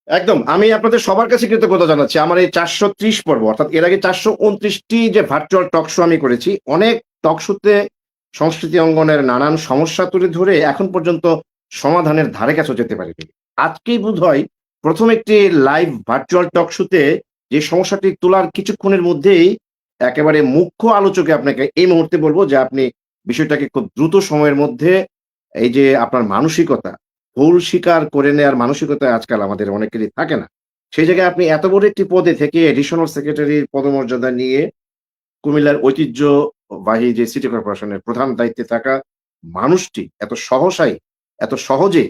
একদম, আমি আপনাদের সবার কাছে কৃতজ্ঞতা জানাচ্ছি। আমার এই 430 পর্ব, অর্থাৎ এর আগে 429টি যে ভার্চুয়াল টক শো আমি করেছি, অনেক টক শোতে সংস্কৃতি অঙ্গনের নানান সমস্যা তুলে ধরে এখন পর্যন্ত সমাধানের ধারে কাছে যেতে পারিনি। আজকেই বোধহয় প্রথম একটি লাইভ ভার্চুয়াল টক শোতে যে সমস্যাটি তোলার কিছুক্ষণের মধ্যেই একেবারে মুখ্য আলোচকে আপনাকে এই মুহূর্তে বলবো যে আপনি বিষয়টাকে খুব দ্রুত সময়ের মধ্যে, এই যে আপনার মানসিকতা, ভুল স্বীকার করে নেওয়ার মানসিকতা আজকাল আমাদের অনেকেরই থাকে না, সেই জায়গায় আপনি এত বড় একটি পদে থেকে এডিশনাল সেক্রেটারির পদমর্যাদা নিয়ে কুমিল্লার ঐতিহ্যবাহী যে সিটি কর্পোরেশনের প্রধান দায়িত্বে থাকা মানুষটি এত এত সহজে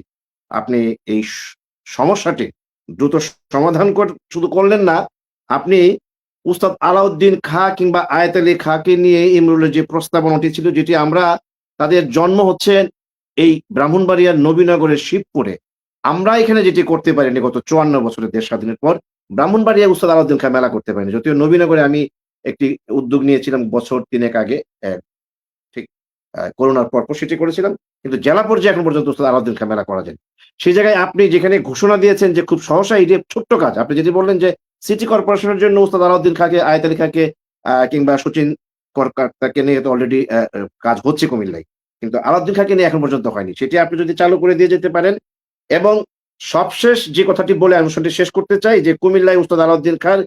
আপনি এই সমস্যাটি দ্রুত সমাধান শুধু করলেন না, আপনি উস্তাদ আলাউদ্দিন খাঁ কিংবা আয়েত আলী খাঁকে নিয়ে ইমরুলের যে প্রস্তাবনাটি ছিল, যেটি আমরা, তাদের জন্ম হচ্ছে এই ব্রাহ্মণবাড়িয়ার নবীনগরের শিবপুরে, আমরা এখানে যেটি করতে পারিনি গত 54 বছরের দেশ স্বাধীনের পর, ব্রাহ্মণবাড়িয়া উস্তাদ আলাউদ্দিন খাঁ মেলা করতে পারিনি। যদিও নবীনগরে আমি একটি উদ্যোগ নিয়েছিলাম বছর 3 আগে, ঠিক করোনার পর সেটি করেছিলাম, কিন্তু জেলা পর্যায়ে এখন পর্যন্ত উস্তাদ আলাউদ্দিন খাঁ মেলা করা যায়। সেই জায়গায় আপনি যেখানে ঘোষণা দিয়েছেন যে খুব সহসা এই যে ছোট্ট কাজ, আপনি যেটি বললেন যে সিটি কর্পোরেশনের জন্য উস্তাদ আলাউদ্দিন খাঁকে, আয়েত আলী খাঁকে কিংবা সচিন কর্মকর্তাকে নিয়ে তো অলরেডি কাজ হচ্ছে কুমিল্লায়, কিন্তু আলাউদ্দিন খাঁকে নিয়ে এখন পর্যন্ত হয়নি। সেটি আপনি যদি চালু করে দিয়ে যেতে পারেন। এবং সবশেষ যে কথাটি বলে অনুষ্ঠানটি শেষ করতে চাই, যে কুমিল্লায় উস্তাদ আলাউদ্দিন খাঁর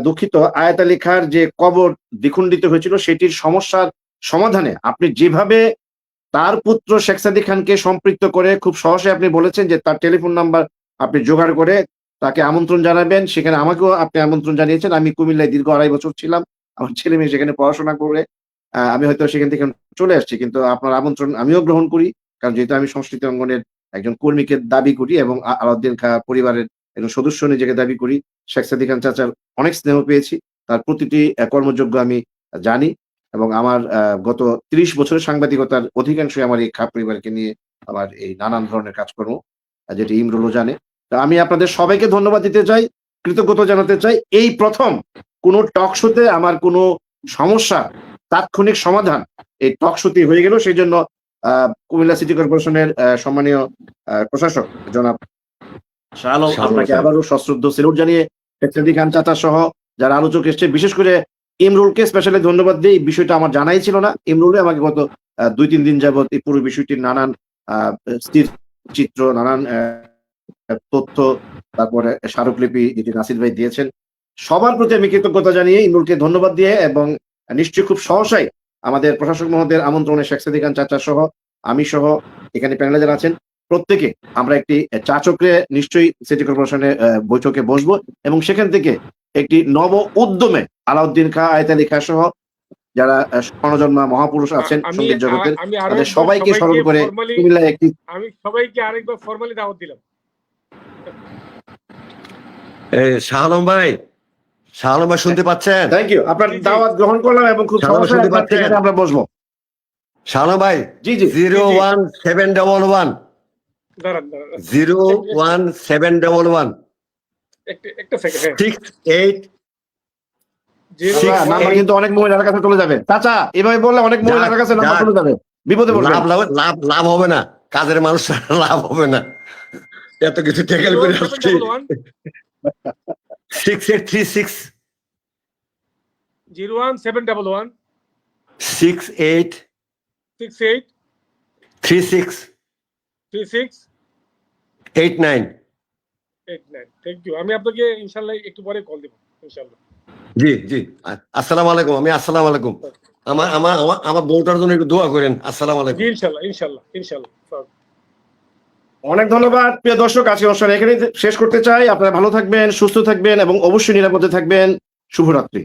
দুঃখিত আয়েত আলী খাঁর যে কবর দ্বিখণ্ডিত হয়েছিল, সেটির সমস্যার সমাধানে আপনি যেভাবে তার পুত্র শেখ সাদী খানকে সম্পৃক্ত করে খুব সহজে আপনি বলেছেন যে তার টেলিফোন নাম্বার আপনি জোগাড় করে তাকে আমন্ত্রণ জানাবেন, সেখানে আমাকেও আপনি আমন্ত্রণ জানিয়েছেন। আমি কুমিল্লায় দীর্ঘ 2.5 বছর ছিলাম, আমার ছেলে মেয়ে সেখানে পড়াশোনা করে, আমি হয়তো সেখান থেকে চলে আসছি, কিন্তু আপনার আমন্ত্রণ আমিও গ্রহণ করি, কারণ যেহেতু আমি সংস্কৃতি অঙ্গনের একজন কর্মীকে দাবি করি এবং আলাউদ্দিন খাঁ পরিবারের একজন সদস্য নিজেকে দাবি করি, শেখ সাদিক খান চাচার অনেক স্নেহ পেয়েছি। তার প্রতিটি কর্মযোগ্য আমি জানি এবং আমার গত ৩০ বছরের সাংবাদিকতার অধিকাংশই আমার এই খা পরিবারকে নিয়ে আমার এই নানান ধরনের কাজকর্ম, যেটি ইমরুলও জানে। তো আমি আপনাদের সবাইকে ধন্যবাদ দিতে চাই, কৃতজ্ঞতা জানাতে চাই। এই প্রথম কোনো টক শোতে আমার কোনো সমস্যা তাৎক্ষণিক সমাধান এই টক শোতে হয়ে গেল। সেই জন্য কুমিল্লা সিটি কর্পোরেশনের সম্মানীয় প্রশাসক জনাব শাহ আলম, আপনাকে আবারও সশ্রদ্ধ সেলুট জানিয়ে শেখ সাদিক খান চাচা সহ যারা আলোচক এসছে, বিশেষ করে ইমরুলকে স্পেশালি ধন্যবাদ দিই। এই বিষয়টা আমার জানাই ছিল না। ইমরুল আমাকে গত ২-৩ দিন যাবত এই পুরো বিষয়টির নানান স্থির চিত্র, নানান তথ্য, তারপরে স্মারকলিপি যেটি নাসির ভাই দিয়েছেন, সবার প্রতি আমি কৃতজ্ঞতা জানিয়ে ইমরুলকে ধন্যবাদ দিয়ে এবং নিশ্চয়ই খুব সহসাই আমাদের প্রশাসক মহোদয়ের আমন্ত্রণে শেখ সাদিক খান চাচা সহ আমি সহ এখানে প্যানেলে যারা আছেন প্রত্যেকে আমরা একটি চা চক্রে নিশ্চয়ই সিটি কর্পোরেশনের বৈঠকে বসবো এবং সেখান থেকে একটি নব উদ্যমে আলাউদ্দিন খাঁ, আয়েত আলী খাঁ সহ যারা স্বর্ণজন্মা মহাপুরুষ আছেন সঙ্গীত জগতের, তাদের সবাইকে স্মরণ করে কুমিল্লায় একটি আমি সবাইকে আরেকবার ফরমালি দাওয়াত দিলাম। শাহ আলম ভাই, শাহ আলম ভাই শুনতে পাচ্ছেন? থ্যাংক ইউ, আপনার দাওয়াত গ্রহণ করলাম এবং খুব সহজে আমরা বসবো। শাহ আলম ভাই, জি জি 01711 দাঁড়ান 01711 একটা সেকেন্ড। 68 নাম্বার কিন্তু অনেক মহিলার কাছে চলে যাবে চাচা, এভাবে বললে অনেক মহিলার কাছে নাম্বার চলে যাবে, বিপদে পড়বে। লাভ হবে না, কাজের মানুষ লাভ হবে না, এত কিছু ট্যাকেল করে আসছি। 6836 01711 68 68 36 36 89। Thank you. আমি আপনাকে ইনশাআল্লাহ একটু পরে কল দেব ইনশাআল্লাহ। জি জি, আসসালামু আলাইকুম। আসসালামু আলাইকুম। আমার বউটার জন্য একটু দোয়া করেন। আসসালামু আলাইকুম। ইনশাআল্লাহ। অনেক ধন্যবাদ প্রিয় দর্শক, আজকে অনুষ্ঠান এখানেই শেষ করতে চাই। আপনারা ভালো থাকবেন, সুস্থ থাকবেন এবং অবশ্যই নিরাপদে থাকবেন। শুভরাত্রি।